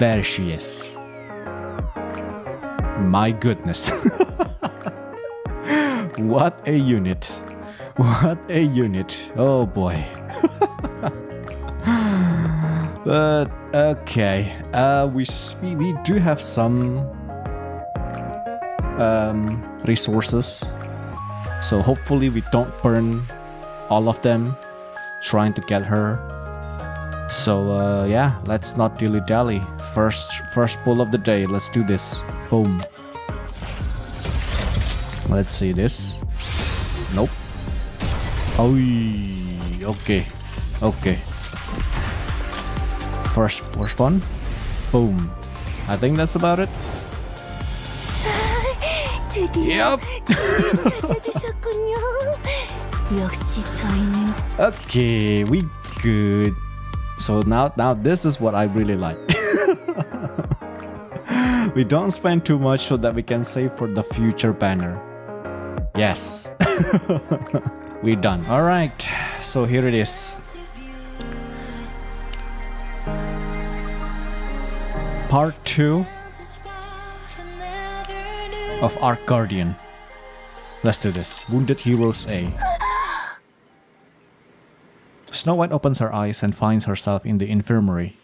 There she is. My goodness. What a unit. What a unit. Oh boy. But okay. We do have some resources. So hopefully we don't burn all of them trying to get her. So yeah, let's not dilly-dally. First pull of the day. Let's do this. Boom. Let's see this. Nope. Oh, okay. Okay. First one. Boom. I think that's about it. Yep. Okay, we good. So now this is what I really like. We don't spend too much so that we can save for the future banner. Yes. We're done. Alright, so here it is. Part 2 of Ark Guardian. Let's do this. Wounded Heroes A. Snow White opens her eyes and finds herself in the infirmary.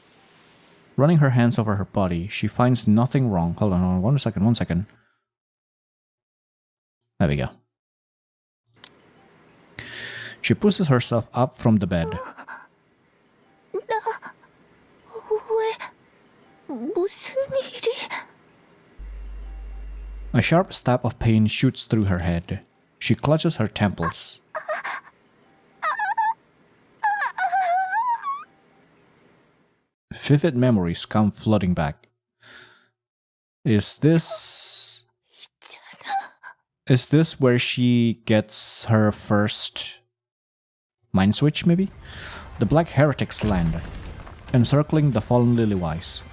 Running her hands over her body, she finds nothing wrong. Hold on, one second. There we go. She pushes herself up from the bed. A sharp stab of pain shoots through her head. She clutches her temples. Vivid memories come flooding back. Is this where she gets her first mind switch, maybe? The black heretics land, encircling the fallen Lilywise.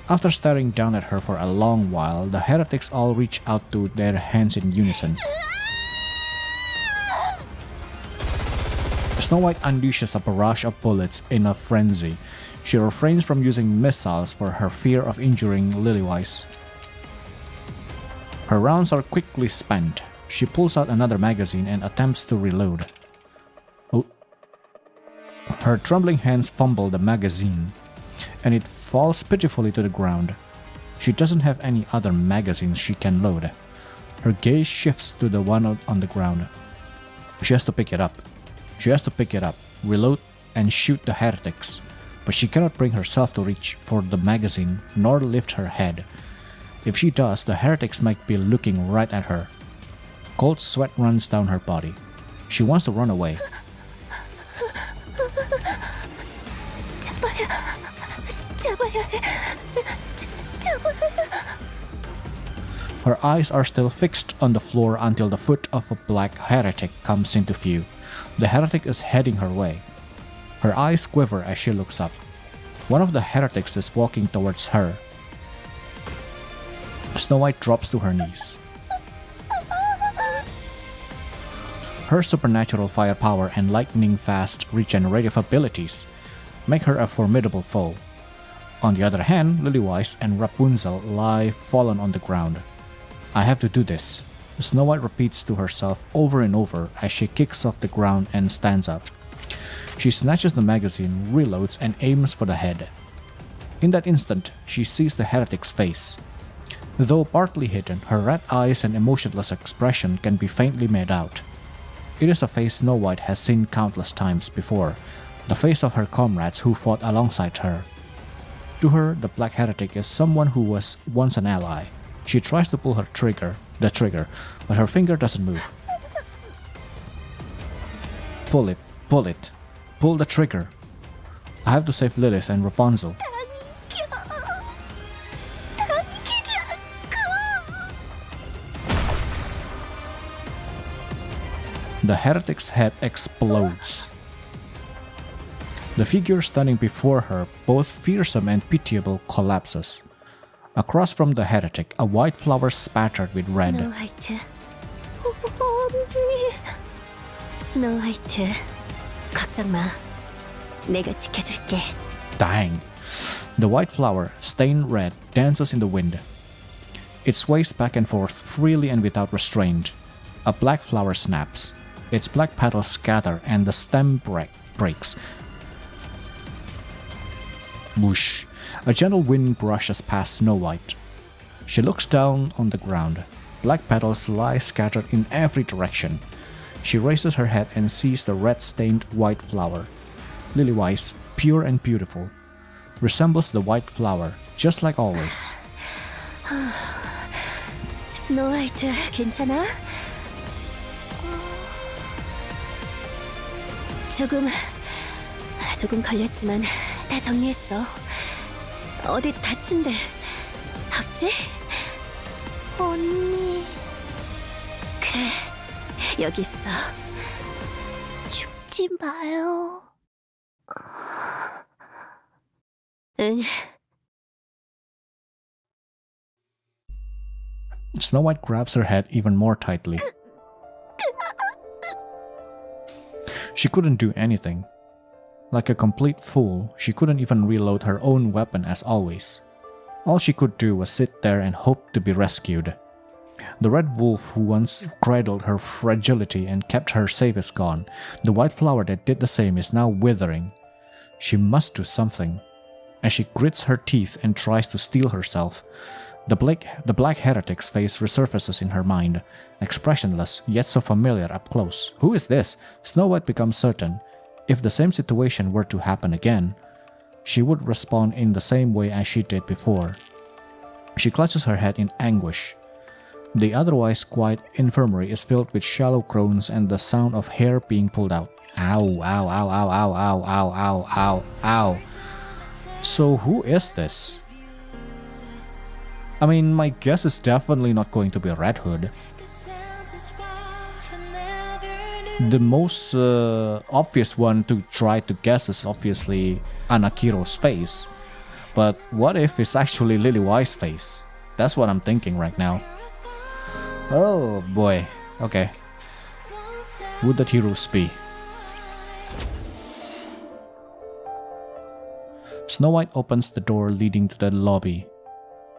After staring down at her for a long while, the heretics all reach out to their hands in unison. Snow White unleashes a barrage of bullets in a frenzy. She refrains from using missiles for her fear of injuring Lilywise. Her rounds are quickly spent. She pulls out another magazine and attempts to reload. Oh. Her trembling hands fumble the magazine, and it falls pitifully to the ground. She doesn't have any other magazines she can load. Her gaze shifts to the one on the ground. She has to pick it up. Reload, and shoot the heretics. But she cannot bring herself to reach for the magazine nor lift her head. If she does, the heretics might be looking right at her. Cold sweat runs down her body. She wants to run away. Her eyes are still fixed on the floor until the foot of a black heretic comes into view. The heretic is heading her way. Her eyes quiver as she looks up. One of the heretics is walking towards her. Snow White drops to her knees. Her supernatural firepower and lightning-fast regenerative abilities make her a formidable foe. On the other hand, Lilywise and Rapunzel lie fallen on the ground. I have to do this, Snow White repeats to herself over and over as she kicks off the ground and stands up. She snatches the magazine, reloads, and aims for the head. In that instant, she sees the heretic's face. Though partly hidden, her red eyes and emotionless expression can be faintly made out. It is a face Snow White has seen countless times before, the face of her comrades who fought alongside her. To her, the Black Heretic is someone who was once an ally. She tries to pull the trigger, but her finger doesn't move. Pull it. Pull the trigger. I have to save Lilith and Rapunzel. The heretic's head explodes. The figure standing before her, both fearsome and pitiable, collapses. Across from the heretic, a white flower spattered with red. Snow White, 걱정 마. 내가 지켜줄게. Dang. The white flower, stained red, dances in the wind. It sways back and forth freely and without restraint. A black flower snaps. Its black petals scatter and the stem breaks. Whoosh! A gentle wind brushes past Snow White. She looks down on the ground. Black petals lie scattered in every direction. She raises her head and sees the red-stained white flower. Lily-wise, pure and beautiful. Resembles the white flower, just like always. 스노우 화이트, 괜찮아? 조금 걸렸지만 다 정리했어. 어디 다친 데 없지? 언니. 그래, 여기 있어. 죽지 마요. 응. Snow White grabs her head even more tightly. She couldn't do anything. Like a complete fool, she couldn't even reload her own weapon as always. All she could do was sit there and hope to be rescued. The red wolf who once cradled her fragility and kept her safe is gone. The white flower that did the same is now withering. She must do something. As she grits her teeth and tries to steel herself, the black heretic's face resurfaces in her mind, expressionless yet so familiar up close. Who is this? Snow White becomes certain. If the same situation were to happen again, she would respond in the same way as she did before. She clutches her head in anguish. The otherwise quiet infirmary is filled with shallow groans and the sound of hair being pulled out. Ow, ow, ow, ow, ow, ow, ow, ow, ow, ow. So who is this? I mean, my guess is definitely not going to be Red Hood. The most obvious one to try to guess is obviously Anakiro's face. But what if it's actually Lily-Wise' face? That's what I'm thinking right now. Oh boy. Okay. Would that heroes be? Snow White opens the door leading to the lobby.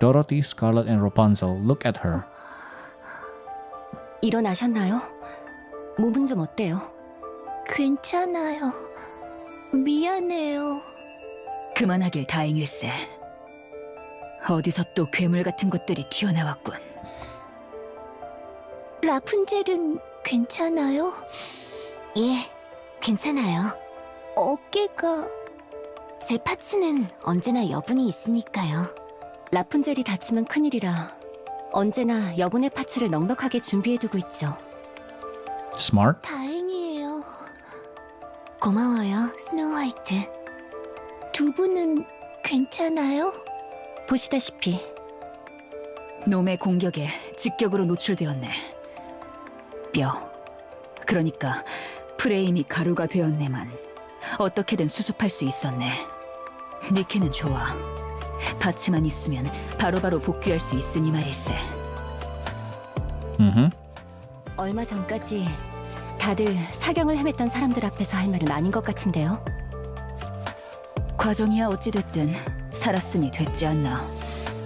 Dorothy, Scarlet, and Rapunzel look at her. 일어나셨나요? 몸은 좀 어때요? 괜찮아요. 미안해요. 그만하길 다행일세. 어디서 또 괴물 같은 것들이 튀어나왔군. 라푼젤은 괜찮아요? 예, 괜찮아요. 어깨가... 제 파츠는 언제나 여분이 있으니까요. 라푼젤이 다치면 큰일이라 언제나 여분의 파츠를 넉넉하게 준비해두고 있죠. Smart. 다행이에요. 고마워요, 스노우 화이트. 두 분은 괜찮아요? 보시다시피 놈의 공격에 직격으로 노출되었네. 뼈, 그러니까 프레임이 가루가 되었네만 어떻게든 수습할 수 있었네. 니케는 좋아. 파츠만 있으면 바로바로 복귀할 수 있으니 말일세. 얼마 전까지 다들 사경을 헤맸던 사람들 앞에서 할 말은 아닌 것 같은데요. 과정이야 어찌됐든 살았으니 됐지 않나.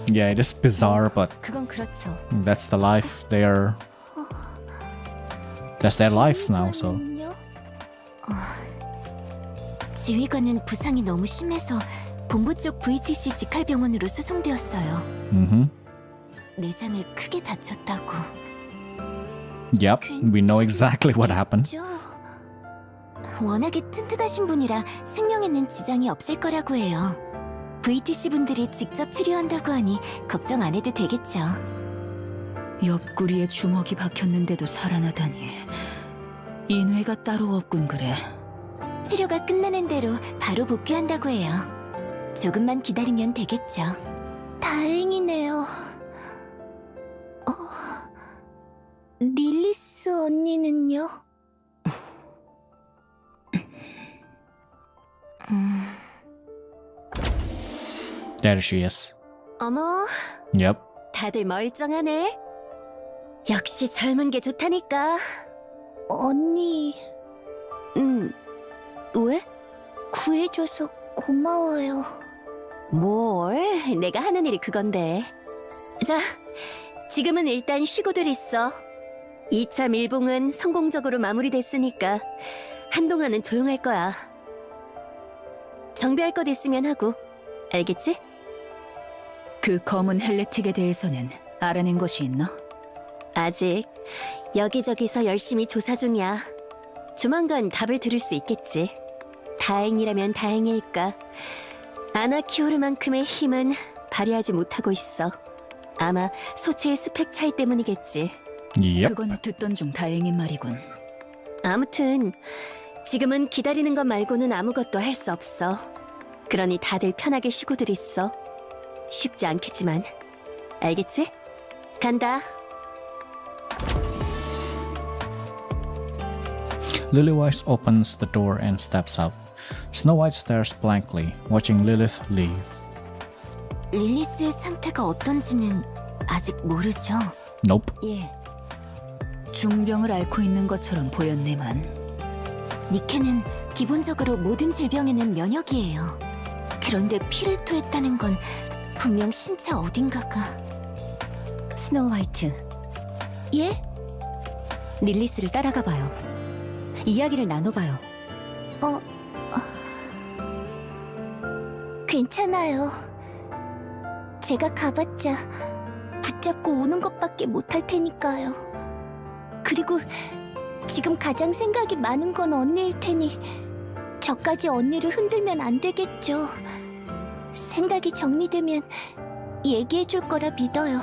Yeah, it is bizarre, but 그건 그렇죠. that's the life they're... That's their lives now, so... 지휘관은 부상이 너무 심해서 본부 쪽 VTC 직할병원으로 수송되었어요. 내장을 크게 다쳤다고. Yep, we know exactly what happened. 워낙에 튼튼하신 분이라 생명에는 지장이 없을 거라고 해요. VTC 분들이 직접 치료한다고 하니 걱정 안 해도 되겠죠. 옆구리에 주먹이 박혔는데도 살아나다니. 인회가 따로 없군 그래. 치료가 끝나는 대로 바로 복귀한다고 해요. 조금만 기다리면 되겠죠. 다행이네요. 릴리스 언니는요? There she is. 어머, Yep. 다들 멀쩡하네. 역시 젊은 게 좋다니까. 언니... 왜? 구해줘서 고마워요. 뭘? 내가 하는 일이 그건데. 자, 지금은 일단 쉬고들 있어. 2차 밀봉은 성공적으로 마무리됐으니까 한동안은 조용할 거야. 정비할 것 있으면 하고, 알겠지? 그 검은 헬레틱에 대해서는 알아낸 것이 있나? 아직 여기저기서 열심히 조사 중이야. 조만간 답을 들을 수 있겠지. 다행이라면 다행일까. 아나키오르만큼의 힘은 발휘하지 못하고 있어. 아마 소체의 스펙 차이 때문이겠지. Yep. 그건 듣던 중 다행인 말이군. 아무튼 지금은 기다리는 것 말고는 아무것도 할 수 없어. 그러니 다들 편하게 쉬고들 있어. 쉽지 않겠지만. 알겠지? 간다. Lillywhite opens the door and steps out. Snow White stares blankly, watching Lilith leave. 릴리스의 상태가 어떤지는 아직 모르죠. Nope. 예. 중병을 앓고 있는 것처럼 보였네만. 니케는 기본적으로 모든 질병에는 면역이에요. 그런데 피를 토했다는 건 분명 신체 어딘가가. 스노우 화이트. 예? 릴리스를 따라가 봐요. 이야기를 나눠봐요. 괜찮아요. 제가 가봤자 붙잡고 우는 것밖에 못할 테니까요. 그리고 지금 가장 생각이 많은 건 언니일 테니 저까지 언니를 흔들면 안 되겠죠. 생각이 정리되면 얘기해 줄 거라 믿어요.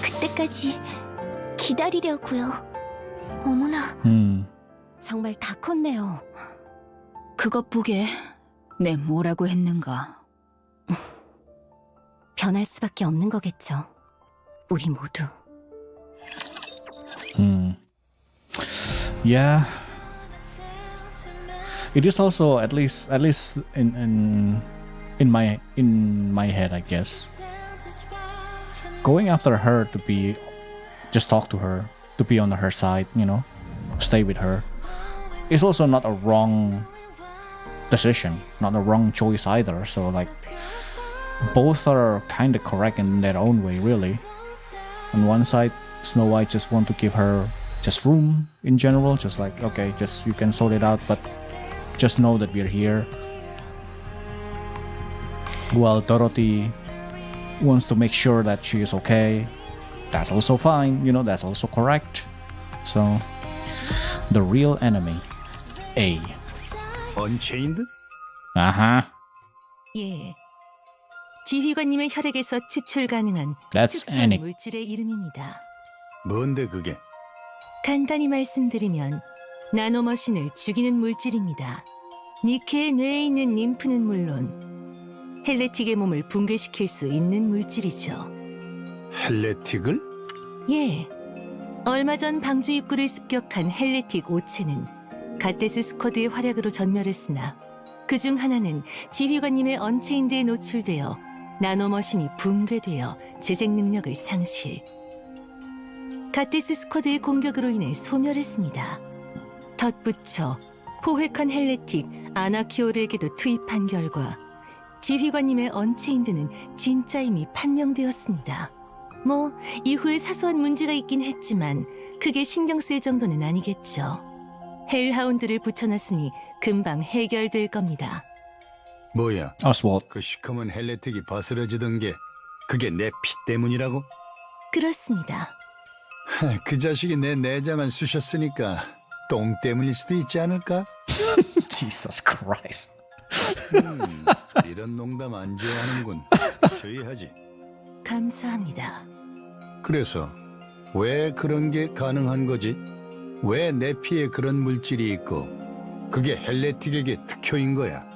그때까지 기다리려고요. 어머나, 정말 다 컸네요. 그것 보게 내 뭐라고 했는가. 변할 수밖에 없는 거겠죠. 우리 모두. Yeah. It is also at least in my head, I guess. Going after her to be just talk to her, to be on her side, you know, stay with her. Is also not a wrong decision, not a wrong choice either. So like both are kind of correct in their own way, really. On one side, Snow White just want to give her just room in general, just like, okay, just you can sort it out, but just know that we're here. While Dorothy wants to make sure that she is okay, that's also fine, you know, that's also correct. So the real enemy, A. 언체인드? Uh-huh. 예. 지휘관님의 혈액에서 추출 가능한 That's 특수한 NIKKE. 물질의 이름입니다. 뭔데 그게? 간단히 말씀드리면 나노머신을 죽이는 물질입니다. 니케의 뇌에 있는 림프는 물론 헬레틱의 몸을 붕괴시킬 수 있는 물질이죠. 헬레틱을? 예. 얼마 전 방주 입구를 습격한 헬레틱 5체는 갓데스 스쿼드의 활약으로 전멸했으나 그중 하나는 지휘관님의 언체인드에 노출되어 나노머신이 붕괴되어 재생 능력을 상실. 갓데스 스쿼드의 공격으로 인해 소멸했습니다. 덧붙여 포획한 헬레틱 아나키오르에게도 투입한 결과 지휘관님의 언체인드는 진짜 이미 판명되었습니다. 뭐 이후에 사소한 문제가 있긴 했지만 크게 신경 쓸 정도는 아니겠죠. 헬하운드를 붙여놨으니 금방 해결될 겁니다. 뭐야? Oswald. 그 시커먼 헬레틱이 바스러지던 게 그게 내 피 때문이라고? 그렇습니다. 그 자식이 내 내장을 쑤셨으니까 똥 때문일 수도 있지 않을까? Jesus Christ. 이런 농담 안 좋아하는군. 주의하지. 감사합니다. 그래서 왜 그런 게 가능한 거지? 왜 내 피에 그런 물질이 있고 그게 헬레틱에게 특효인 거야?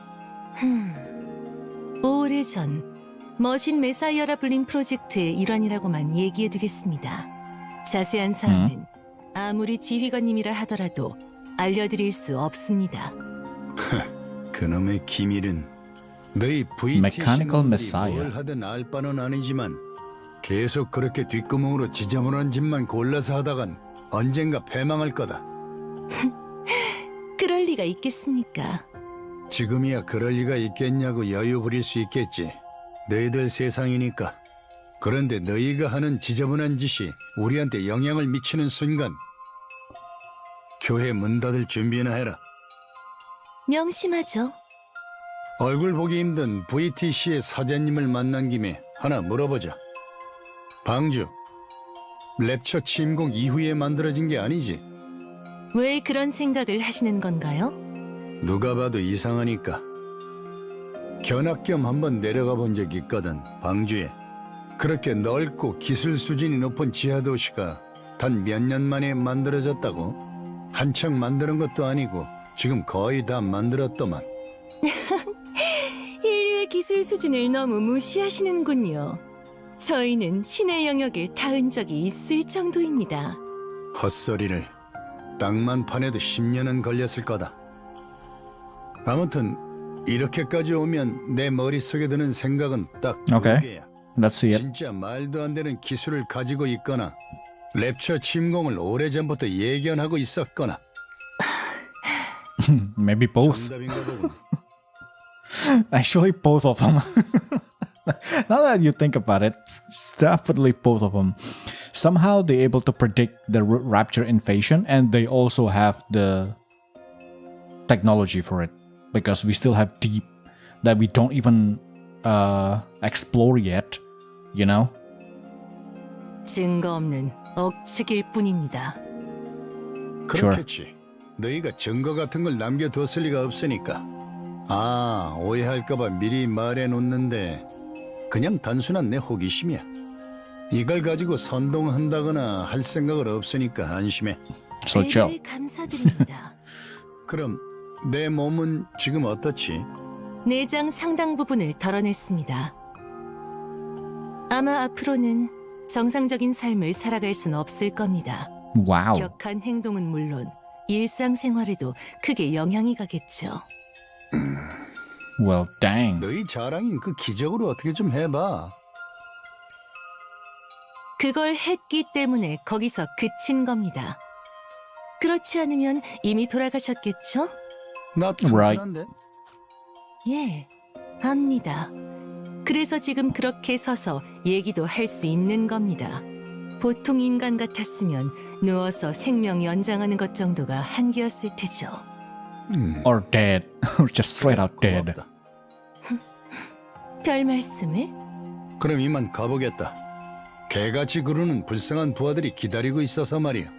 오래전 머신 메사이어라 불린 프로젝트의 일환이라고만 얘기해두겠습니다. 자세한 사항은 아무리 지휘관님이라 하더라도 알려드릴 수 없습니다. 그놈의 기밀은 너희 VT Mechanical 신분들이 Messiah. 뭘 하든 알 바는 아니지만 계속 그렇게 뒷구멍으로 지저분한 짓만 골라서 하다간 언젠가 패망할 거다. 그럴 리가 있겠습니까? 지금이야 그럴 리가 있겠냐고 여유 부릴 수 있겠지. 너희들 세상이니까. 그런데 너희가 하는 지저분한 짓이 우리한테 영향을 미치는 순간 교회 문 닫을 준비나 해라. 명심하죠. 얼굴 보기 힘든 VTC의 사장님을 만난 김에 하나 물어보자. 방주, 랩처 침공 이후에 만들어진 게 아니지? 왜 그런 생각을 하시는 건가요? 누가 봐도 이상하니까. 견학 겸 한번 내려가 본 적이 있거든, 방주에. 그렇게 넓고 기술 수준이 높은 지하도시가 단 몇 년 만에 만들어졌다고? 한창 만드는 것도 아니고 지금 거의 다 만들었더만. 인류의 기술 수준을 너무 무시하시는군요. 저희는 신의 영역에 닿은 적이 있을 정도입니다. 헛소리를. 땅만 파내도 10년은 걸렸을 거다. 아무튼 이렇게까지 오면 내 머릿속에 드는 생각은 딱 두 오케이. 개야. Let's see it. 진짜 말도 안 되는 기술을 가지고 있거나 랩처 침공을 오래전부터 예견하고 있었거나. Maybe both. 정답인가 보군. Actually, both of them. Now that you think about it, it's definitely both of them. Somehow they're able to predict the rapture invasion, and they also have the technology for it, because we still have deep that we don't even explore yet, you know? 증거 없는 억측일 뿐입니다. 그렇겠지. 너희가 증거 같은 걸 남겨뒀을 리가 없으니까. 아, 오해할까봐 미리 말해놓는데 그냥 단순한 내 호기심이야. 이걸 가지고 선동한다거나 할 생각은 없으니까 안심해. So chill. 배려에 감사드립니다. 그럼 내 몸은 지금 어떻지? 내장 상당 부분을 덜어냈습니다. 아마 앞으로는 정상적인 삶을 살아갈 순 없을 겁니다. Wow. 격한 행동은 물론 일상생활에도 크게 영향이 가겠죠. Well, dang. 너희 자랑인 그 기적으로 어떻게 좀 해봐. 그걸 했기 때문에 거기서 그친 겁니다. 그렇지 않으면 이미 돌아가셨겠죠? 나 Right. 튼튼한데? 예, 압니다. 그래서 지금 그렇게 서서 얘기도 할 수 있는 겁니다. 보통 인간 같았으면 누워서 생명 연장하는 것 정도가 한계였을 테죠. Or dead. Or just straight out dead. 고맙다. 별 말씀을? 그럼 이만 가보겠다. 개같이 구르는 불쌍한 부하들이 기다리고 있어서 말이야.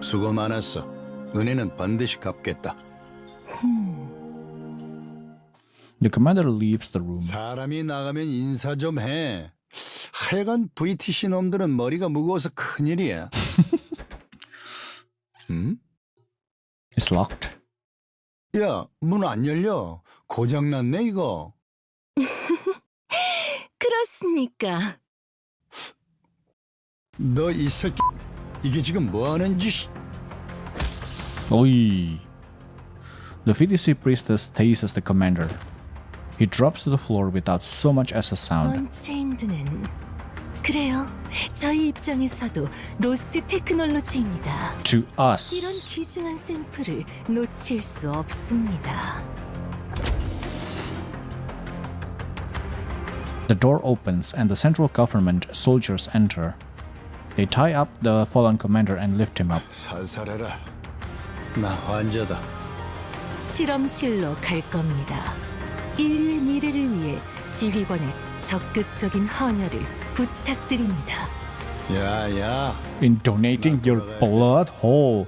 수고 많았어. 은혜는 반드시 갚겠다. The commander leaves the room. 사람이 나가면 인사 좀 해. 하여간 VTC 놈들은 머리가 무거워서 큰일이야. 응? It's locked. 야, 문 안 열려. 고장났네 이거. 그렇습니까? 너 이 새끼 이게 지금 뭐하는 짓? Oi. The VDC priestess tases the commander. He drops to the floor without so much as a sound. 언체인드는 그래요. 저희 입장에서도 로스트 테크놀로지입니다. To 이런 us. 귀중한 샘플을 놓칠 수 없습니다. The door opens and the central government soldiers enter. They tie up the fallen commander and lift him up. 살살해라. 나 환자다. 실험실로 갈 겁니다. 인류의 미래를 위해 지휘관의 적극적인 헌혈을 부탁드립니다. 야야. In donating your blood hole.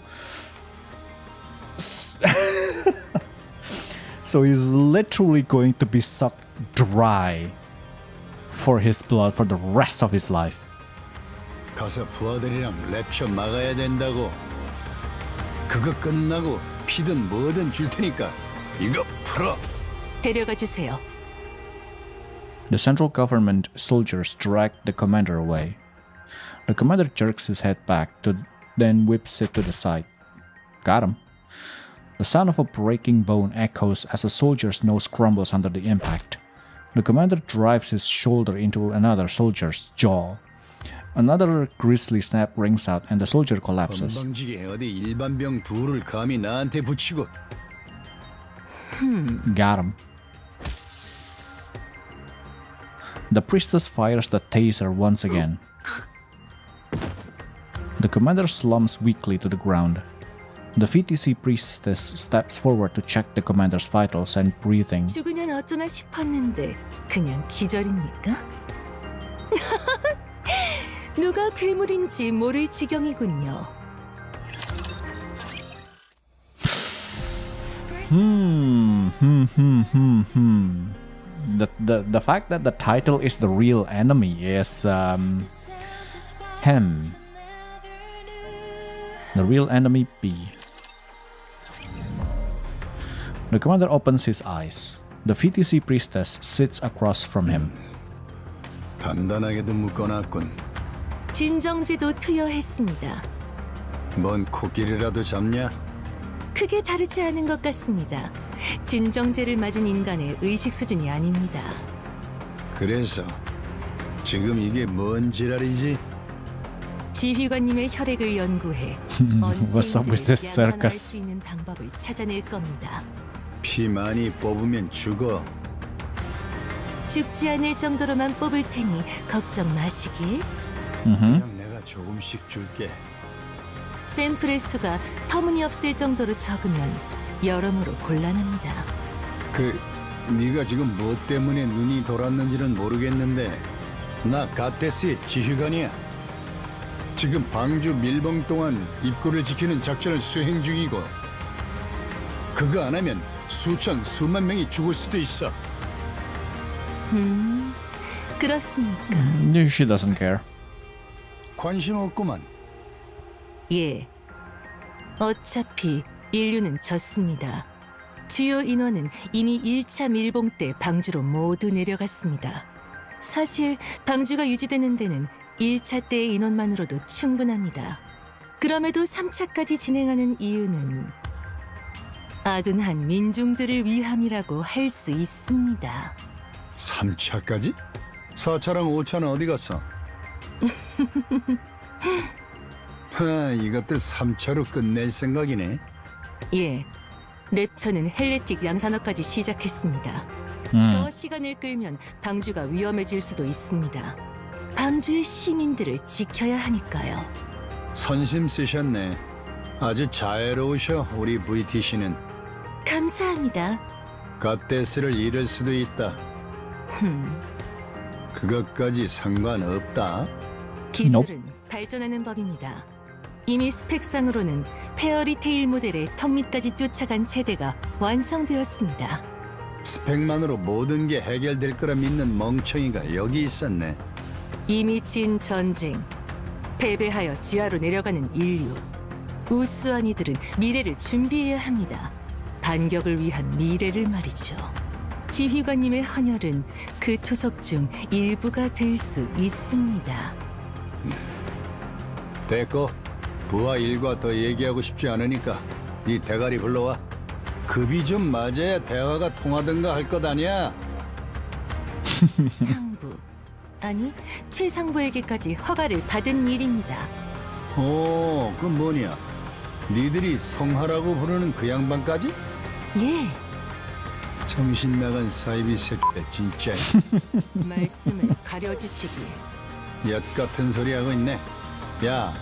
So he's literally going to be sucked dry for his blood for the rest of his life. 가서 부하들이랑 랩처 막아야 된다고. 그거 끝나고 피든 뭐든 줄 테니까 이거 풀어. 데려가 주세요. The central government soldiers drag the commander away. The commander jerks his head back, then whips it to the side. Got him. The sound of a breaking bone echoes as a soldier's nose crumbles under the impact. The commander drives his shoulder into another soldier's jaw. Another grisly snap rings out and the soldier collapses. 건방지게 어디 일반병 둘을 감히 나한테 붙이고. Got him. The priestess fires the taser once again. The commander slumps weakly to the ground. The VTC priestess steps forward to check the commander's vitals and breathing. 죽으면 어쩌나 싶었는데 그냥 기절입니까? 누가 괴물인지 모를 지경이군요. The fact that the title is the real enemy is him. The real enemy B. The commander opens his eyes. The VTC priestess sits across from him. 단단하게도 묶어놨군. 진정제도 투여했습니다. 뭔 코끼리라도 잡냐? 크게 다르지 않은 것 같습니다. 진정제를 맞은 인간의 의식 수준이 아닙니다. 그래서 지금 이게 뭔 지랄이지? 지휘관님의 혈액을 연구해 What's up with this 양산할 circus? 수 있는 방법을 찾아낼 겁니다. 피 많이 뽑으면 죽어. 죽지 않을 정도로만 뽑을 테니 걱정 마시길. 그냥 내가 조금씩 줄게. 샘플의 수가 터무니없을 정도로 적으면 여러모로 곤란합니다. 네가 지금 뭐 때문에 눈이 돌았는지는 모르겠는데 나 갓데스의 지휘관이야. 지금 방주 밀봉 동안 입구를 지키는 작전을 수행 중이고 그거 안 하면 수만 명이 죽을 수도 있어. 그렇습니까? She doesn't care. 관심 없구만. 예. 어차피 인류는 졌습니다. 주요 인원은 이미 1차 밀봉 때 방주로 모두 내려갔습니다. 사실 방주가 유지되는 데는 1차 때의 인원만으로도 충분합니다. 그럼에도 3차까지 진행하는 이유는 아둔한 민중들을 위함이라고 할 수 있습니다. 3차까지? 4차랑 5차는 어디 갔어? 이것들 3차로 끝낼 생각이네. 예, 랩처는 헬레틱 양산업까지 시작했습니다. 더 시간을 끌면 방주가 위험해질 수도 있습니다. 방주의 시민들을 지켜야 하니까요. 선심 쓰셨네. 아주 자애로우셔, 우리 VTC는. 감사합니다. 갓데스를 잃을 수도 있다. 그것까지 상관없다. 기술은 발전하는 법입니다. 이미 스펙상으로는 페어리테일 모델의 턱 밑까지 쫓아간 세대가 완성되었습니다. 스펙만으로 모든 게 해결될 거라 믿는 멍청이가 여기 있었네. 이미 진 전쟁, 패배하여 지하로 내려가는 인류. 우수한 이들은 미래를 준비해야 합니다. 반격을 위한 미래를 말이죠. 지휘관님의 헌혈은 그 투석 중 일부가 될 수 있습니다. 됐고, 부하 일과 더 얘기하고 싶지 않으니까 네 대가리 불러와. 급이 좀 맞아야 대화가 통하든가 할 것 아니야. 상부, 아니 최상부에게까지 허가를 받은 일입니다. 오, 그건 뭐냐? 니들이 성하라고 부르는 그 양반까지? 예, 정신 나간 사이비 새끼 진짜. 말씀을 가려주시길. 엿 같은 소리 하고 있네. 야,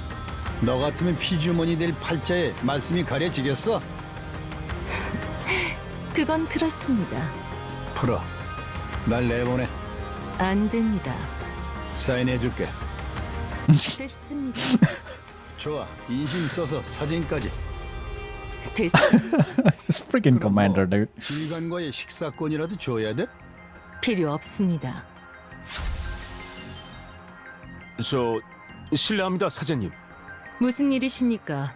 너 같으면 피주머니 될 팔자에 말씀이 가려지겠어? 그건 그렇습니다. 풀어. 날 내보내. 안 됩니다. 사인해줄게. 됐습니다. 좋아. 인심 써서 사진까지. 됐습니다. This freaking commander, dude. 지휘관과의 식사권이라도 줘야 돼? 필요 없습니다. 실례합니다, 사장님. 무슨 일이십니까?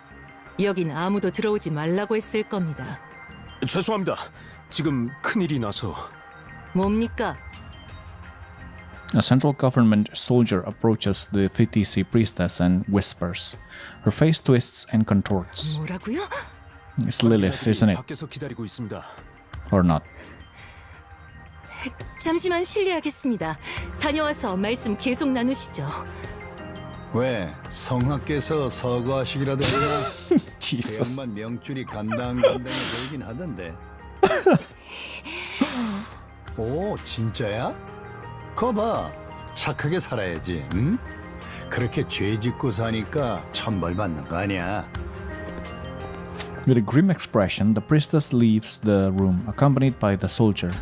여긴 아무도 들어오지 말라고 했을 겁니다. 죄송합니다. 지금 큰일이 나서. 뭡니까? A central government soldier approaches the VTC priestess and whispers. Her face twists and contorts. 뭐라고요? It's Lilith, isn't it? 밖에서 기다리고 있습니다. Or not? 잠시만 실례하겠습니다. 다녀와서 말씀 계속 나누시죠. 왜? 성하께서 서거하시기라도 해라. 그 Jesus. 양반 명줄이 간당간당해 보이긴 하던데. 오, 진짜야? 거봐, 착하게 살아야지, 응? 그렇게 죄 짓고 사니까 천벌 받는 거 아니야. With a grim expression, the priestess leaves the room, accompanied by the soldier.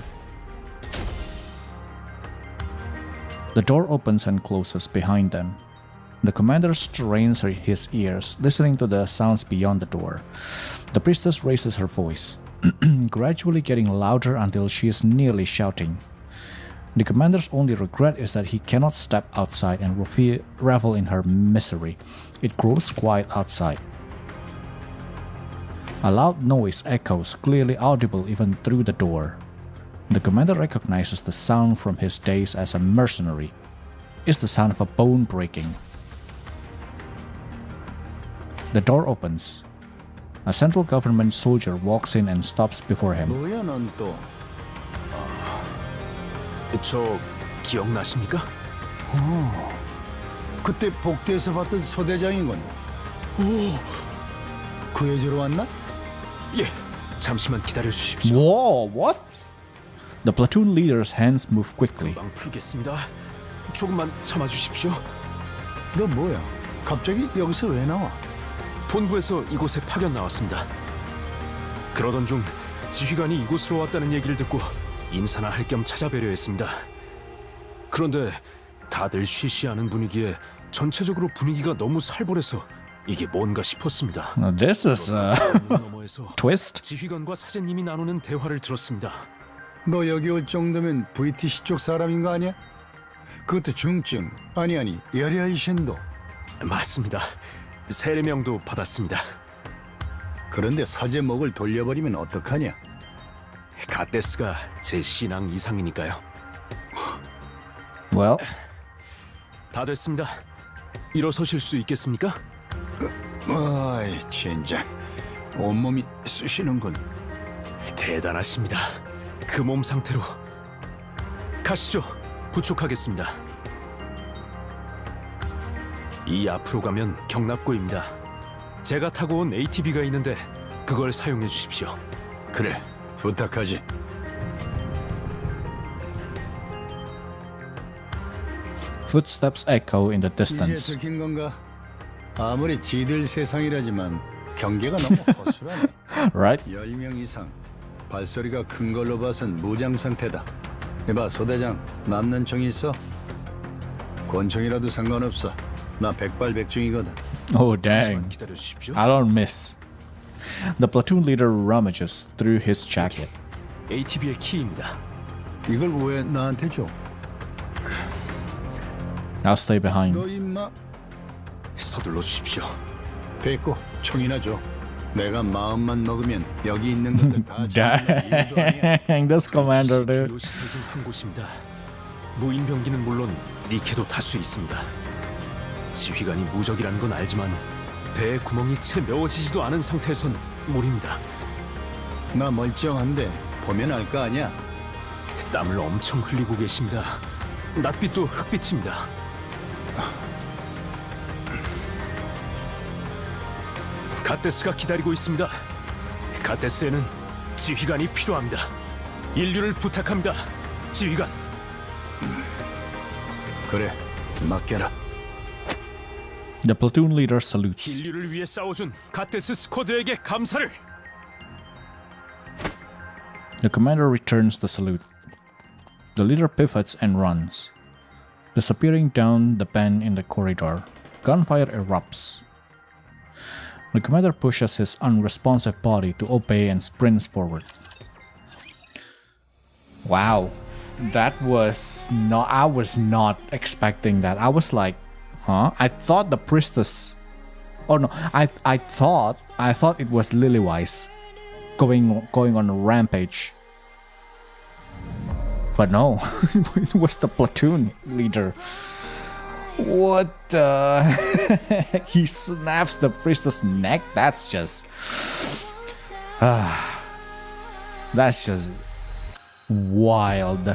The door opens and closes behind them. The commander strains his ears, listening to the sounds beyond the door. The priestess raises her voice, gradually getting louder until she is nearly shouting. The commander's only regret is that he cannot step outside and revel in her misery. It grows quiet outside. A loud noise echoes, clearly audible even through the door. The commander recognizes the sound from his days as a mercenary. It's the sound of a bone breaking. The door opens. A central government soldier walks in and stops before him. 뭐야, 넌 또? 저 기억나십니까? 그때 복도에서 봤던 소대장이군. 오, 구해주러 왔나? 예, 잠시만 기다려 주십시오. Whoa, what? The platoon leader's hands move quickly. 금방 풀겠습니다. 조금만 참아 주십시오. 너 뭐야? 갑자기 여기서 왜 나와? 본부에서 이곳에 파견 나왔습니다. 그러던 중 지휘관이 이곳으로 왔다는 얘기를 듣고 인사나 할 겸 찾아뵈려 했습니다. 그런데 다들 쉬쉬하는 분위기에 전체적으로 분위기가 너무 살벌해서 이게 뭔가 싶었습니다. This is a 너머에서 twist. 지휘관과 사제님이 나누는 대화를 들었습니다. 너 여기 올 정도면 VTC 쪽 사람인 거 아니야? 그것도 중증, 아니 여리아이 신도. 맞습니다. 세례명도 받았습니다. 그런데 사제 목을 돌려버리면 어떡하냐? 가데스가 제 신앙 이상이니까요. Well, 다 됐습니다. 일어서실 수 있겠습니까? 아이, 진짜 온몸이 쑤시는군. 대단하십니다. 그 몸 상태로 가시죠. 부축하겠습니다. 이 앞으로 가면 경납고입니다. 제가 타고 온 ATV가 있는데 그걸 사용해 주십시오. 그래, 부탁하지. footsteps echo in the 이제 distance. 들킨 건가? 아무리 지들 세상이라지만 경계가 너무 허술하네. Right? 10명 이상. 발소리가 큰 걸로 봐선 무장 상태다. 이봐, 소대장, 남는 총이 있어? 권총이라도 상관없어. 나 백발백중이거든. Oh 잠시만 dang. 기다려 주십시오. I don't miss. The platoon leader rummages through his jacket. ATV의 키입니다. 이걸 왜 나한테 줘? I'll stay behind. 너 임마. 서둘러 주십시오. 됐고, 총이나 줘. 내가 마음만 먹으면 여기 있는 것들 다 잡는 일도 아니야. Dang, this commander, dude. 주요 시설 중 한 곳입니다. 무인병기는 물론 니케도 탈 수 있습니다. 지휘관이 무적이라는 건 알지만 배에 구멍이 채 메워지지도 않은 상태에선 무리입니다. 나 멀쩡한데 보면 알 거 아니야. 땀을 엄청 흘리고 계십니다. 낯빛도 흑빛입니다. 가데스가 기다리고 있습니다. 가데스에는 지휘관이 필요합니다. 인류를 부탁합니다. 지휘관. 그래, 맡겨라. The platoon leader salutes. 인류를 위해 싸워준 가데스 스쿼드에게 감사를. The commander returns the salute. The leader pivots and runs, disappearing down the bend in the corridor. Gunfire erupts. The commander pushes his unresponsive body to obey and sprints forward. Wow, that was not. I was not expecting that. I was like, huh? I thought the priestess. Oh no, I thought it was Lilywise going on a rampage. But no, it was the platoon leader. What the? He snaps the priestess' neck? That's just wild.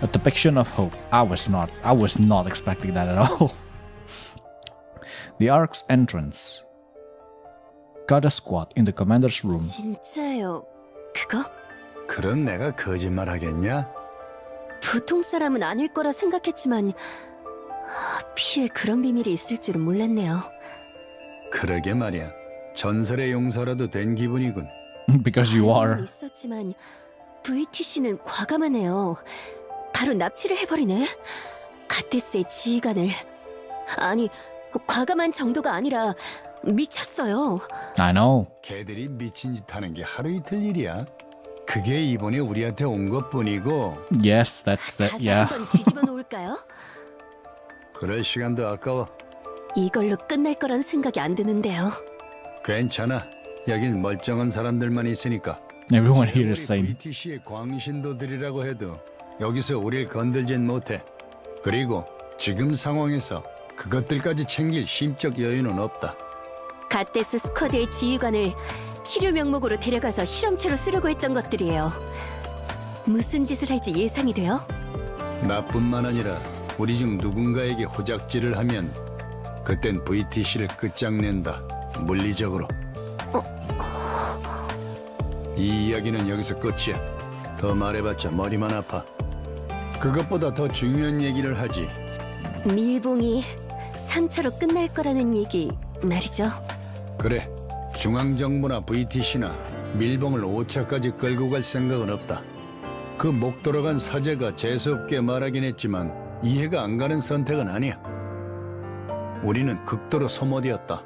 A depiction of hope. I was not expecting that at all. The Ark's entrance. Got a squat in the commander's room. 진짜요? 그거? 그런 내가 거짓말하겠냐? 보통 사람은 아닐 거라 생각했지만 피에 그런 비밀이 있을 줄은 몰랐네요. 그러게 말이야. 전설의 용사라도 된 기분이군. Because you 알고는 are. 있었지만 VTC는 과감하네요. 바로 납치를 해버리네. 갓데스의 지휘관을. 아니, 과감한 정도가 아니라 미쳤어요. I know. 걔들이 미친 짓 하는 게 하루 이틀 일이야. 그게 이번에 우리한테 온 것뿐이고 Yes, that's the 가서 yeah. 한번 뒤집어 놓을까요? 그럴 시간도 아까워. 이걸로 끝날 거란 생각이 안 드는데요. 괜찮아. 여긴 멀쩡한 사람들만 있으니까. Everyone here is sane. VTC의 광신도들이라고 해도 여기서 우릴 건들진 못해. 그리고 지금 상황에서 그것들까지 챙길 심적 여유는 없다. 갓데스 스쿼드의 지휘관을 치료 명목으로 데려가서 실험체로 쓰려고 했던 것들이에요. 무슨 짓을 할지 예상이 돼요? 나뿐만 아니라 우리 중 누군가에게 호작질을 하면 그땐 VTC를 끝장낸다. 물리적으로. 이 이야기는 여기서 끝이야. 더 말해봤자 머리만 아파. 그것보다 더 중요한 얘기를 하지. 밀봉이 3차로 끝날 거라는 얘기 말이죠. 그래. 중앙정부나 VTC나 밀봉을 5차까지 끌고 갈 생각은 없다. 그 목 돌아간 사제가 재수없게 말하긴 했지만 이해가 안 가는 선택은 아니야. 우리는 극도로 소모되었다.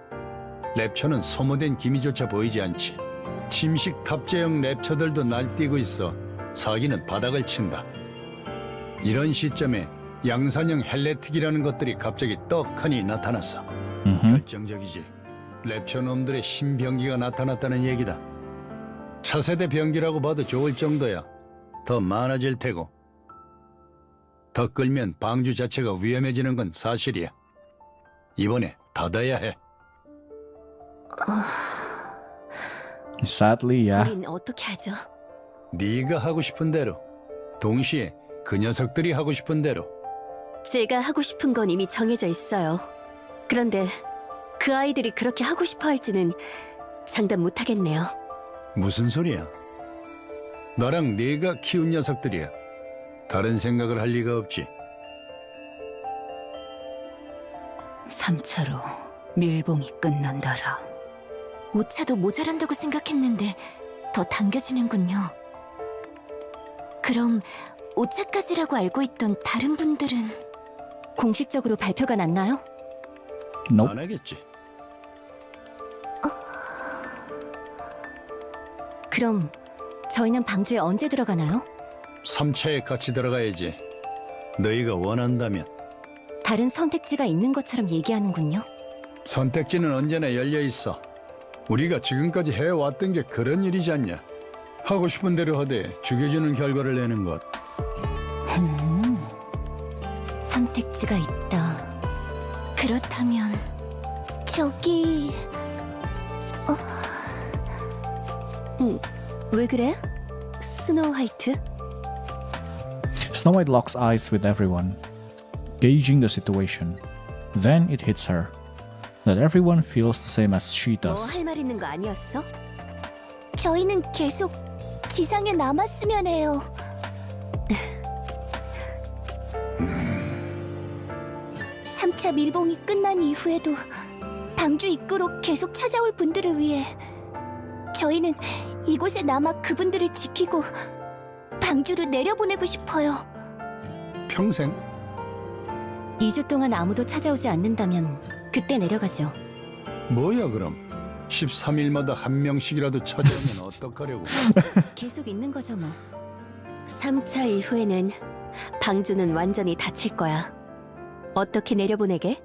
랩처는 소모된 기미조차 보이지 않지. 침식 탑재형 랩처들도 날뛰고 있어 사기는 바닥을 친다. 이런 시점에 양산형 헬레틱이라는 것들이 갑자기 떡하니 나타났어. 결정적이지. 랩처 놈들의 신병기가 나타났다는 얘기다. 차세대 병기라고 봐도 좋을 정도야. 더 많아질 테고. 더 끌면 방주 자체가 위험해지는 건 사실이야. 이번에 닫아야 해. Sadly, yeah. 우린 어떻게 하죠? 네가 하고 싶은 대로. 동시에 그 녀석들이 하고 싶은 대로. 제가 하고 싶은 건 이미 정해져 있어요. 그런데 그 아이들이 그렇게 하고 싶어 할지는 장담 못 하겠네요. 무슨 소리야? 나랑 네가 키운 녀석들이야. 다른 생각을 할 리가 없지. 3차로 밀봉이 끝난다라. 5차도 모자란다고 생각했는데 더 당겨지는군요. 그럼 5차까지라고 알고 있던 다른 분들은 공식적으로 발표가 났나요? Nope. 안 하겠지. 그럼 저희는 방주에 언제 들어가나요? 3차에 같이 들어가야지. 너희가 원한다면. 다른 선택지가 있는 것처럼 얘기하는군요. 선택지는 언제나 열려 있어. 우리가 지금까지 해왔던 게 그런 일이지 않냐. 하고 싶은 대로 하되 죽여주는 결과를 내는 것. 선택지가 있다. 그렇다면 저기... 왜 그래? 스노우 화이트? Snow White locks eyes with everyone, gauging the situation. Then it hits her that everyone feels the same as she 뭐 does. 할 말 있는 거 아니었어? 저희는 계속 지상에 남았으면 해요. 3차 밀봉이 끝난 이후에도 방주 입구로 계속 찾아올 분들을 위해 저희는 이곳에 남아 그분들을 지키고 방주로 내려보내고 싶어요. 평생? 2주 동안 아무도 찾아오지 않는다면 그때 내려가죠. 뭐야 그럼? 13일마다 한 명씩이라도 찾아오면 어떡하려고? 계속 있는 거죠 뭐. 3차 이후에는 방주는 완전히 닫힐 거야. 어떻게 내려보내게?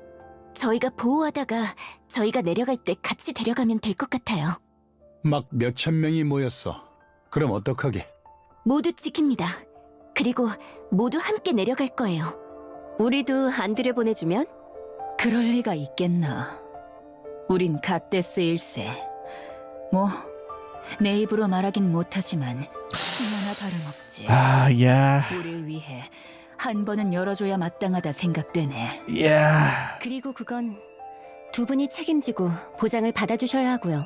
저희가 보호하다가 저희가 내려갈 때 같이 데려가면 될 것 같아요. 막 몇천 명이 모였어. 그럼 어떡하게? 모두 지킵니다. 그리고 모두 함께 내려갈 거예요. 우리도 안 들여보내주면? 그럴 리가 있겠나. 우린 갓데스 1세. 뭐, 내 입으로 말하긴 못하지만 하나 다름없지. Yeah. 우릴 위해 한 번은 열어줘야 마땅하다 생각되네. Yeah. 그리고 그건 두 분이 책임지고 보장을 받아주셔야 하고요.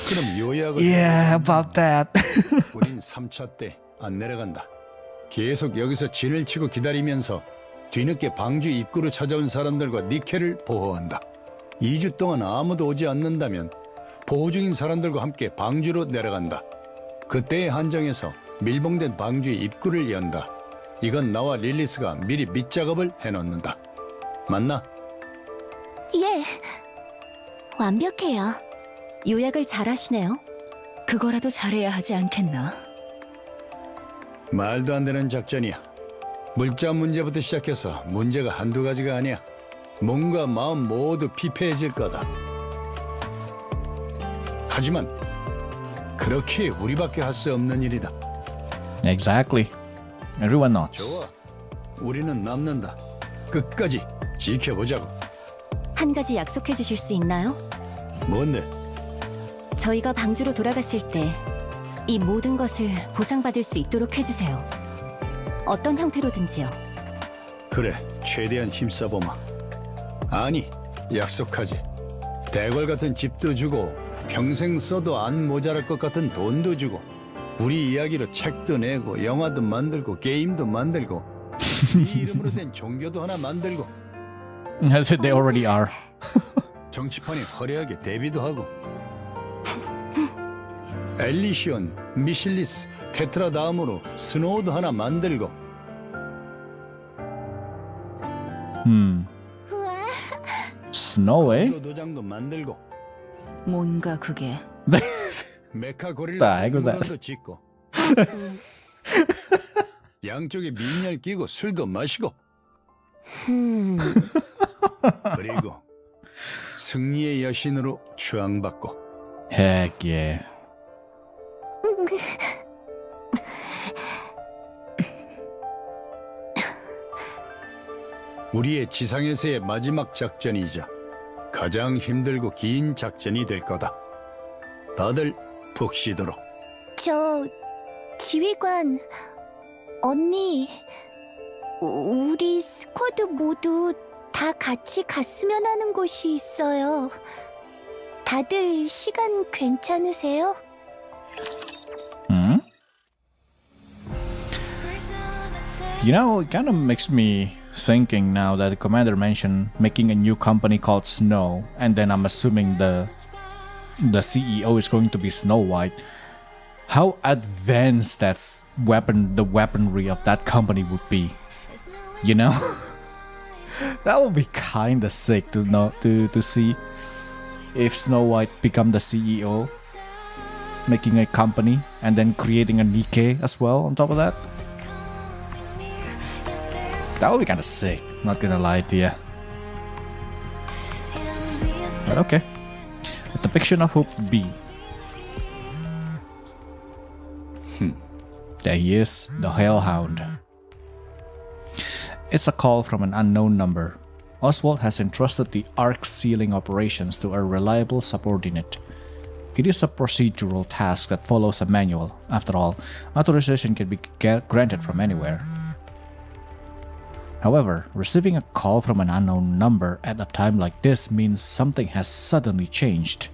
그럼 요약을 Yeah, about that. 우린 3차 때 안 내려간다. 계속 여기서 진을 치고 기다리면서 뒤늦게 방주 입구로 찾아온 사람들과 니케를 보호한다. 2주 동안 아무도 오지 않는다면 보호 중인 사람들과 함께 방주로 내려간다. 그때의 한정에서 밀봉된 방주의 입구를 연다. 이건 나와 릴리스가 미리 밑작업을 해놓는다. 맞나? 예, 완벽해요. 요약을 잘하시네요. 그거라도 잘해야 하지 않겠나? 말도 안 되는 작전이야. 물자 문제부터 시작해서 문제가 한두 가지가 아니야. 몸과 마음 모두 피폐해질 거다. 하지만 그렇게 우리밖에 할 수 없는 일이다. Exactly. Everyone knows. 좋아. 우리는 남는다. 끝까지 지켜보자고. 한 가지 약속해 주실 수 있나요? 뭔데? 저희가 방주로 돌아갔을 때 이 모든 것을 보상받을 수 있도록 해주세요. 어떤 형태로든지요. 그래, 최대한 힘써보마. 아니, 약속하지. 대궐 같은 집도 주고 평생 써도 안 모자랄 것 같은 돈도 주고 우리 이야기로 책도 내고 영화도 만들고 게임도 만들고 네 이름으로 된 종교도 하나 만들고 They already are. 정치판에 화려하게 데뷔도 하고 엘리시온, 미실리스, 테트라 다음으로 스노우도 하나 만들고 우와, Snowy? 도장도 만들고 뭔가 그게 메카 고릴라 아, 이거 다- 박물관도 짓고 양쪽에 민열 끼고 술도 마시고 그리고 승리의 여신으로 추앙받고 Heck yeah. 우리의 지상에서의 마지막 작전이자 가장 힘들고 긴 작전이 될 거다. 다들 푹 쉬도록. 저 지휘관 언니, 우리 스쿼드 모두 다 같이 갔으면 하는 곳이 있어요. 다들 시간 괜찮으세요? Hmm? You know, it kind of makes me thinking now that the commander mentioned making a new company called Snow, and then I'm assuming the CEO is going to be Snow White. How advanced the weaponry of that company would be, you know? That would be kind of sick to know to see if Snow White become the CEO, making a company and then creating a NIKKE as well on top of that. That would be kind of sick, not gonna lie to you. But okay. A depiction of Hope B. There he is, the Hellhound. It's a call from an unknown number. Oswald has entrusted the Ark sealing operations to a reliable subordinate. It is a procedural task that follows a manual. After all, authorization can be granted from anywhere. However, receiving a call from an unknown number at a time like this means something has suddenly changed.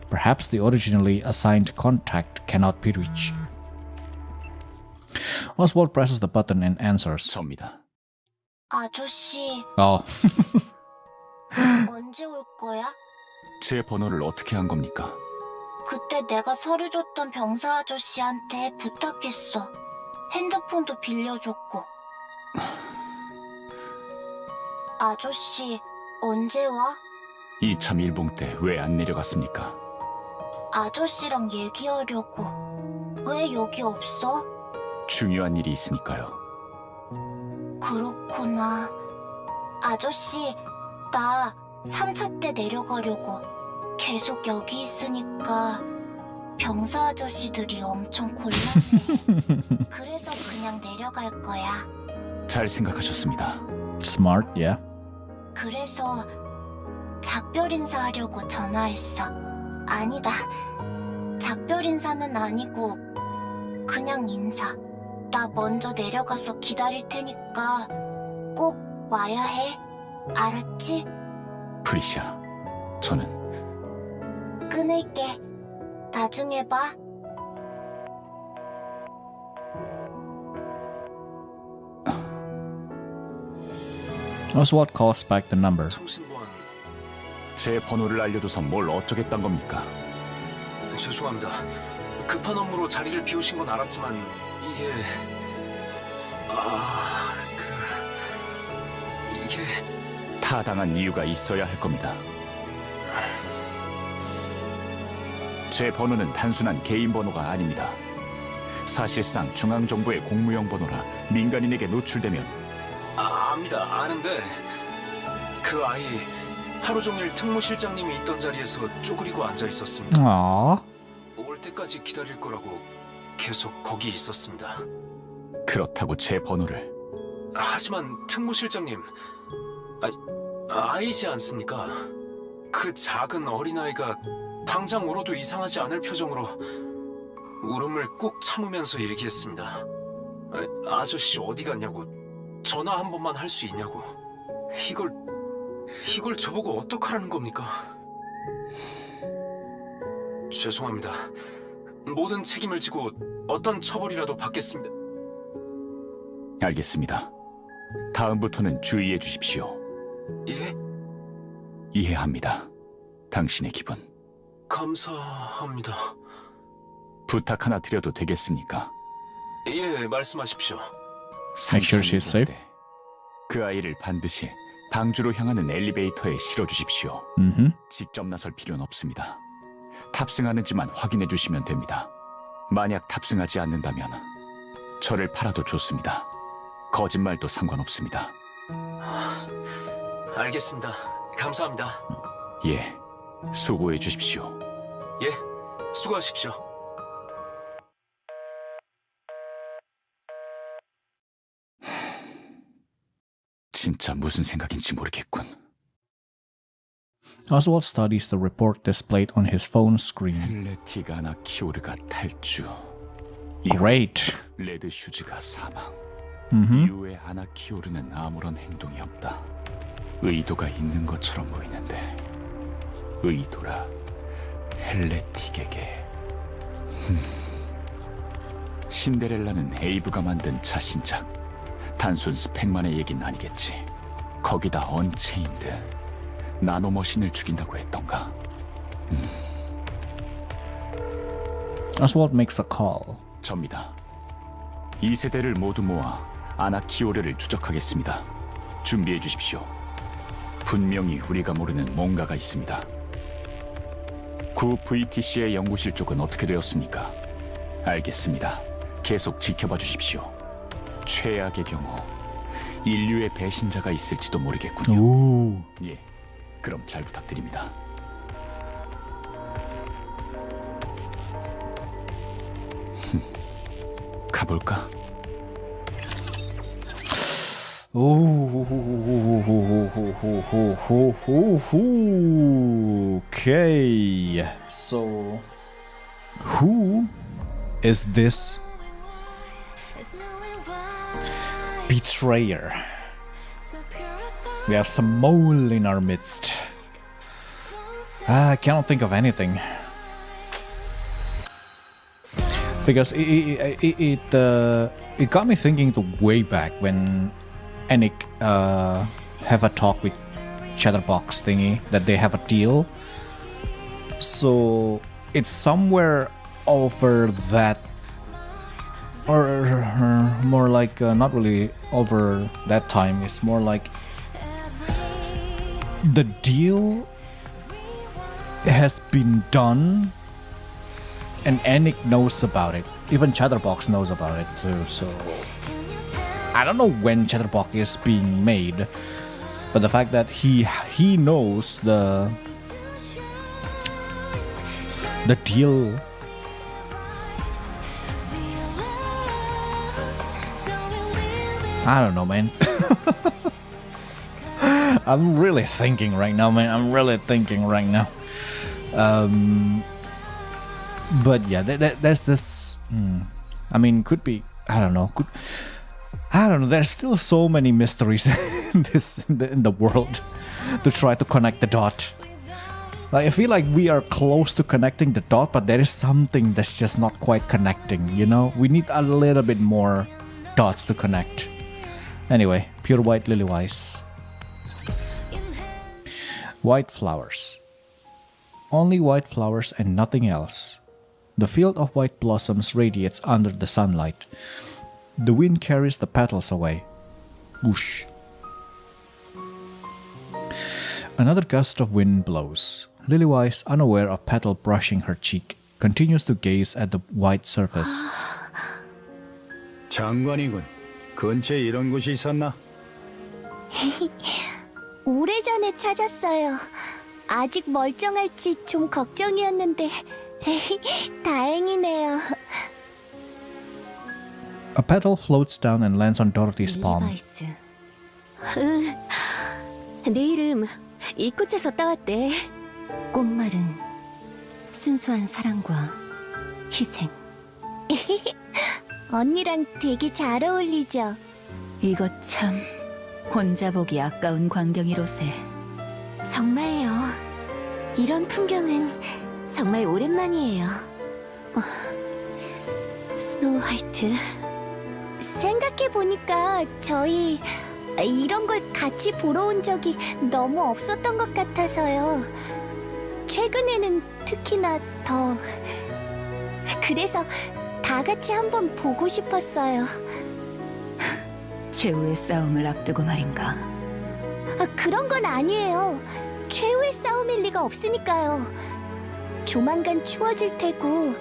Perhaps the originally assigned contact cannot be reached. Oswald presses the button and answers. 접니다. 아저씨, Oh. 언제 올 거야? 제 번호를 어떻게 한 겁니까? 그때 내가 서류 줬던 병사 아저씨한테 부탁했어. 핸드폰도 빌려줬고. 아저씨, 언제 와? 이참 일봉 때 왜 안 내려갔습니까? 아저씨랑 얘기하려고. 왜 여기 없어? 중요한 일이 있으니까요. 그렇구나. 아저씨, 나 3차 때 내려가려고. 계속 여기 있으니까 병사 아저씨들이 엄청 곤란해. 그래서 그냥 내려갈 거야. 잘 생각하셨습니다. Smart, yeah. 그래서 작별 인사하려고 전화했어. 아니다. 작별 인사는 아니고 그냥 인사. 나 먼저 내려가서 기다릴 테니까 꼭 와야 해. 알았지? 프리시아, 저는 끊을게. 나중에 봐. Oswald calls back the number. 통신보안 제 번호를 알려줘서 뭘 어쩌겠단 겁니까? 죄송합니다. 급한 업무로 자리를 비우신 건 알았지만 이게 이게 타당한 이유가 있어야 할 겁니다. 제 번호는 단순한 개인 번호가 아닙니다. 사실상 중앙정부의 공무용 번호라 민간인에게 노출되면 압니다. 아는데 그 아이 하루 종일 특무실장님이 있던 자리에서 쪼그리고 앉아 있었습니다. Aww. 올 때까지 기다릴 거라고 계속 거기 있었습니다. 그렇다고 제 번호를 하지만 특무실장님 아이지 않습니까? 그 작은 어린아이가 당장 울어도 이상하지 않을 표정으로 울음을 꾹 참으면서 얘기했습니다. 아저씨 어디 갔냐고, 전화 한 번만 할 수 있냐고. 이걸 저보고 어떡하라는 겁니까? 죄송합니다. 모든 책임을 지고 어떤 처벌이라도 받겠습니다. 알겠습니다. 다음부터는 주의해 주십시오. 예? 이해합니다. 당신의 기분. 감사합니다. 부탁 하나 드려도 되겠습니까? 예, 말씀하십시오. Make sure she's safe. 그 아이를 반드시 방주로 향하는 엘리베이터에 실어주십시오. 직접 나설 필요는 없습니다. 탑승하는지만 확인해 주시면 됩니다. 만약 탑승하지 않는다면 저를 팔아도 좋습니다. 거짓말도 상관없습니다. 알겠습니다. 감사합니다. 예, 수고해 주십시오. 예, 수고하십시오. 진짜 무슨 생각인지 모르겠군. Oswald studies the report displayed on his phone screen. 헬레티가 아나키오르가 탈주. Great. 레드 슈즈가 사망. Mm-hmm. 이후에 아나키오르는 아무런 행동이 없다. 의도가 있는 것처럼 보이는데 의도라 헬레틱에게. 신데렐라는 에이브가 만든 자신작. 단순 스펙만의 얘긴 아니겠지. 거기다 언체인드 나노머신을 죽인다고 했던가. Oswald makes a call. 접니다. 이 세대를 모두 모아 아나키오르를 추적하겠습니다. 준비해 주십시오. 분명히 우리가 모르는 뭔가가 있습니다. 구 VTC의 연구실 쪽은 어떻게 되었습니까? 알겠습니다. 계속 지켜봐 주십시오. 최악의 경우 인류의 배신자가 있을지도 모르겠군요. Ooh. 예, 그럼 잘 부탁드립니다. 가볼까? Okay. So, who is this betrayer? We have some mole in our midst. I cannot think of anything. Because it got me thinking the way back when NIKKE have a talk with Chatterbox thingy that they have a deal. So it's somewhere over that, or more like not really over that time. It's more like the deal has been done. And NIKKE knows about it. Even Chatterbox knows about it too. So I don't know when Chatterbox is being made, but the fact that he knows the deal. I don't know, man. I'm really thinking right now, man. I'm really thinking right now. But yeah, there's this. I mean, could be. I don't know. I don't know. There's still so many mysteries in the world to try to connect the dot. Like, I feel like we are close to connecting the dot, but there is something that's just not quite connecting, you know? We need a little bit more dots to connect. Anyway, pure white lily-wise. White flowers. Only white flowers and nothing else. The field of white blossoms radiates under the sunlight. The wind carries the petals away. Whoosh. Another gust of wind blows. Lily-wise, unaware of petal brushing her cheek, continues to gaze at the white surface. 장관이군. 근처에 이런 곳이 있었나? 오래전에 찾았어요. 아직 멀쩡할지 좀 걱정이었는데 다행이네요. A petal floats down and lands on Dorothy's palm. 리바이스. 내 이름 이 꽃에서 따왔대. 꽃말은 순수한 사랑과 희생. 언니랑 되게 잘 어울리죠? 이것 참 혼자 보기 아까운 광경이로세. 정말요. 이런 풍경은 정말 오랜만이에요. 스노우 화이트. 생각해보니까 저희 이런 걸 같이 보러 온 적이 너무 없었던 것 같아서요. 최근에는 특히나 더. 그래서 다 같이 한번 보고 싶었어요. 최후의 싸움을 앞두고 말인가. 그런 건 아니에요. 최후의 싸움일 리가 없으니까요. 조만간 추워질 테고,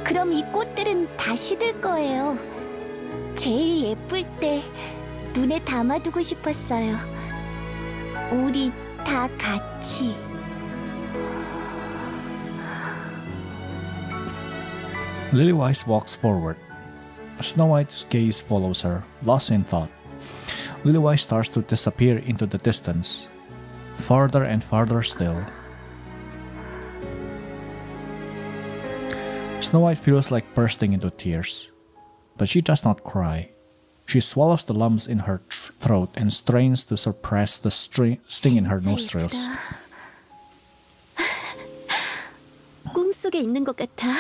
그럼 이 꽃들은 다 시들 거예요. 제일 예쁠 때 눈에 담아두고 싶었어요. 우리 다 같이. Lily-wise walks forward. Snow White's gaze follows her, lost in thought. Lily-wise starts to disappear into the distance, farther and farther still. Snow White feels like bursting into tears, but she does not cry. She swallows the lumps in her throat and strains to suppress the sting in her nostrils. 꿈속에 있는 것 같아.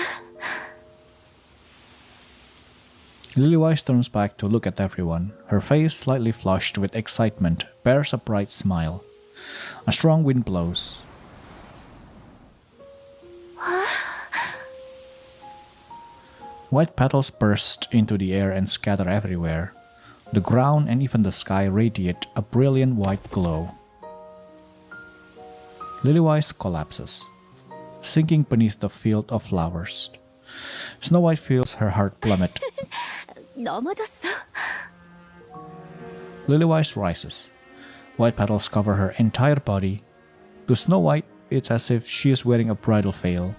Lily-wise turns back to look at everyone. Her face, slightly flushed with excitement, bears a bright smile. A strong wind blows. White petals burst into the air and scatter everywhere. The ground and even the sky radiate a brilliant white glow. Lily-wise collapses, sinking beneath the field of flowers. Snow White feels her heart plummet. 넘어졌어. Lily-wise rises. White petals cover her entire body. To Snow White, it's as if she is wearing a bridal veil.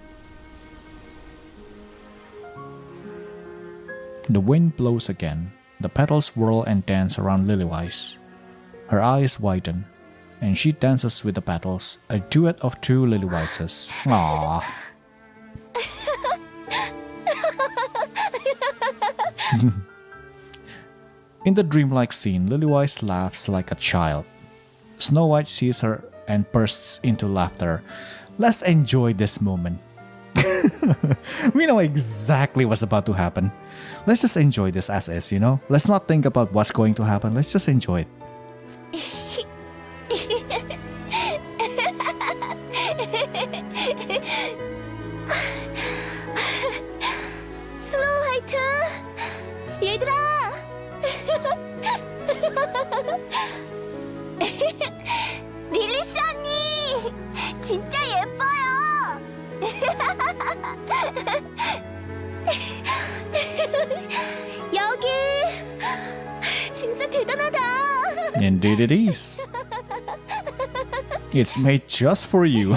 The wind blows again. The petals whirl and dance around Lily-wise. Her eyes widen, and she dances with the petals, a duet of two Lily-wises. Aww. In the dreamlike scene, Lily-wise laughs like a child. Snow White sees her and bursts into laughter. Let's enjoy this moment. We know exactly what's about to happen. Let's just enjoy this as is, you know? Let's not think about what's going to happen. Let's just enjoy it. 스노우 화이트. 얘들아. 릴리스 언니! 진짜 예뻐요! 여기. 진짜 대단하다. Indeed it is. It's made just for you.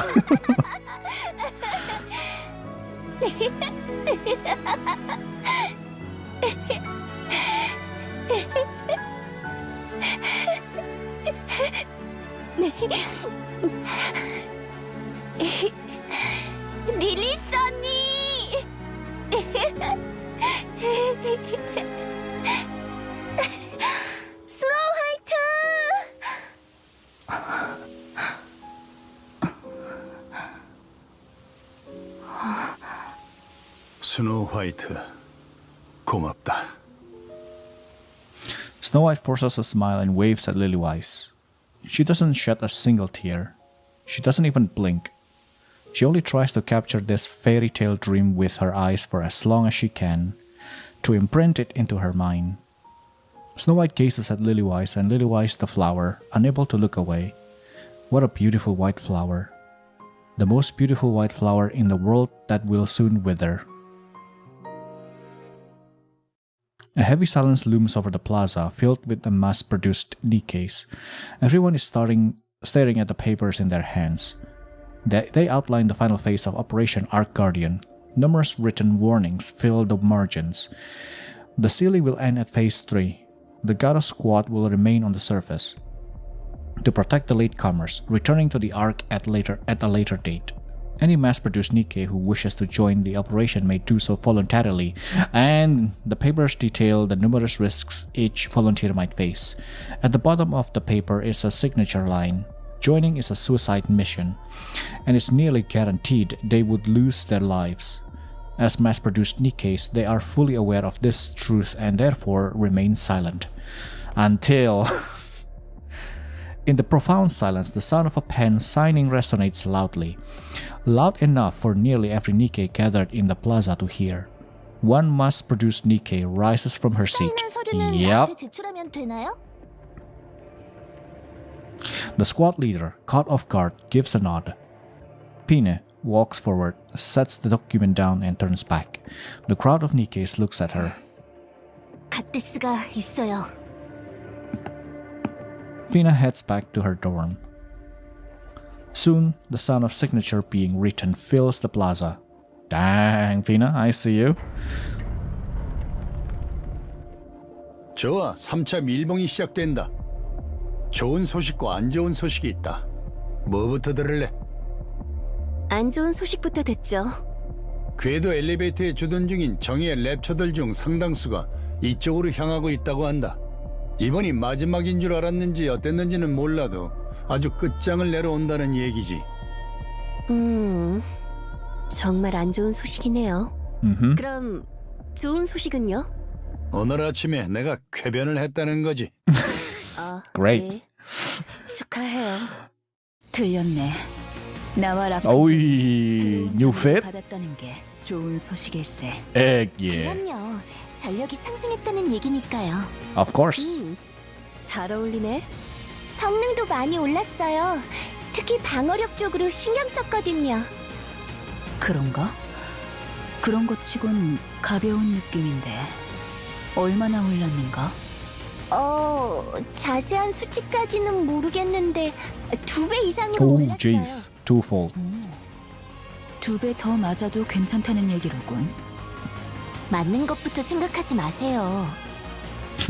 릴리스 언니! 스노우 화이트. 스노우 화이트, 고맙다. Snow White forces a smile and waves at Lilywise. She doesn't shed a single tear. She doesn't even blink. She only tries to capture this fairy tale dream with her eyes for as long as she can, to imprint it into her mind. Snow White gazes at Lilywise and Lilywise the flower, unable to look away. What a beautiful white flower. The most beautiful white flower in the world that will soon wither. A heavy silence looms over the plaza, filled with the mass-produced NIKKEs. Everyone is staring at the papers in their hands. They outline the final phase of Operation Ark Guardian. Numerous written warnings fill the margins. The ceiling will end at Phase 3. The Garo squad will remain on the surface to protect the latecomers, returning to the Ark at a later date. Any mass-produced NIKKE who wishes to join the operation may do so voluntarily, and the papers detail the numerous risks each volunteer might face. At the bottom of the paper is a signature line. Joining is a suicide mission, and it's nearly guaranteed they would lose their lives. As mass-produced NIKKEs, they are fully aware of this truth and therefore remain silent. Until... In the profound silence, the sound of a pen signing resonates loudly. Loud enough for nearly every NIKKE gathered in the plaza to hear. One mass-produced NIKKE rises from her seat. Yep. The squad leader, caught off guard, gives a nod. Pine walks forward, sets the document down and turns back. The crowd of NIKKEs looks at her. 갓데스가 있어요. Pina heads back to her dorm. Soon, the sound of signature being written fills the plaza. Dang, Pina, I see you. 좋아, 3차 밀봉이 시작된다. 좋은 소식과 안 좋은 소식이 있다. 뭐부터 들을래? 안 좋은 소식부터 듣죠. 궤도 엘리베이터에 주둔 중인 정의의 랩처들 중 상당수가 이쪽으로 향하고 있다고 한다. 이번이 마지막인 줄 알았는지 어땠는지는 몰라도 아주 끝장을 내려온다는 얘기지. 정말 안 좋은 소식이네요. 그럼 좋은 소식은요? 오늘 아침에 내가 쾌변을 했다는 거지. Great. 네. 축하해요. 들렸네. 나와 라푼젤 Oy, new fit? 받았다는 게 좋은 소식일세. Egg, yeah. 그럼요. 전력이 상승했다는 얘기니까요. Of course. 잘 어울리네. 성능도 많이 올랐어요. 특히 방어력 쪽으로 신경 썼거든요. 그런가? 그런 것 치곤 가벼운 느낌인데 얼마나 올랐는가? 자세한 수치까지는 모르겠는데 2배 이상은 Oh, 올랐어요. jeez. Twofold. 2배 더 맞아도 괜찮다는 얘기로군. 맞는 것부터 생각하지 마세요.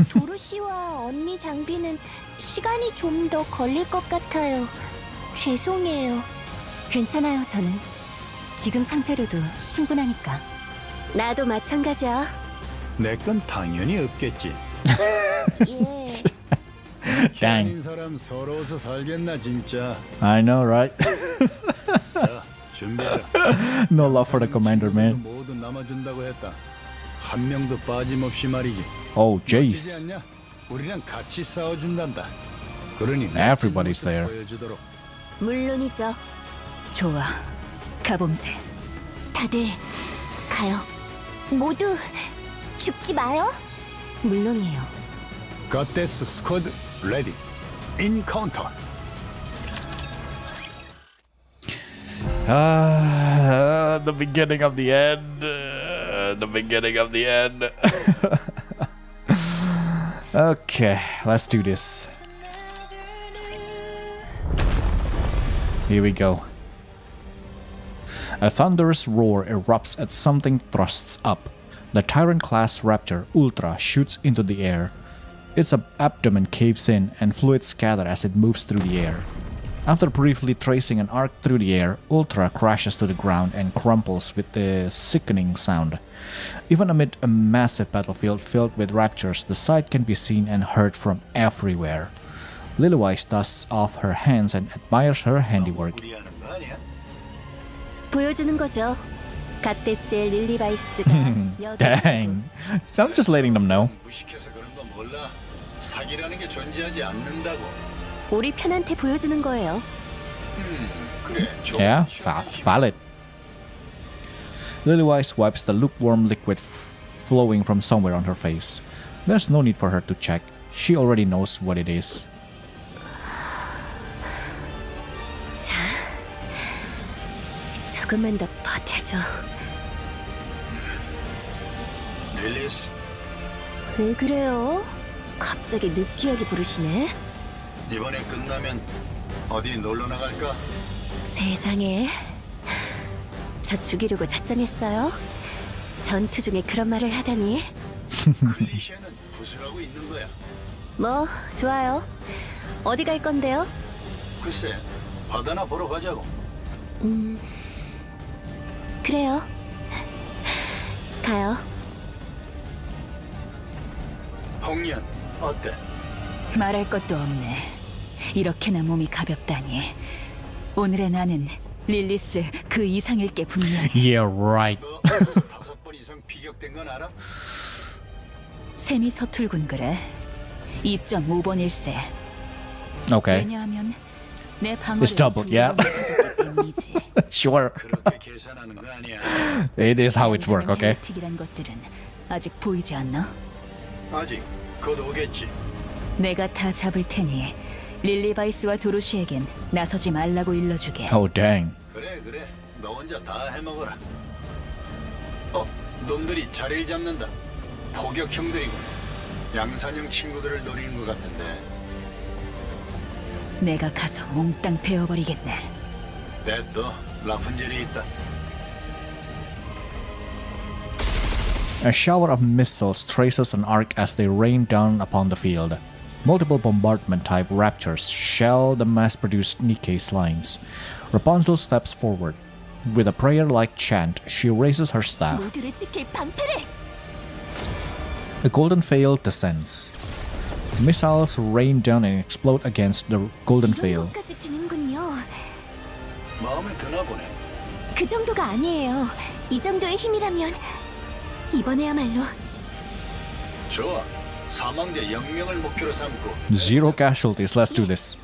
도로 씨와 언니 장비는 시간이 좀 더 걸릴 것 같아요. 죄송해요. 괜찮아요, 저는. 지금 상태로도 충분하니까. 나도 마찬가지야. 내 건 당연히 없겠지. 예. Dang. 아닌 사람 서러워서 살겠나 진짜. I know, right? 자, 준비해라. No love for the commander, man. 모두 남아준다고 했다. 한 명도 빠짐없이 말이지. Oh, 멋지지 jeez. 않냐? 우리랑 같이 싸워준단다. 그러니 Everybody's there. 보여주도록. 물론이죠. 좋아. 가봄새. 다들 가요. 모두 죽지 마요. 물론이에요. 갓데스 스쿼드 레디. 인카운터. The beginning of the end. The beginning of the end. Okay, let's do this. Here we go. A thunderous roar erupts as something thrusts up. The Tyrant-class Raptor Ultra shoots into the air. Its abdomen caves in and fluids scatter as it moves through the air. After briefly tracing an arc through the air, Ultra crashes to the ground and crumples with a sickening sound. Even amid a massive battlefield filled with raptors, the sight can be seen and heard from everywhere. Lilywise dusts off her hands and admires her handiwork. 보여주는 거죠. 갓데스의 릴리바이스가 Dang. So I'm just letting them know. 무식해서 그런 거 몰라. 사기라는 게 존재하지 않는다고. 우리 편한테 보여주는 거예요. 그래. 좋아. Yeah, valid. Lilywise wipes the lukewarm liquid flowing from somewhere on her face. There's no need for her to check. She already knows what it is. 자, 조금만 더 버텨줘. 릴리스, 왜 그래요? 갑자기 느끼하게 부르시네. 이번에 끝나면 어디 놀러 나갈까? 세상에, 저 죽이려고 작정했어요? 전투 중에 그런 말을 하다니. 클리셰는 부수라고 있는 거야. 뭐 좋아요. 어디 갈 건데요? 글쎄, 바다나 보러 가자고. 그래요. 가요. 홍련, 어때? 말할 것도 없네. 이렇게나 몸이 가볍다니. 오늘의 나는 릴리스 그 이상일 게 분명해. Yeah, right. 너 어디서 5번 이상 비격된 건 알아? 셈이 서툴군 그래. 2.5번일세. Okay. 왜냐하면 내 방어를 It's doubled, yeah. 때문이지. Sure. 그렇게 계산하는 거 아니야. It is how it's work, okay? 틱이란 것들은 아직 보이지 않나? 아직 곧 오겠지. 내가 다 잡을 테니 릴리바이스와 도로시에겐 나서지 말라고 일러주게. Oh, dang. 그래. 너 혼자 다 해먹어라. 놈들이 자리를 잡는다. 포격형들이군. 양산형 친구들을 노리는 것 같은데. 내가 가서 몽땅 베어버리겠네. 넷도 라푼젤이 있다. A shower of missiles traces an arc as they rain down upon the field. Multiple bombardment-type raptors shell the mass-produced NIKKE's lines. Rapunzel steps forward. With a prayer-like chant, she raises her staff. 모두를 지킬 방패를. The golden veil descends. Missiles rain down and explode against the golden veil. 이런 것까지 되는군요. 마음에 드나 보네. 그 정도가 아니에요. 이 정도의 힘이라면 이번에야말로. 좋아. 사망자 0명을 목표로 삼고. Zero casualties, let's do this.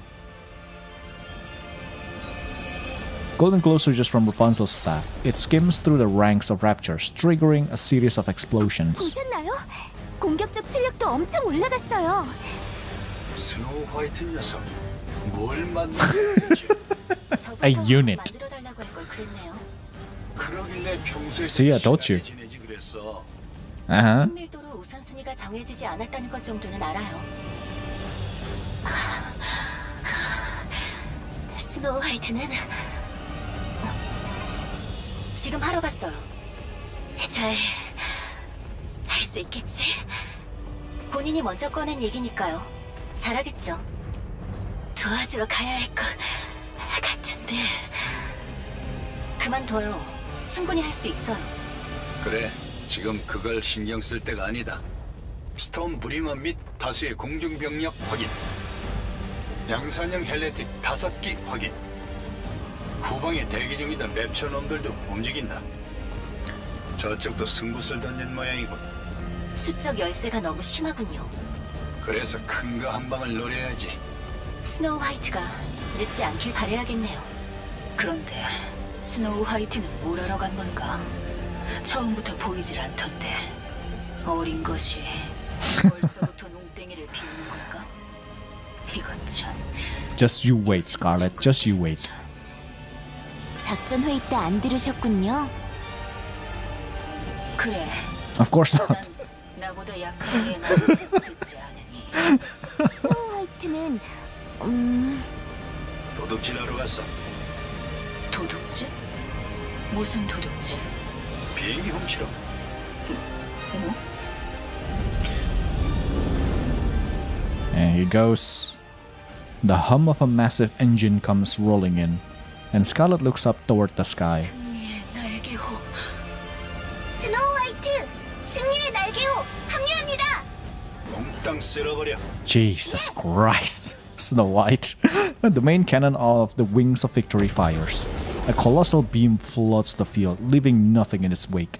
Golden glow surges from Rapunzel's staff. It skims through the ranks of raptors, triggering a series of explosions. 보셨나요? 공격적 출력도 엄청 올라갔어요. 스노우 화이트 녀석. 뭘 만들었지? A unit. 만들어달라고 할 걸 그랬네요. 그러길래 평소에 See, I told you. 지내지 그랬어. Uh-huh. 친밀도로 우선순위가 정해지지 않았다는 것 정도는 알아요. 스노우 화이트는 지금 하러 갔어요. 잘 할 수 있겠지? 본인이 먼저 꺼낸 얘기니까요. 잘하겠죠. 도와주러 가야 할 것 같은데. 그만둬요. 충분히 할 수 있어요. 그래. 지금 그걸 신경 쓸 때가 아니다. 스톰 브링어 및 다수의 공중병력 확인. 양산형 헬레틱 5기 확인. 후방에 대기 중이던 랩처 놈들도 움직인다. 저쪽도 승부수를 던진 모양이군. 수적 열세가 너무 심하군요. 그래서 큰 거 한 방을 노려야지. 스노우 화이트가 늦지 않길 바라야겠네요. 그런데 스노우 화이트는 뭘 하러 간 건가? 처음부터 보이질 않던데. 어린 것이 벌써부터 농땡이를 피우는 건가? 이건 참. Just you wait, Scarlet. Just you wait. 작전 회의 때 안 들으셨군요. 그래. Of course 난 not. 나보다 약한 얘 말을 듣지 않으니. 스노우 화이트는 도둑질하러 갔어. 도둑질? 무슨 도둑질? 비행기 훔치러. 뭐? And here goes. The hum of a massive engine comes rolling in, and Scarlet looks up toward the sky. 승리의 날개호. 스노우 화이트, 승리의 날개호 합류합니다. 몽땅 쓸어버려. Jesus Christ. Snow White. The main cannon of the Wings of Victory fires. A colossal beam floods the field, leaving nothing in its wake.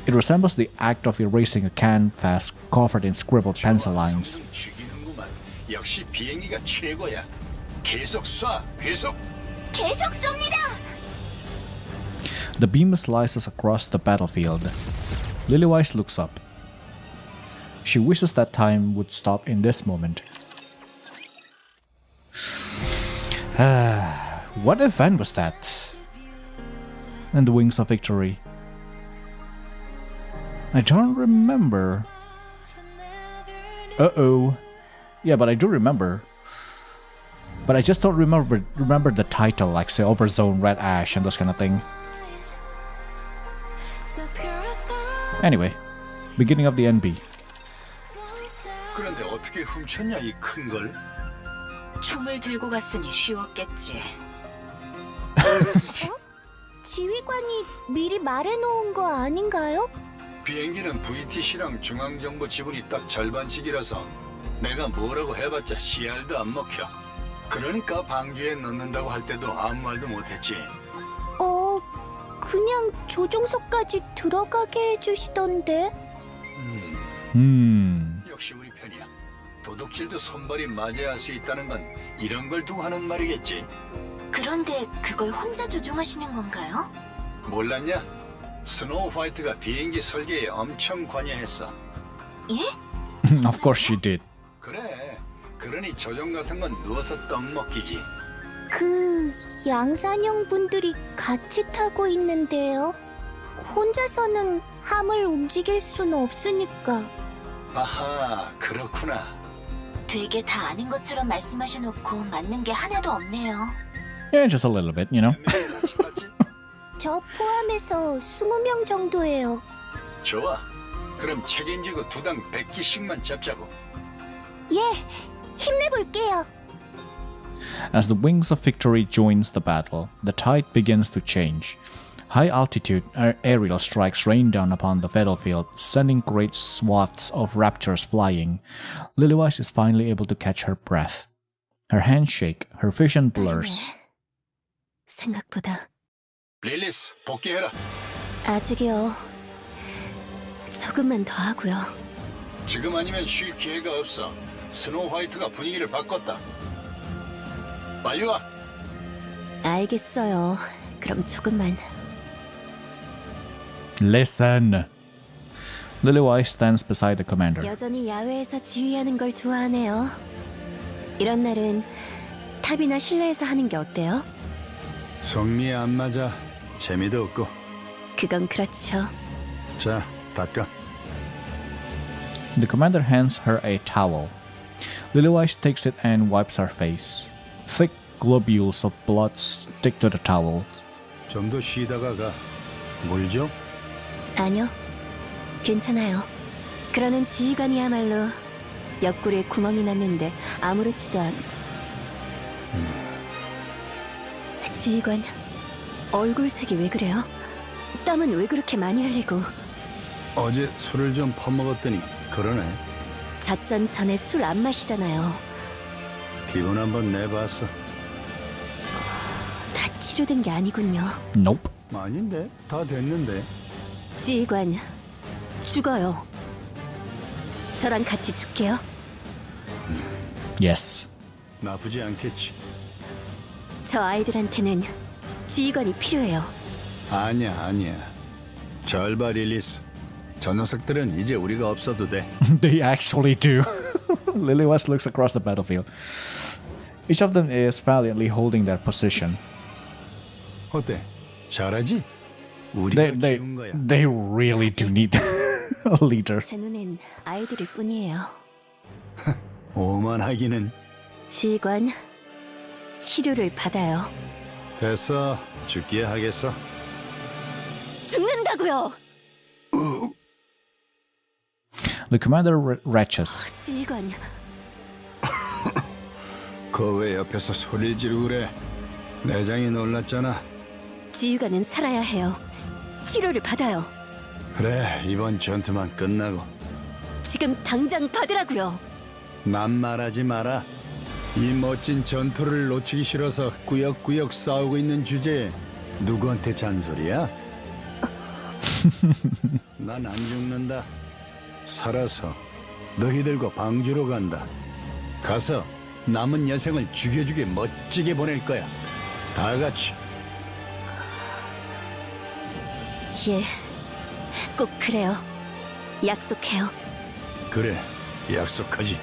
It resembles the act of erasing a canvas covered in scribbled pencil lines. 죽이는구만. 역시 비행기가 최고야. 계속 쏴, 계속. 계속 쏩니다. The beam slices across the battlefield. Lilywise looks up. She wishes that time would stop in this moment. What event was that? And the Wings of Victory. I don't remember. Uh-oh. Yeah, but I do remember. But I just don't remember the title, like say Overzone, Red Ash, and those kind of thing. Anyway, beginning of the NB. 그런데 어떻게 훔쳤냐 이 큰 걸? 총을 들고 갔으니 쉬웠겠지. 지휘관이 미리 말해놓은 거 아닌가요? 비행기는 VTC랑 중앙정보 지분이 딱 절반씩이라서 내가 뭐라고 해봤자 CR도 안 먹혀. 그러니까 방주에 넣는다고 할 때도 아무 말도 못했지. 그냥 조종석까지 들어가게 해주시던데. 역시 우리 편이야. 도둑질도 손발이 맞아야 할 수 있다는 건 이런 걸 두고 하는 말이겠지. 그런데 그걸 혼자 조종하시는 건가요? 몰랐냐? 스노우 화이트가 비행기 설계에 엄청 관여했어. 예? Of course she did. 그래. 그러니 조종 같은 건 누워서 떡 먹기지. 그 양산형 분들이 같이 타고 있는데요. 혼자서는 함을 움직일 순 없으니까. 아하, 그렇구나. 되게 다 아는 것처럼 말씀하셔놓고 맞는 게 하나도 없네요. Yeah, just a little bit, you know. 저 포함해서 20명 정도예요. 좋아. 그럼 책임지고 두당 100기씩만 잡자고. 예, 힘내볼게요. As the Wings of Victory joins the battle, the tide begins to change. High-altitude aerial strikes rain down upon the battlefield, sending great swaths of raptors flying. Lilywise is finally able to catch her breath. Her hands shake, her vision blurs. 생각보다 릴리스, 복귀해라. 아직이요. 조금만 더 하고요. 지금 아니면 쉴 기회가 없어. 스노우 화이트가 분위기를 바꿨다. 빨리 와. 알겠어요. 그럼 조금만. Listen. Lilywise stands beside the commander. 여전히 야외에서 지휘하는 걸 좋아하네요. 이런 날은 탑이나 실내에서 하는 게 어때요? 성미에 안 맞아. 재미도 없고. 그건 그렇죠. 자, 닦아. The commander hands her a towel. Lilywise takes it and wipes her face. Thick globules of blood stick to the towel. 좀 더 쉬다가 가. 물 줘? 아니요. 괜찮아요. 그러는 지휘관이야말로 옆구리에 구멍이 났는데 아무렇지도 않... 지휘관, 얼굴색이 왜 그래요? 땀은 왜 그렇게 많이 흘리고... 어제 술을 좀 퍼먹었더니 그러네. 작전 전에 술 안 마시잖아요. 기분 한번 내봤어. 다 치료된 게 아니군요. Nope. 아닌데? 다 됐는데. 지휘관, 죽어요. 저랑 같이 죽게요. Yes. 나쁘지 않겠지. 저 아이들한테는 지휘관이 필요해요. 아니야. 잘 봐, 릴리스. 저 녀석들은 이제 우리가 없어도 돼. They actually do. Lilywise looks across the battlefield. Each of them is valiantly holding their position. 어때? 잘하지? 우리가 키운 거야. They really do need a leader. 제 눈엔 아이들일 뿐이에요. 오만하기는. 지휘관, 치료를 받아요. 됐어. 죽기에 하겠어. 죽는다고요! The commander retches. 지휘관, 그 왜 옆에서 소리를 지르고 그래? 내장이 놀랐잖아. 지휘관은 살아야 해요. 치료를 받아요. 그래, 이번 전투만 끝나고. 지금 당장 받으라고요. 난 말하지 마라. 이 멋진 전투를 놓치기 싫어서 꾸역꾸역 싸우고 있는 주제에 누구한테 잔소리야? 난 안 죽는다. 살아서 너희들과 방주로 간다. 가서 남은 여생을 죽여주게 멋지게 보낼 거야. 다 같이. 예, 꼭 그래요. 약속해요. 그래, 약속하지.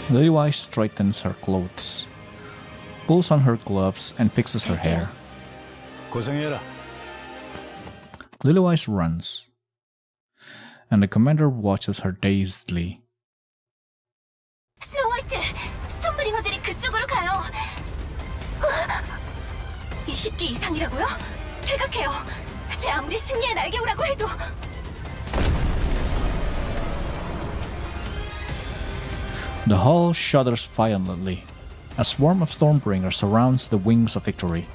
Lilywise straightens her clothes, pulls on her gloves, and fixes her hair. 고생해라. Lilywise runs, and the commander watches her dazedly. 스노우 화이트, 스톤브링어들이 그쪽으로 가요. 20기 이상이라고요? 퇴각해요. 제 아무리 승리의 날개오라고 해도. The hull shudders violently. A swarm of Stormbringers surrounds the Wings of Victory.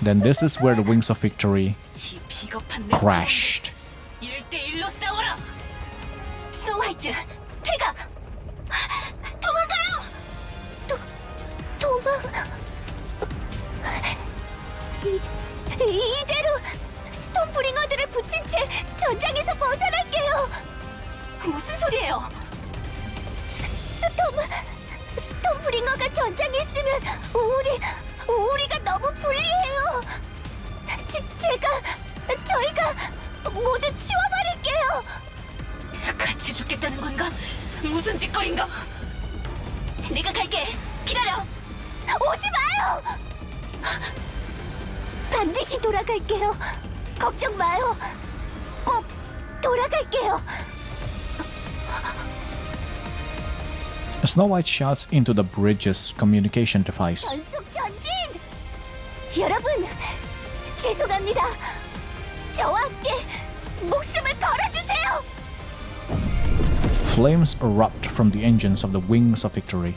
Then this is where the Wings of Victory 이 비겁한 crashed. 1대1로 싸워라. 스노우 화이트, 퇴각. 도망가요. 도망. 이대로 스톤브링어들을 붙인 채 전장에서 벗어날게요. 무슨 소리예요? 스톤브링어가 전장에 있으면 우리가 너무 불리해요. 저희가 모두 치워버릴게요. 같이 죽겠다는 건가? 무슨 짓거린가? 내가 갈게. 기다려. 오지 마요. 반드시 돌아갈게요. 걱정 마요. 꼭 돌아갈게요. Snow White shouts into the bridge's communication device. 전속 전진! 여러분, 죄송합니다. 저와 함께 목숨을 걸어주세요. Flames erupt from the engines of the Wings of Victory.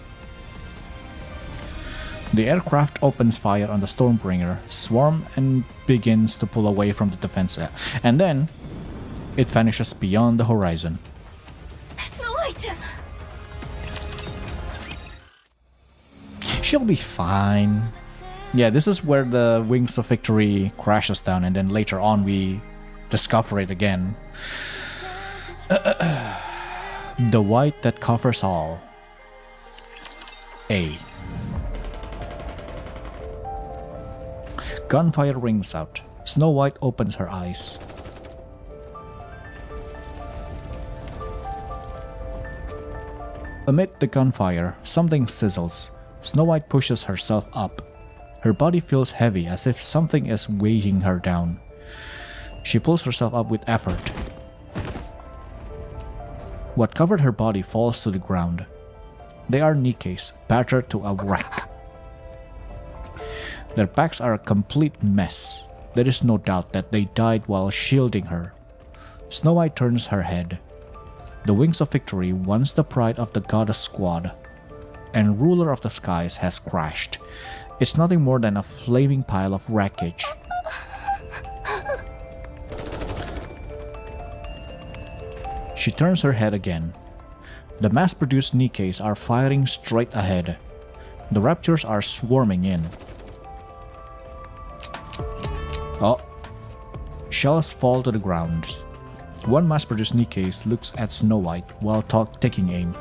The aircraft opens fire on the Stormbringer, swarm, and begins to pull away from the defense. And then, it vanishes beyond the horizon. 스노우 화이트. She'll be fine. Yeah, this is where the Wings of Victory crashes down, and then later on we discover it again. The white that covers all. A. Gunfire rings out. Snow White opens her eyes. Amid the gunfire, something sizzles. Snow White pushes herself up. Her body feels heavy, as if something is weighing her down. She pulls herself up with effort. What covered her body falls to the ground. They are NIKKEs, battered to a wreck. Their backs are a complete mess. There is no doubt that they died while shielding her. Snow White turns her head. The Wings of Victory, once the pride of the Goddess Squad and ruler of the skies, has crashed. It's nothing more than a flaming pile of wreckage. She turns her head again. The mass-produced NIKKEs are firing straight ahead. The Raptors are swarming in. Oh. Shells fall to the ground. One mass-produced NIKKE looks at Snow White while taking aim.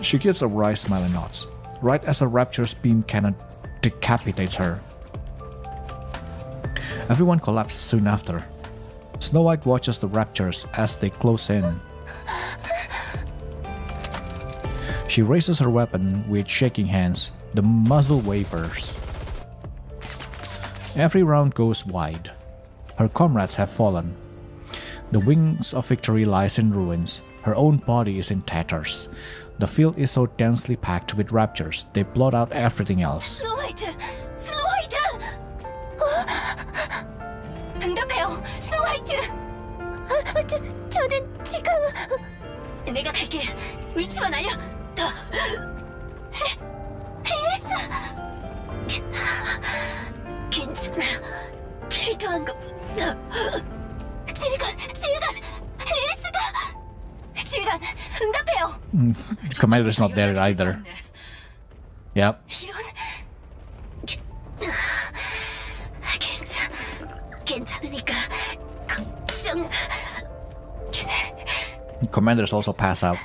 She gives a wry smile and nods, right as a Rapture's beam cannon decapitates her. Everyone collapses soon after. Snow White watches the Raptures as they close in. She raises her weapon with shaking hands. The muzzle wavers. Every round goes wide. Her comrades have fallen. The Wings of Victory lies in ruins. Her own body is in tatters. The field is so densely packed with Raptures, they blot out everything else. 스노우 화이트! 스노우 화이트! 응답해요, 스노우 화이트! 저는 지금 내가 갈게. 위치만 알려. 헬리스! 괜찮아. 필요한 거. 지휘관! 헬리스가! 지휘관, 응답해요. The commander's not there either. Yep. 이런 괜찮으니까 걱정. Commanders also pass out.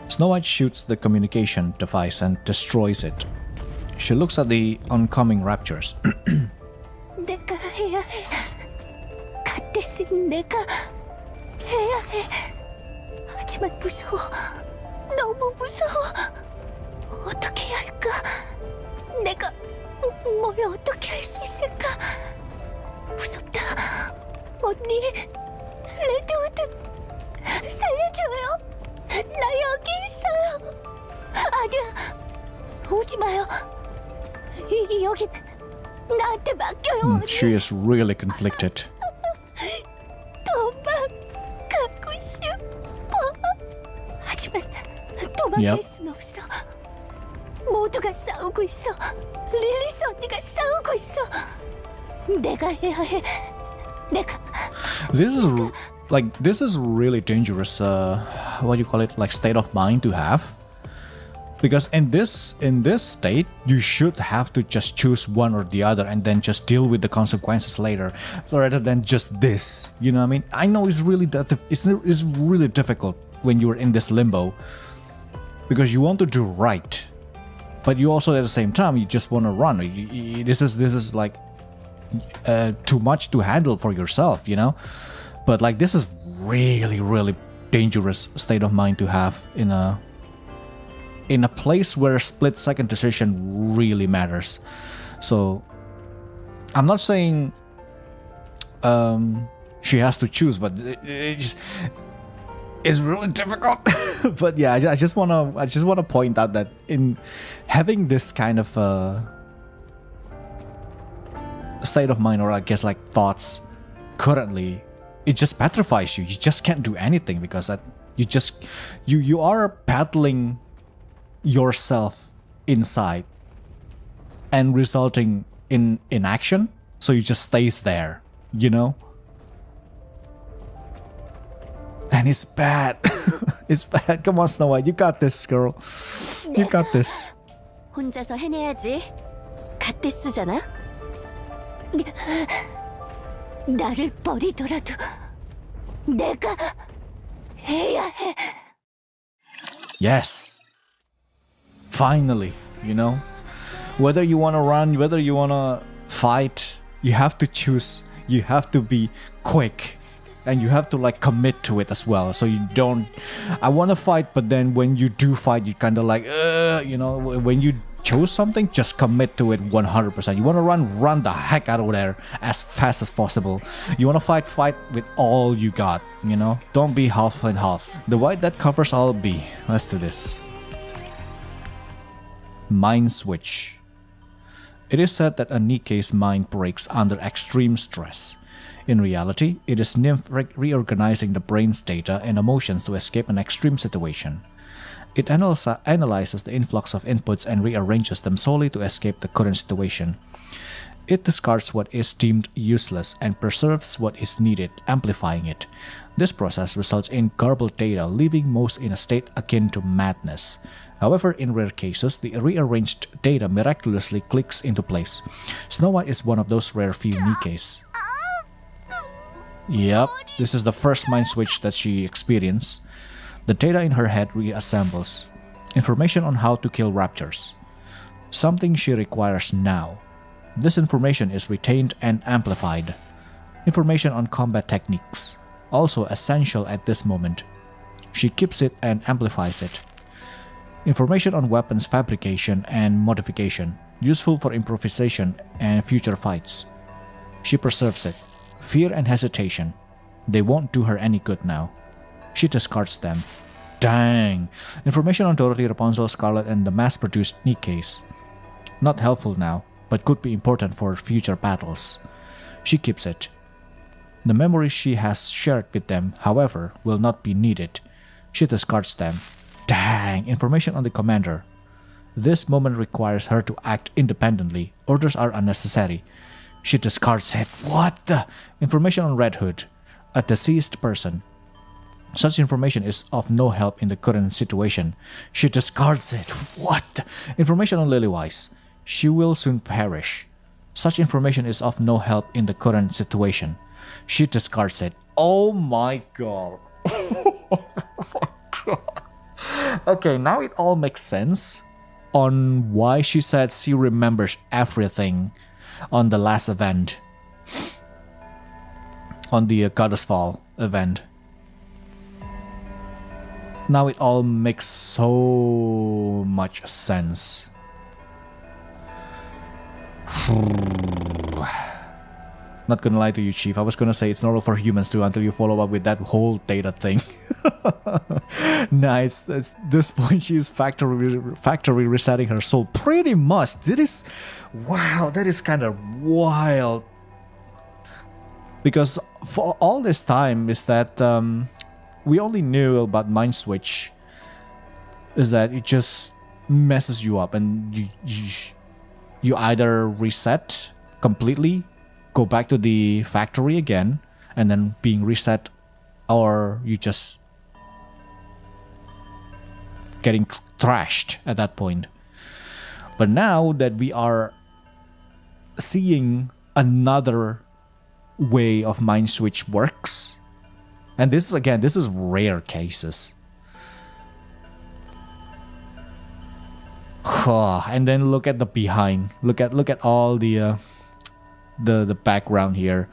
Snow White shoots the communication device and destroys it. She looks at the oncoming raptures. 내가 해야 해. 갓데스는 내가 해야 해. 하지만 무서워. 너무 무서워. 어떻게 해야 할까? 내가 뭘 어떻게 할 수 있을까? 무섭다. 언니, 레드우드, 살려줘요. 나 여기 있어요. 아니야, 오지 마요. 여긴 나한테 맡겨요. She is really conflicted. 도망가고 싶어. 하지만 도망갈 Yep. 순 없어. 모두가 싸우고 있어. 릴리스 언니가 싸우고 있어. 내가 해야 해. 내가 This is really dangerous. What do you call it? Like state of mind to have. Because in this state, you should have to just choose one or the other and then just deal with the consequences later, rather than just this. You know what I mean? I know it's really it's really difficult when you're in this limbo, because you want to do right, but you also at the same time you just want to run. This is like too much to handle for yourself, you know. But like this is really dangerous state of mind to have in a place where a split-second decision really matters. So I'm not saying she has to choose, but it's really difficult. But yeah, I just wanna point out that in having this kind of state of mind, or I guess like thoughts currently, it just petrifies you. You just can't do anything, because you are battling yourself inside and resulting in inaction, so you just stays there, you know. And it's bad. It's bad. Come on, Snow White, you got this, girl. You got this. 혼자서 해내야지. 갓데스잖아. 나를 버리더라도 내가 해야 해. Yes. Finally, you know, whether you want to run, whether you want to fight, you have to choose. You have to be quick, and you have to like commit to it as well. So you don't, I want to fight, but then when you do fight, you kind of like, you know, when you chose something, just commit to it 100%. You want to run the heck out of there as fast as possible. You want to fight with all you got, you know. Don't be half and half. The white that covers all B. Let's do this. Mind switch. It is said that a NIKKE's mind breaks under extreme stress. In reality, it is Nymph reorganizing the brain's data and emotions to escape an extreme situation. It analyzes the influx of inputs and rearranges them solely to escape the current situation. It discards what is deemed useless and preserves what is needed, amplifying it. This process results in garbled data, leaving most in a state akin to madness. However, in rare cases, the rearranged data miraculously clicks into place. Snow White is one of those rare few NIKKEs. Yep, this is the first mind switch that she experienced. The data in her head reassembles. Information on how to kill raptors. Something she requires now. This information is retained and amplified. Information on combat techniques. Also essential at this moment. She keeps it and amplifies it. Information on weapons fabrication and modification, useful for improvisation and future fights. She preserves it. Fear and hesitation. They won't do her any good now. She discards them. Dang! Information on Dorothy, Rapunzel, Scarlet, and the mass-produced NIKKEs. Not helpful now, but could be important for future battles. She keeps it. The memories she has shared with them, however, will not be needed. She discards them. Dang! Information on the commander. This moment requires her to act independently. Orders are unnecessary. She discards it. What the? Information on Red Hood. A deceased person. Such information is of no help in the current situation. She discards it. What? Information on Lilywise. She will soon perish. Such information is of no help in the current situation. She discards it. Oh my god. Okay, now it all makes sense on why she said she remembers everything on the last event. On the Goddess Fall event. Now it all makes so much sense. Not gonna lie to you, Chief. I was gonna say it's normal for humans too until you follow up with that whole data thing. Nice. At this point, she is factory resetting her soul. Pretty much. Wow, that is kind of wild. Because for all this time is that we only knew about Mind Switch. Is that it just messes you up and you either reset completely, go back to the factory again, and then being reset, or you just getting trashed at that point. But now that we are seeing another way of Mind Switch works, and this is rare cases. And then look at the behind. Look at all the background here.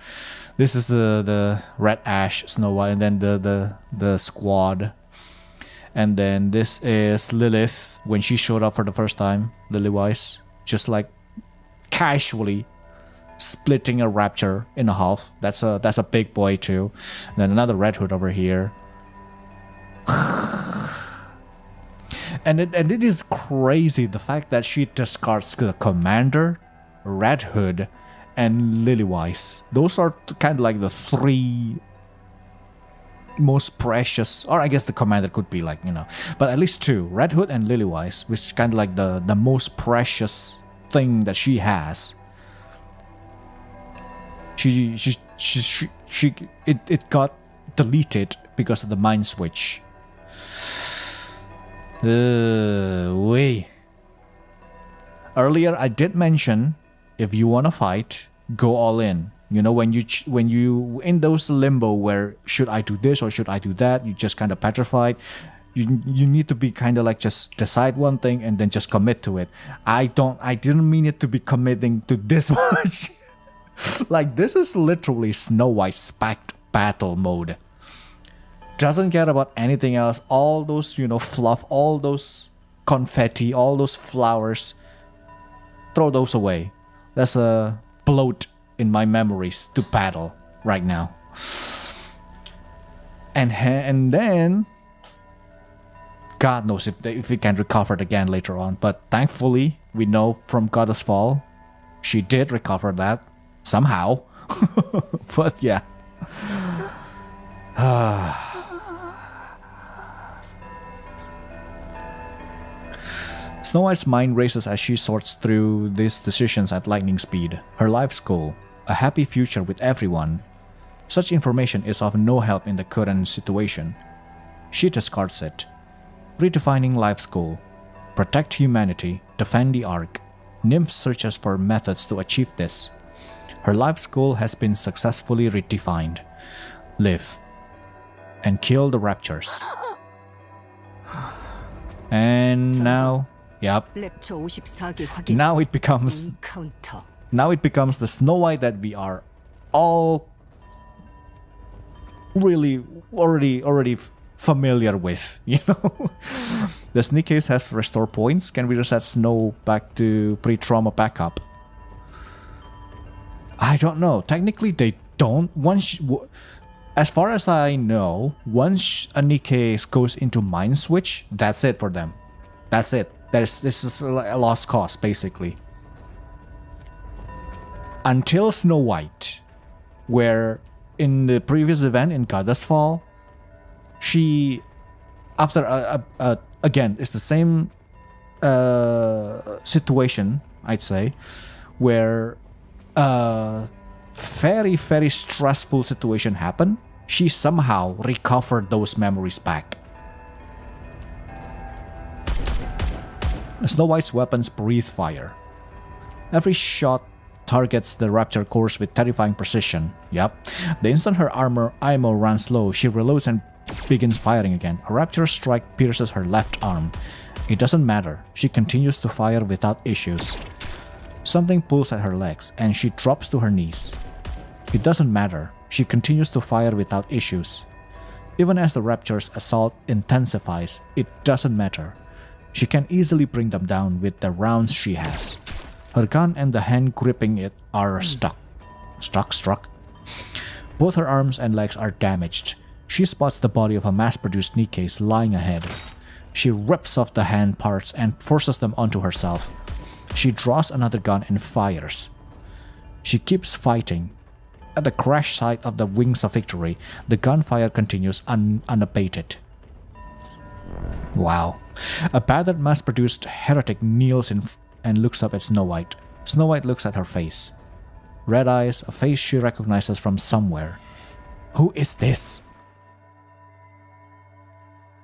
This is the Red Ash, Snow White, and then the squad. And then this is Lilith when she showed up for the first time, Lily-wise, just like casually splitting a rapture in half. That's a big boy too. And then another Red Hood over here. And it is crazy the fact that she discards the Commander, Red Hood, and Lily-wise. Those are kind of like the three most precious, or I guess the Commander could be like, but at least two, Red Hood and Lily-wise, which is kind of like the most precious thing that she has. It got deleted because of the Mind Switch. Earlier I did mention, if you want to fight, go all in. When you in those limbo where should I do this or should I do that, you just kind of petrified. You need to be kind of like just decide one thing and then just commit to it. I didn't mean it to be committing to this much. Like, this is literally Snow White's spec battle mode. Doesn't care about anything else. All those, fluff, all those confetti, all those flowers. Throw those away. That's a bloat in my memories to battle right now. And then, God knows if we can recover it again later on. But thankfully, we know from Goddess Fall, she did recover that somehow. But yeah. Snow White's mind races as she sorts through these decisions at lightning speed. Her life's goal, a happy future with everyone. Such information is of no help in the current situation. She discards it. Redefining life's goal. Protect humanity, defend the Ark. Nymph searches for methods to achieve this. Her life's goal has been successfully redefined. Live. And kill the Raptures. And now... Yep. Now it becomes the Snow White that we are all really already familiar with, Does NIKKE have restore points? Can we reset Snow back to pre-trauma backup? I don't know. Technically they don't. As far as I know, once a NIKKE goes into Mind Switch, that's it for them. That's it. This is a lost cause, basically. Until Snow White, where in the previous event in Goddess Fall, she, after again, it's the same situation, I'd say, where very, very stressful situation happened. She somehow recovered those memories back. Snow White's weapons breathe fire. Every shot targets the raptor cores with terrifying precision. Yep. The instant her armor IMO runs low, she reloads and begins firing again. A raptor strike pierces her left arm. It doesn't matter. She continues to fire without issues. Something pulls at her legs and she drops to her knees. It doesn't matter. She continues to fire without issues. Even as the raptor's assault intensifies, it doesn't matter. She can easily bring them down with the rounds she has. Her gun and the hand gripping it are stuck. Struck. Both her arms and legs are damaged. She spots the body of a mass-produced NIKKE lying ahead. She rips off the hand parts and forces them onto herself. She draws another gun and fires. She keeps fighting. At the crash site of the Wings of Victory, the gunfire continues unabated. Wow. A battered mass-produced heretic kneels and looks up at Snow White. Snow White looks at her face. Red eyes, a face she recognizes from somewhere. Who is this?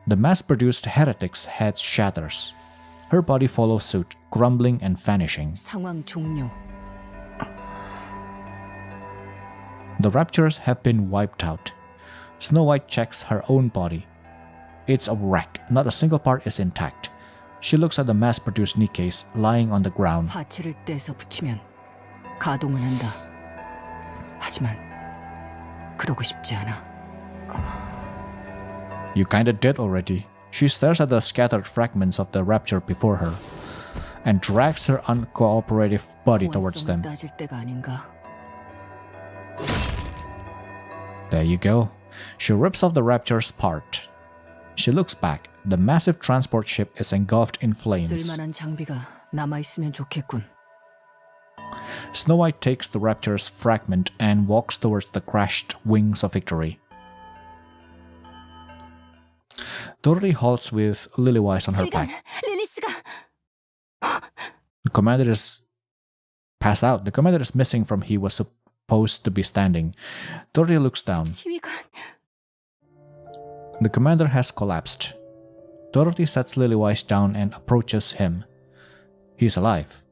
The mass-produced heretic's head shatters. Her body follows suit, crumbling and vanishing. 상황 종료. The raptors have been wiped out. Snow White checks her own body. It's a wreck. Not a single part is intact. She looks at the mass-produced NIKKE lying on the ground. 파츠를 떼서 붙이면 가동은 한다. 하지만 그러고 싶지 않아. You kinda did already. She stares at the scattered fragments of the rapture before her and drags her uncooperative body towards them. 따질 때가 아닌가. There you go. She rips off the rapture's part. She looks back. The massive transport ship is engulfed in flames. 쓸만한 장비가 남아 있으면 좋겠군. Snow White takes the rapture's fragment and walks towards the crashed Wings of Victory. Dorothy halts with Lillywise on her back. 릴리스가 The commander is passed out. The commander is missing from he was supposed to be standing. Dorothy looks down. 지휘관 The commander has collapsed. Dorothy sets Lillywise down and approaches him. He's alive,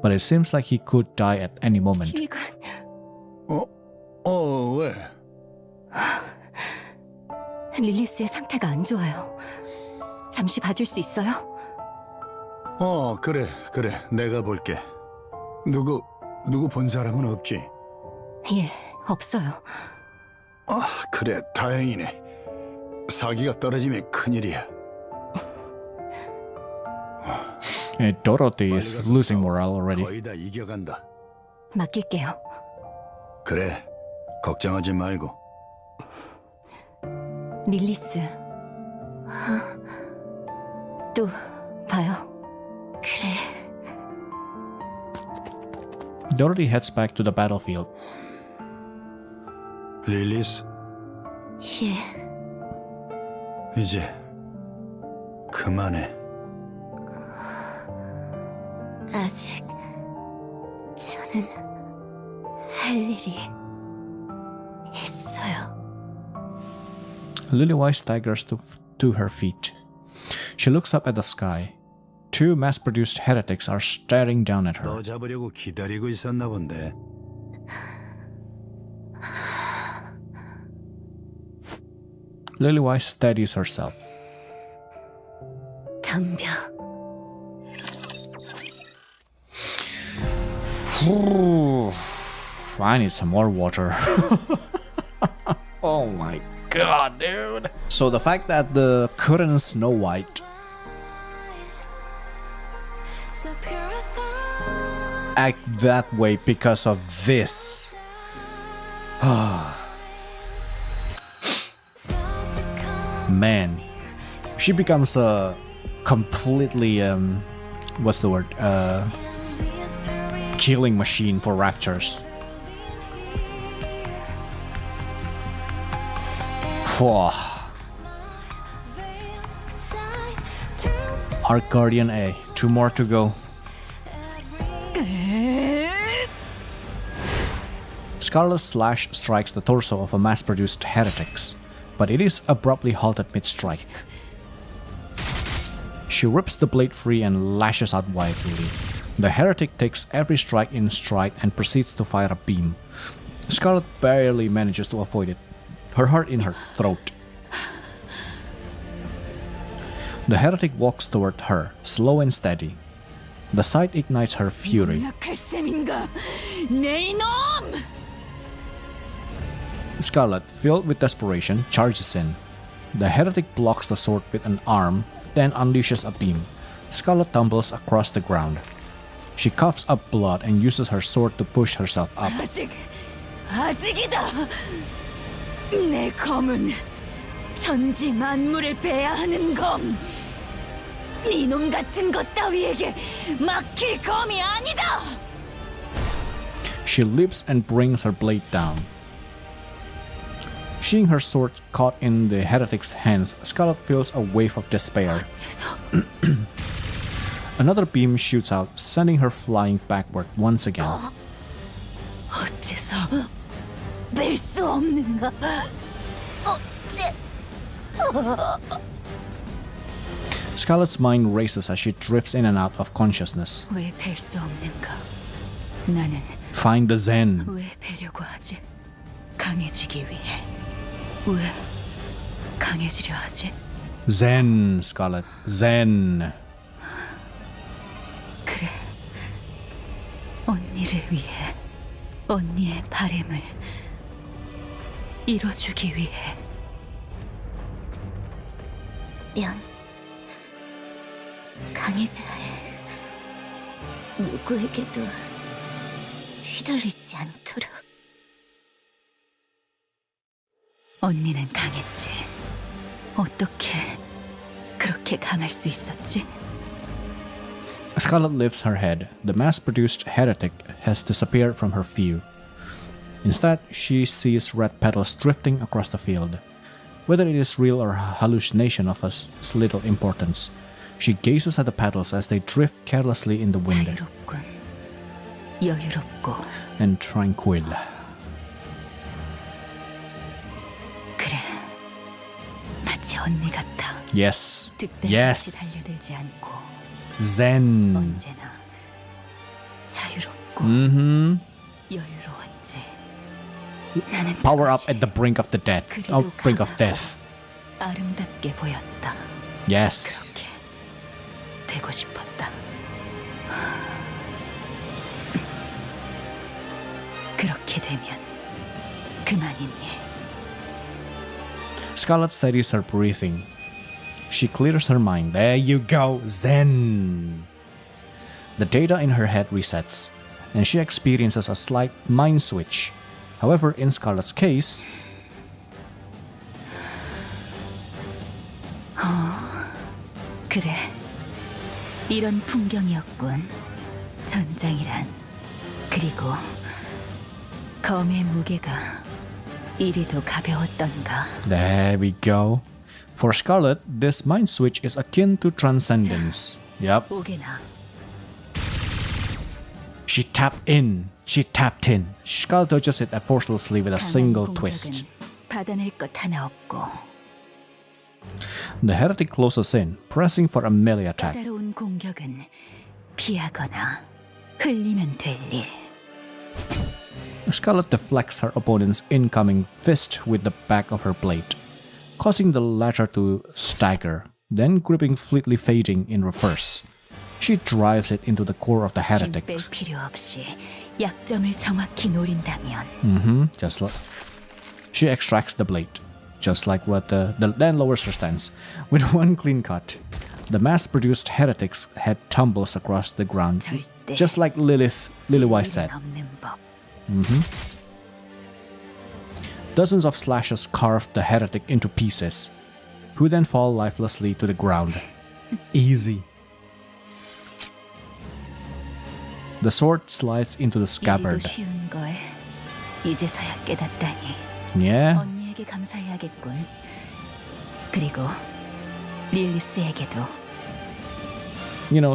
but it seems like he could die at any moment. 지휘관 왜? 릴리스의 상태가 안 좋아요. 잠시 봐줄 수 있어요? 그래. 내가 볼게. 누구 본 사람은 없지? 예, 없어요. 그래, 다행이네. 사기가 떨어지면 큰일이야. Dorothy is losing morale already. 거의 다 이겨간다. 맡길게요. 그래, 걱정하지 말고. 릴리스. 또 봐요. 그래 Dorothy heads back to the battlefield. 릴리스, 예 이제 그만해. 아직 저는 할 일이 있어요. Lillywise staggers to her feet. She looks up at the sky. Two mass-produced heretics are staring down at her. 너 잡으려고 기다리고 있었나 본데. Lillywise steadies herself. 덤벼. I need some more water. Oh my god, dude. So the fact that the current Snow White act that way because of this. Man, she becomes a completely what's the word? Killing machine for raptors. Ark Guardian A. 2 more to go. Scarlet Slash strikes the torso of a mass-produced heretics, but it is abruptly halted mid-strike. She rips the blade free and lashes out wildly. The heretic takes every strike in stride and proceeds to fire a beam. Scarlet barely manages to avoid it, her heart in her throat. The heretic walks toward her, slow and steady. The sight ignites her fury. 약할 셈인가? 내 이놈! Scarlet, filled with desperation, charges in. The heretic blocks the sword with an arm, then unleashes a beam. Scarlet tumbles across the ground. She coughs up blood and uses her sword to push herself up. 아직이다. 내 검은 천지 만물을 배야하는 검. 네놈 같은 것 따위에게 막힐 검이 아니다. She leaps and brings her blade down. Seeing her sword caught in the heretic's hands, Scarlet feels a wave of despair. Another beam shoots out, sending her flying backward once again. 어째서 뺄 수 없는가? 어째? Scarlet's mind races as she drifts in and out of consciousness. 왜 뺄 수 없는가? 나는 Find the Zen. 왜 빼려고 하지? 강해지기 위해. 왜 강해지려 하지? Zen, Scarlet. Zen. 그래. 언니를 위해 언니의 바램을 이뤄주기 위해. 련, 강해져야 해. 누구에게도 휘둘리지 않도록. 언니는 강했지. 어떻게 그렇게 강할 수 있었지? Scarlet lifts her head. The mass-produced heretic has disappeared from her view. Instead, she sees red petals drifting across the field. Whether it is real or hallucination of as little importance, she gazes at the petals as they drift carelessly in the wind. 자유롭군. 여유롭고. And tranquil. 그래. 마치 언니 같아. Yes. 득대같이 Yes. 달려들지 않고 Zen. 언제나 자유롭고 여유로웠지. 나는 Power up 그것이 at the brink of the death. Oh, brink of death. 아름답게 보였다. Yes. 그렇게 되고 싶었다. 그렇게 되면 그만이니. Scarlet steadies her breathing. She clears her mind. There you go, Zen! The data in her head resets, and she experiences a slight mind switch. However, in Scarlet's case, 그래. 이런 풍경이었군. 전장이란. 그리고 검의 무게가 이리도 가벼웠던가. there we go. For Scarlet, this mind switch is akin to transcendence. Yep. 오게나. She tapped in. She tapped in. Scarlet dodges it effortlessly with a single twist. 받아낼 것 하나 없고. The heretic closes in, pressing for a melee attack. 따라온 공격은 피하거나 흘리면 될 일. Scarlet deflects her opponent's incoming fist with the back of her blade, causing the latter to stagger, then gripping fleetly fading in reverse. She drives it into the core of the heretic. 힘 뺄 필요 없이 약점을 정확히 노린다면. Just like she extracts the blade, just like what then lowers her stance. With one clean cut, the mass-produced heretic's head tumbles across the ground, 절대 just like Lillywise said. 없는 법. Dozens of slashes carve the heretic into pieces, who then fall lifelessly to the ground. Easy. The sword slides into the scabbard. 이리도 쉬운 걸 이제서야 깨닫다니. Yeah? 언니에게 감사해야겠군. 그리고 릴리스에게도.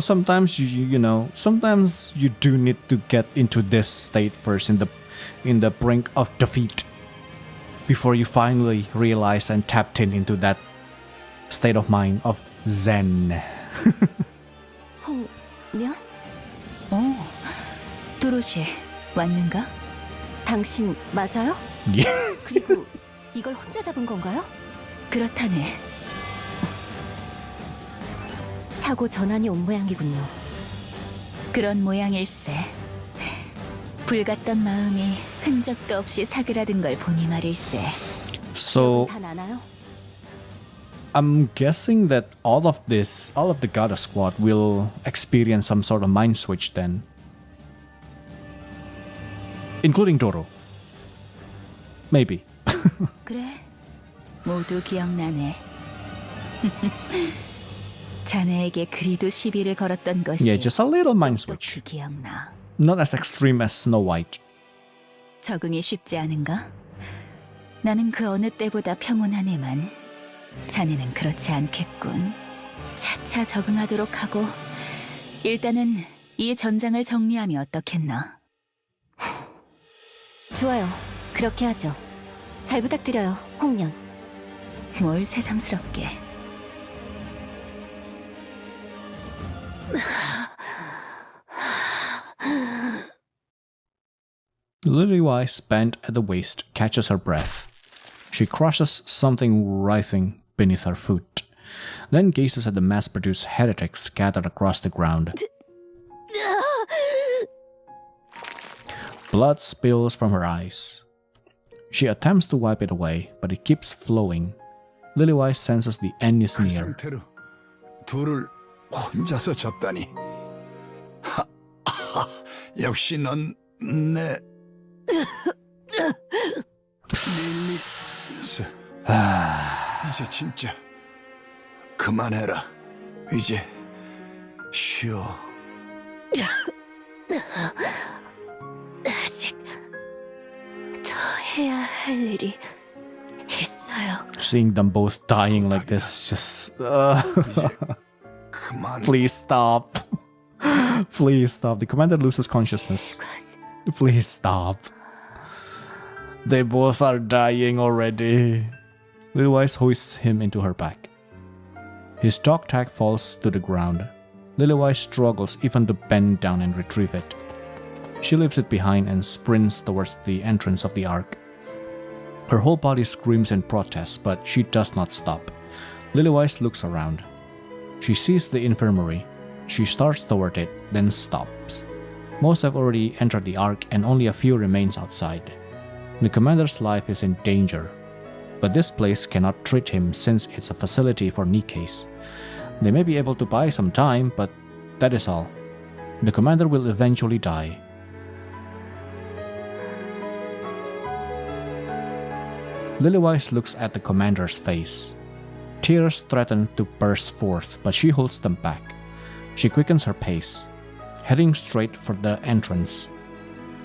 Sometimes sometimes you do need to get into this state first in the brink of defeat before you finally realize and tapped into that state of mind of Zen. 홍련? 도로시 왔는가? 당신 맞아요? 예. 그리고 이걸 혼자 잡은 건가요? 그렇다네. 사고 전환이 온 모양이군요. 그런 모양일세. 불같던 마음이 흔적도 없이 사그라든 걸 보니 말일세. So 다 나나요? I'm guessing that all of the Goddess Squad will experience some sort of mind switch then. Including Doro. Maybe. 그래, 모두 기억나네. 자네에게 그리도 시비를 걸었던 것이 Yeah, just a little mind 또 switch. 그 기억나. Not as extreme as Snow White. 적응이 쉽지 않은가? 나는 그 어느 때보다 평온하네만 자네는 그렇지 않겠군. 차차 적응하도록 하고 일단은 이 전장을 정리하면 어떻겠나? 좋아요. 그렇게 하죠. 잘 부탁드려요, 홍련. 뭘 새삼스럽게. Lily-Wise, bent at the waist, catches her breath. She crushes something writhing beneath her foot, then gazes at the mass-produced heretics scattered across the ground. Blood spills from her eyes. She attempts to wipe it away, but it keeps flowing. Lily-Wise senses the end is 그 near. 상태로 둘을 혼자서 잡다니. 역시 넌 내 릴리스. 이제 진짜 그만해라. 이제 쉬어. 아직 더 해야 할 일이 있어요. Seeing them both dying like this, just 이제 그만. please stop. Please stop. The commander loses consciousness. Please stop. They both are dying already. Lily-Wise hoists him into her back. His dog tag falls to the ground. Lily-Wise struggles even to bend down and retrieve it. She leaves it behind and sprints towards the entrance of the Ark. Her whole body screams in protest, but she does not stop. Lily-Wise looks around. She sees the infirmary. She starts toward it, then stops. Most have already entered the Ark and only a few remains outside. The commander's life is in danger, but this place cannot treat him since it's a facility for NIKKEs. They may be able to buy some time, but that is all. The commander will eventually die. Lily-Wise looks at the commander's face. Tears threaten to burst forth, but she holds them back. She quickens her pace, heading straight for the entrance.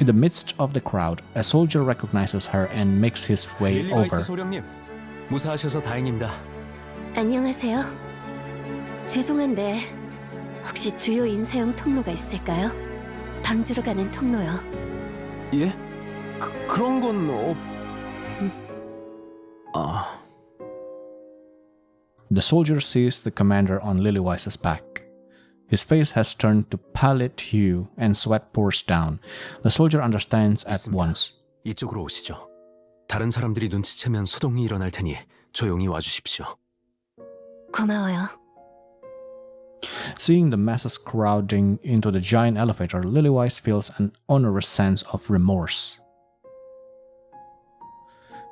In the midst of the crowd, a soldier recognizes her and makes his way 릴리와이스 over. 소령님, 무사하셔서 다행입니다. 안녕하세요. 죄송한데 혹시 주요 인사용 통로가 있을까요? 방주로 가는 통로요. 예? 그런 건 아... The soldier sees the commander on Lily-Wise's back. His face has turned to pallid hue and sweat pours down. The soldier understands at 있습니다. once. 이쪽으로 오시죠. 다른 사람들이 눈치채면 소동이 일어날 테니 조용히 와주십시오. 고마워요. Seeing the masses crowding into the giant elevator, Lily-Wise feels an onerous sense of remorse.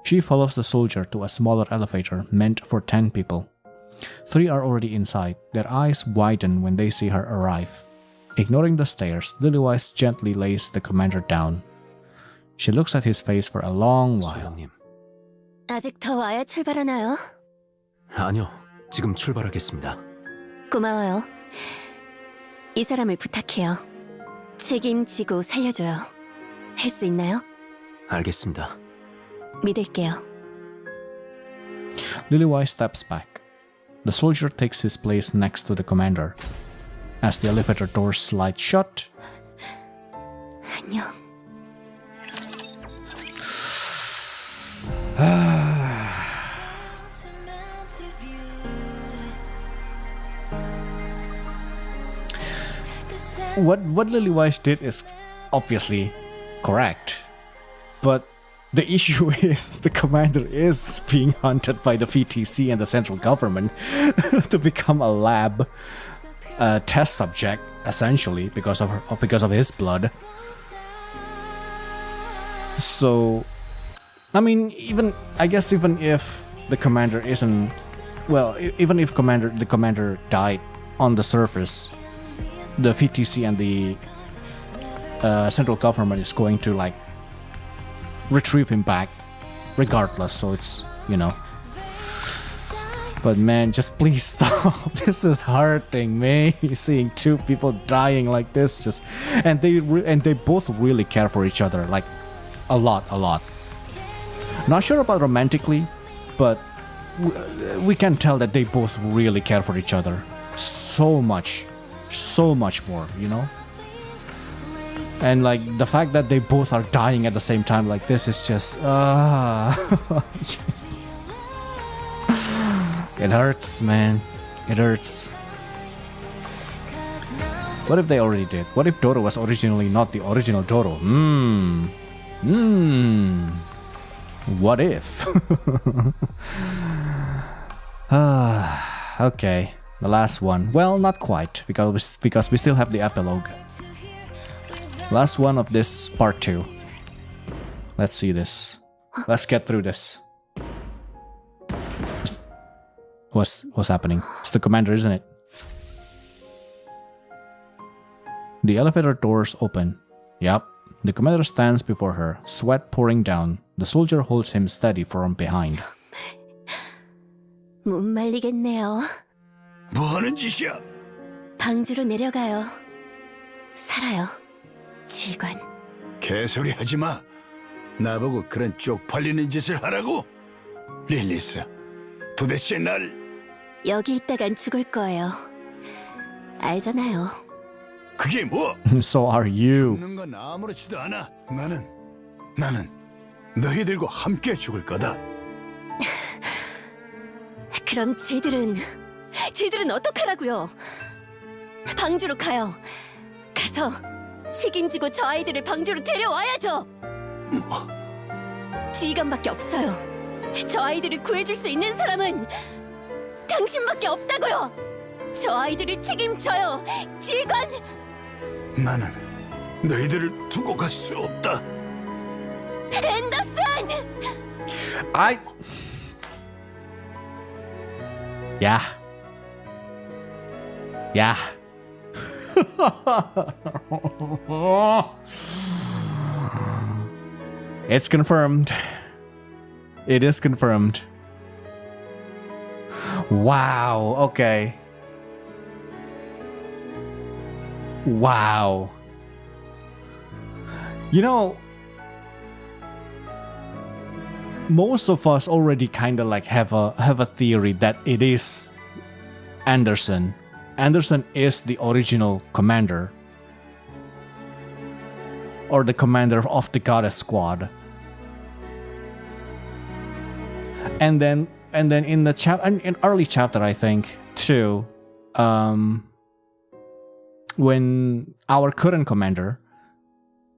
She follows the soldier to a smaller elevator meant for 10 people. 3 are already inside. Their eyes widen when they see her arrive. Ignoring the stares, Lily-Wise gently lays the commander down. She looks at his face for a long while. 소령님, 아직 더 와야 출발하나요? 아니요. 지금 출발하겠습니다. 고마워요. 이 사람을 부탁해요. 책임지고 살려줘요. 할 수 있나요? 알겠습니다. 믿을게요. Lily-Wise steps back. The soldier takes his place next to the commander. As the elevator doors slide shut, 안녕. what Lily Wise did is obviously correct, but the issue is the commander is being hunted by the VTC and the central government to become a lab test subject, essentially because of his blood. So, I mean, even if the commander isn't, well, even if the commander died on the surface, the VTC and the central government is going to like retrieve him back regardless, so it's, you know. But man, just please stop. This is hurting me, seeing two people dying like this. Just and they both really care for each other, like a lot. Not sure about romantically, but we can tell that they both really care for each other so much more, you know. And like the fact that they both are dying at the same time like this is just it hurts, man. It hurts. What if they already did? What if Doro was originally not the original Doro? What if? Okay, the last one. Well, not quite, because we still have the epilogue. Last one of this part 2. Let's see this. Let's get through this. What's happening? It's the commander, isn't it? The elevator doors open. Yup. The commander stands before her, sweat pouring down. The soldier holds him steady from behind. 못 말리겠네요. 뭐 하는 짓이야? 방주로 내려가요. 살아요. 지휘관. 개소리 하지 마. 나보고 그런 쪽팔리는 짓을 하라고? 릴리스, 도대체 날... 여기 있다간 죽을 거예요. 알잖아요. 그게 뭐? So are you. 죽는 건 아무렇지도 않아. 나는 너희들과 함께 죽을 거다. 그럼 쟤들은 어떡하라고요? 방주로 가요. 가서 책임지고 저 아이들을 방주로 데려와야죠. 지휘관밖에 없어요. 저 아이들을 구해줄 수 있는 사람은 당신밖에 없다고요. 저 아이들을 책임져요, 지휘관. 나는 너희들을 두고 갈 수 없다. 앤더슨! Yeah. It's confirmed. It is confirmed. Wow, okay. Wow. You know, most of us already kind of like have a theory that it is Anderson. Anderson is the original commander, or the commander of the Goddess Squad. And then in the in early chapter, I think too, when our current commander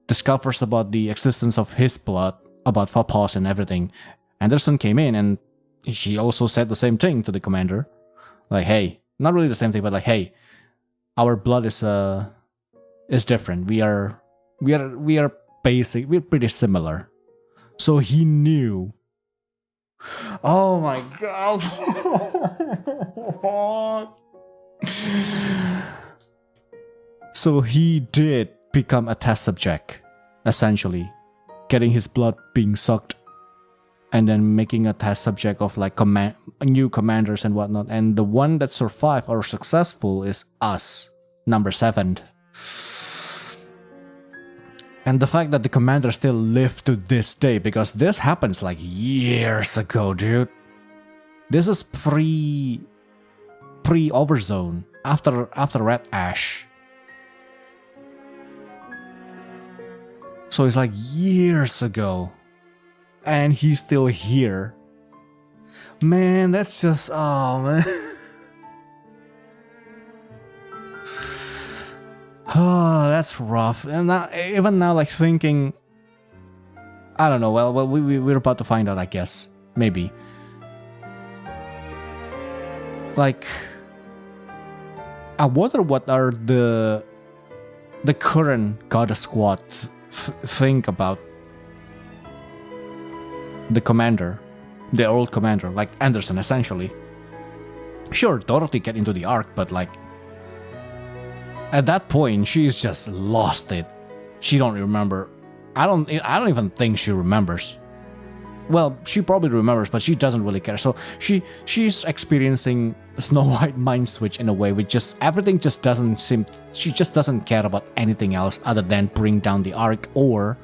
discovers about the existence of his blood, about Phapos and everything, Anderson came in and she also said the same thing to the commander, like, hey, not really the same thing, but like, hey, our blood is different. We're pretty similar. So he knew. Oh my god. So he did become a test subject, essentially, getting his blood being sucked and then making a test subject of like new commanders and whatnot. And the one that survived or successful is us, number 7. And the fact that the commander still lived to this day, because this happens like years ago, dude. This is pre Overzone, after Red Ash. So it's like years ago. And he's still here. Man, that's just, oh man. Oh, that's rough. And now, even now, like thinking, I don't know. Well, we're about to find out, I guess. Maybe. Like, I wonder what are the current Goddess Squad think about the commander, the old commander, like Anderson, essentially. Sure, Dorothy get into the Ark, but like at that point, she's just lost it. She don't remember. I don't even think she remembers. Well, she probably remembers, but she doesn't really care. So she's experiencing Snow White mind switch in a way, which just everything just doesn't seem. She just doesn't care about anything else other than bring down the Ark or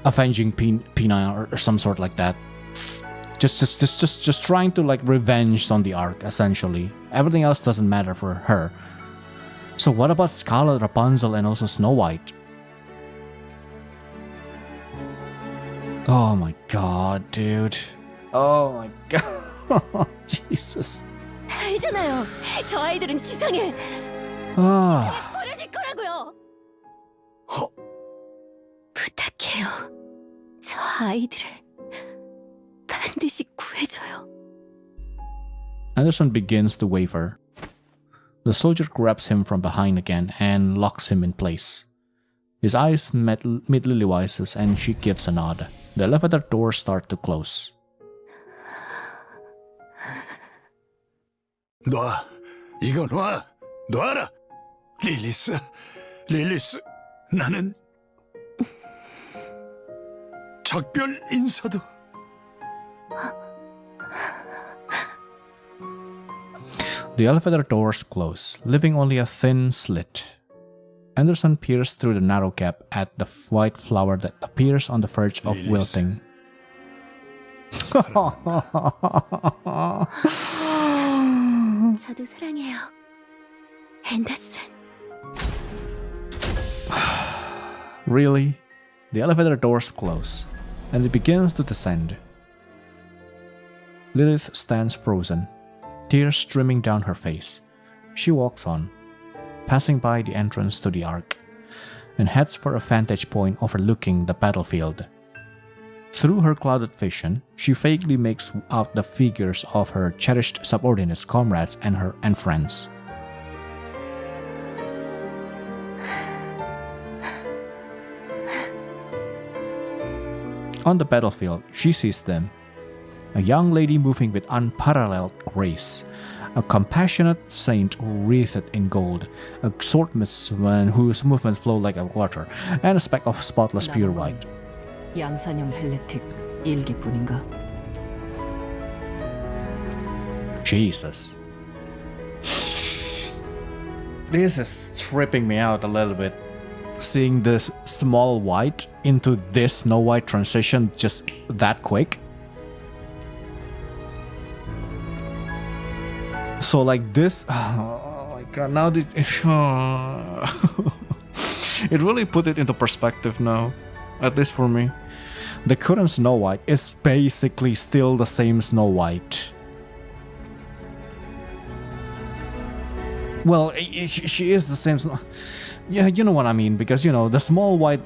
avenging Pina or some sort like that. Just trying to like revenge on the Ark, essentially. Everything else doesn't matter for her. So what about Scarlet, Rapunzel, and also Snow White? Oh my god, dude. Oh my god. Jesus. 알잖아요. 저 아이들은 지상에 Ah. 버려질 거라고요. 부탁해요. 저 아이들을 반드시 구해줘요. Anderson begins to waver. The soldier grabs him from behind again and locks him in place. His eyes meet Lily-Wise's and she gives a nod. The elevator doors start to close. 놔. 이거 놔. 놔라. 릴리스. 나는 작별 인사도. The elevator doors close, leaving only a thin slit. Anderson peers through the narrow gap at the white flower that appears on the verge of wilting. 저도 사랑해요. 앤더슨. Really? The elevator doors close, and it begins to descend. Lilith stands frozen, tears streaming down her face. She walks on, passing by the entrance to the Ark, and heads for a vantage point overlooking the battlefield. Through her clouded vision, she vaguely makes out the figures of her cherished subordinates, comrades, and friends. On the battlefield, she sees them. A young lady moving with unparalleled grace, a compassionate saint wreathed in gold, a swordsman whose movements flow like water, and a speck of spotless pure white. 양산형 헬레틱 1기뿐인가? Jesus. This is tripping me out a little bit. Seeing this small white into this Snow White transition just that quick. So like this, oh my god, now it really put it into perspective now, at least for me. The current Snow White is basically still the same Snow White. Well, she is the same. Yeah, you know what I mean, because you know the small white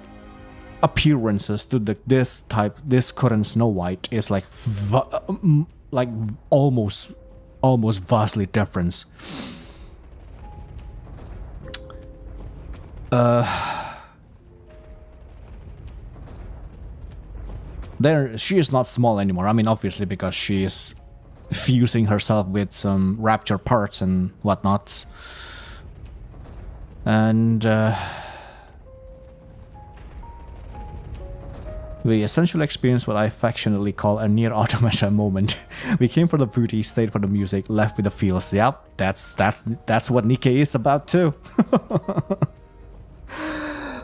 appearances to this current Snow White is like almost vastly different. There, she is not small anymore. I mean, obviously, because she is fusing herself with some rapture parts and whatnot. And we essentially experienced what I affectionately call a near automata moment. We came for the booty, stayed for the music, left with the feels. Yep, that's what NIKKE is about too.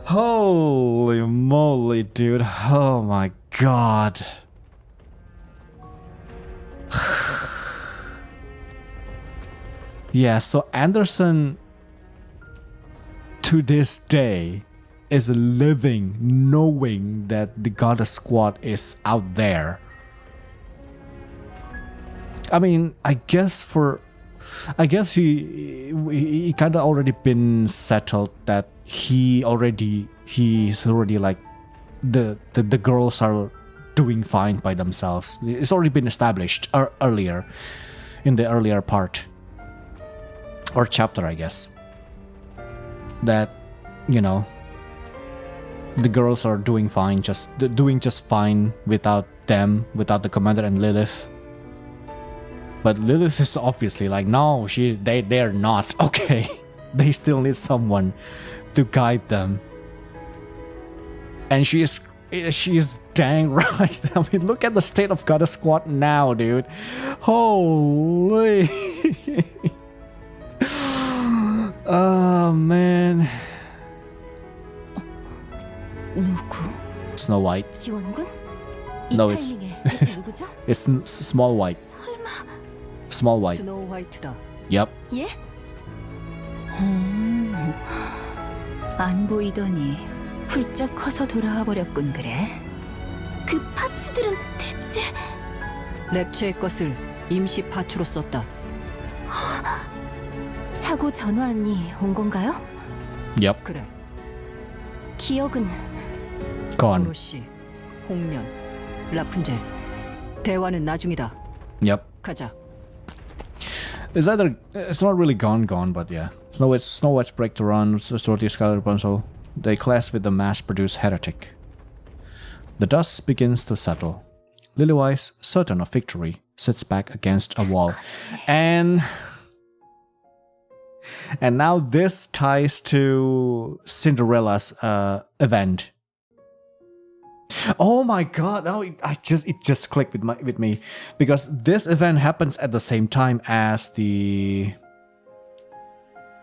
Holy moly, dude. Oh my god. Yeah, so Anderson to this day is living knowing that the Goddess Squad is out there. I mean, I guess for I guess he kind of already been settled that he's already like the girls are doing fine by themselves. It's already been established earlier in the earlier part or chapter, I guess, that the girls are doing fine, doing just fine without the commander and Lilith. But Lilith is obviously like, no, they're not okay. They still need someone to guide them. And she is dang right. I mean, look at the state of Goddess Squad now, dude. Holy. Oh, man. 누구? Snow White. 지원군? No, 이 it's 타이밍에 대체 누구죠? it's Small White. 설마 Small White. 스노우 화이트다. Yep. 예? 안 보이더니 훌쩍 커서 돌아와 버렸군 그래. 그 파츠들은 대체 랩처의 것을 임시 파츠로 썼다. 사고 전환이 온 건가요? Yep. 그래. 기억은 Gone. 오로시, 홍련, 라푼젤. 대화는 나중이다. Yep. 가자. It's not really gone, but yeah. Snow White's break to run, Swordly Scarlet Rapunzel. They clash with the mass-produced heretic. The dust begins to settle. Lilywise, certain of victory, sits back against a wall. And now this ties to Cinderella's event. Oh my god, now it just clicked with me because this event happens at the same time as the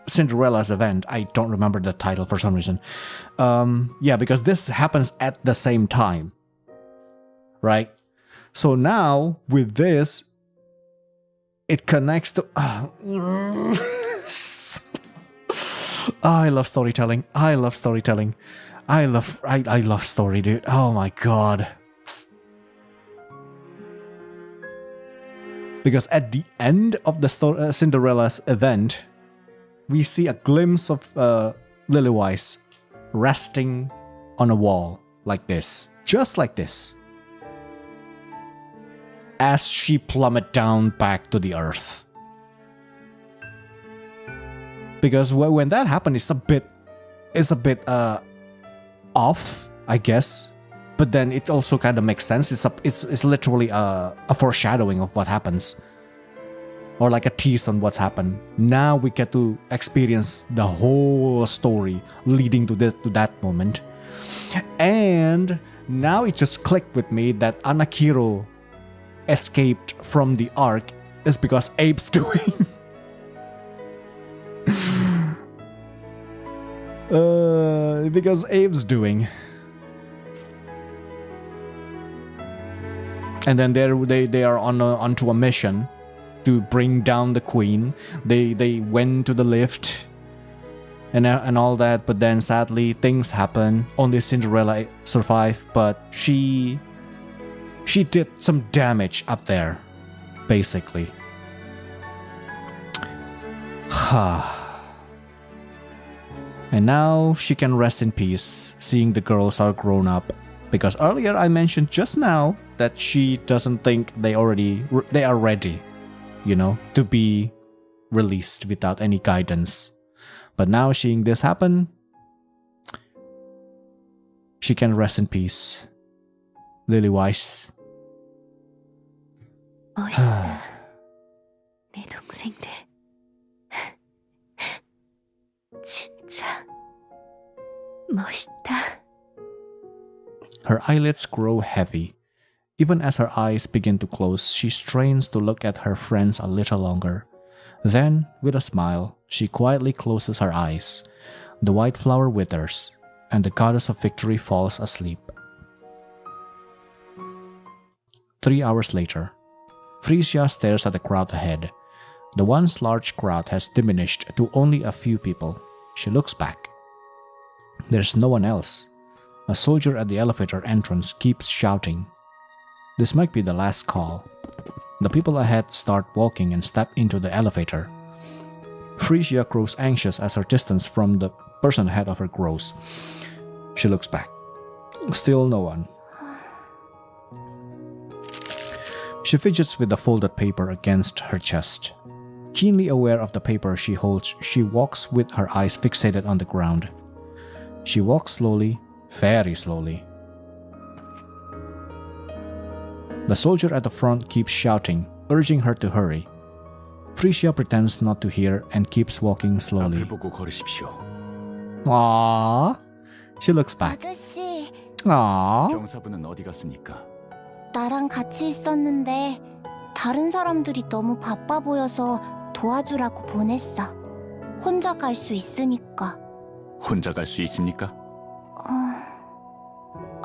Cinderella's event. I don't remember the title for some reason. Yeah, because this happens at the same time. Right? So now with this it connects to I love storytelling. I love story, dude. Oh my god. Because at the end of the Cinderella's event, we see a glimpse of Lilywise resting on a wall like this. Just like this. As she plummet down back to the earth. Because when that happened, it's a bit off, I guess, but then it also kind of makes sense. It's literally a foreshadowing of what happens, or like a tease on what's happened. Now we get to experience the whole story leading to that moment, and now it just clicked with me that Anakiro escaped from the Ark is because Abe's doing. Because Abe's doing. And then they are onto a mission to bring down the queen. They went to the lift and all that, but then sadly things happen. Only Cinderella survived, but she did some damage up there, basically. And now she can rest in peace, seeing the girls are grown up. Because earlier I mentioned just now that she doesn't think they are ready, to be released without any guidance. But now seeing this happen, she can rest in peace. Lilywise. 멋있다. 내 동생들. 진짜 멋있다. Her eyelids grow heavy. Even as her eyes begin to close, she strains to look at her friends a little longer. Then, with a smile, she quietly closes her eyes. The white flower withers, and the goddess of victory falls asleep. 3 hours later, Frisia stares at the crowd ahead. The once large crowd has diminished to only a few people. She looks back. There's no one else. A soldier at the elevator entrance keeps shouting. This might be the last call. The people ahead start walking and step into the elevator. Frisia grows anxious as her distance from the person ahead of her grows. She looks back. Still no one. She fidgets with the folded paper against her chest. Keenly aware of the paper she holds, she walks with her eyes fixated on the ground. She walks slowly, very slowly. The soldier at the front keeps shouting, urging her to hurry. Frisia pretends not to hear and keeps walking slowly. 앞을 보고 걸으십시오. Aww. She looks back. 아저씨, Aww. 경사분은 어디 갔습니까? 나랑 같이 있었는데 다른 사람들이 너무 바빠 보여서 도와주라고 보냈어. 혼자 갈 수 있으니까. 혼자 갈 수 있습니까?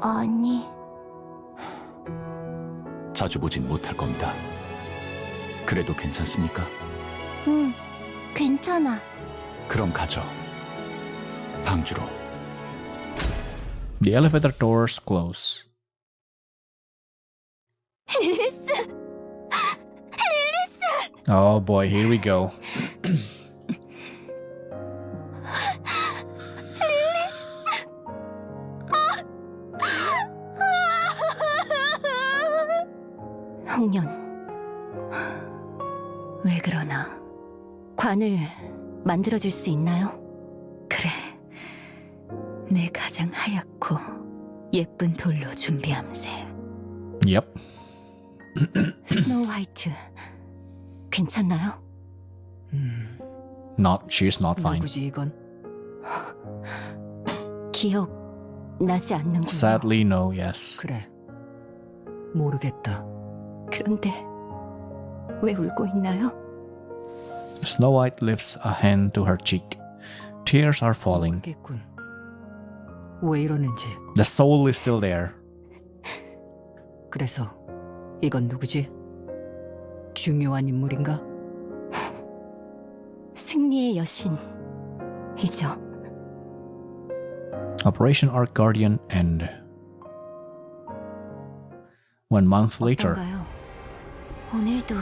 아니, 자주 보진 못할 겁니다. 그래도 괜찮습니까? 응, 괜찮아. 그럼 가죠. 방주로. The elevator doors close. 릴리스! Oh boy, here we go. 홍련. 왜 그러나? 관을 만들어줄 수 있나요? 그래. 내 가장 하얗고 예쁜 돌로 준비함세. Yep. 스노우 화이트. 괜찮나요? She's not fine. 누구지 이건? 기억 나지 않는군요. Sadly, no, yes. 그래. 모르겠다. 그런데 왜 울고 있나요? Snow White lifts a hand to her cheek. Tears are falling. 모르겠군. 왜 이러는지. The soul is still there. 그래서 이건 누구지? 중요한 인물인가? 승리의 여신이죠. Operation Ark Guardian end. 1 month later. 어떤가요? 오늘도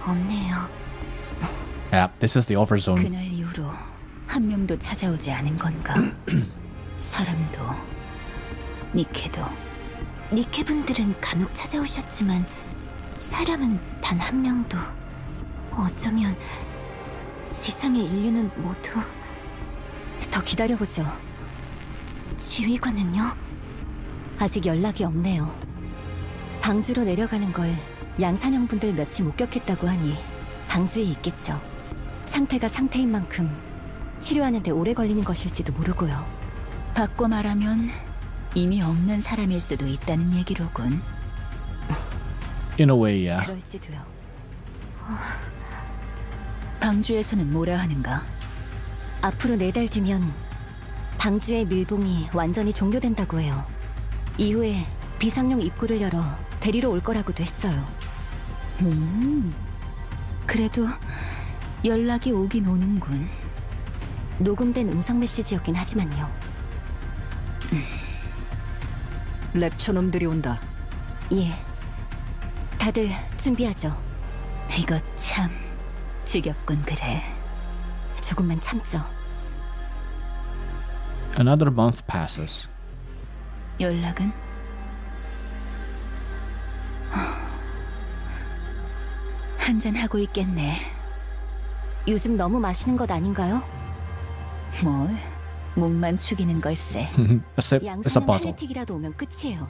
없네요. Yep, this is the overzone. 그날 이후로 한 명도 찾아오지 않은 건가? 사람도, 니케도. 니케 분들은 간혹 찾아오셨지만 사람은 단 한 명도. 어쩌면 지상의 인류는 모두. 더 기다려보죠. 지휘관은요? 아직 연락이 없네요. 방주로 내려가는 걸 양산형분들 며칠 목격했다고 하니 방주에 있겠죠. 상태가 상태인 만큼 치료하는데 오래 걸리는 것일지도 모르고요. 바꿔 말하면 이미 없는 사람일 수도 있다는 얘기로군. In a way, yeah. 그럴지도요. 방주에서는 뭐라 하는가? 앞으로 4달 뒤면 방주의 밀봉이 완전히 종료된다고 해요. 이후에 비상용 입구를 열어 데리러 올 거라고도 했어요. 그래도 연락이 오긴 오는군. 녹음된 음성 메시지였긴 하지만요. 랩처 놈들이 온다. 예. 다들 준비하죠. 이거 참 지겹군 그래. 조금만 참죠. Another month passes. 연락은? 한잔 하고 있겠네. 요즘 너무 마시는 것 아닌가요? 뭘? 목만 축이는 걸세. A sip is a 양산형 bottle. 할리틱이라도 오면 끝이에요.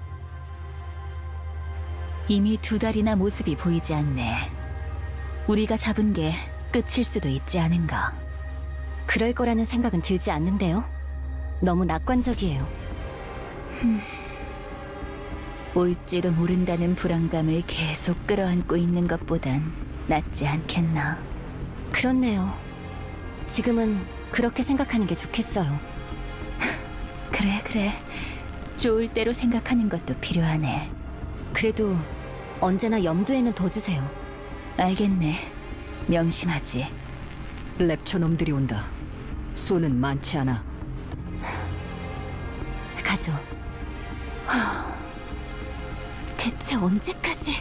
이미 2달이나 모습이 보이지 않네. 우리가 잡은 게 끝일 수도 있지 않은가. 그럴 거라는 생각은 들지 않는데요. 너무 낙관적이에요. 올지도 모른다는 불안감을 계속 끌어안고 있는 것보단 낫지 않겠나. 그렇네요. 지금은 그렇게 생각하는 게 좋겠어요. 그래. 좋을 대로 생각하는 것도 필요하네. 그래도 언제나 염두에는 둬주세요. 알겠네. 명심하지. 랩처 놈들이 온다. 수는 많지 않아. 가죠. 대체 언제까지?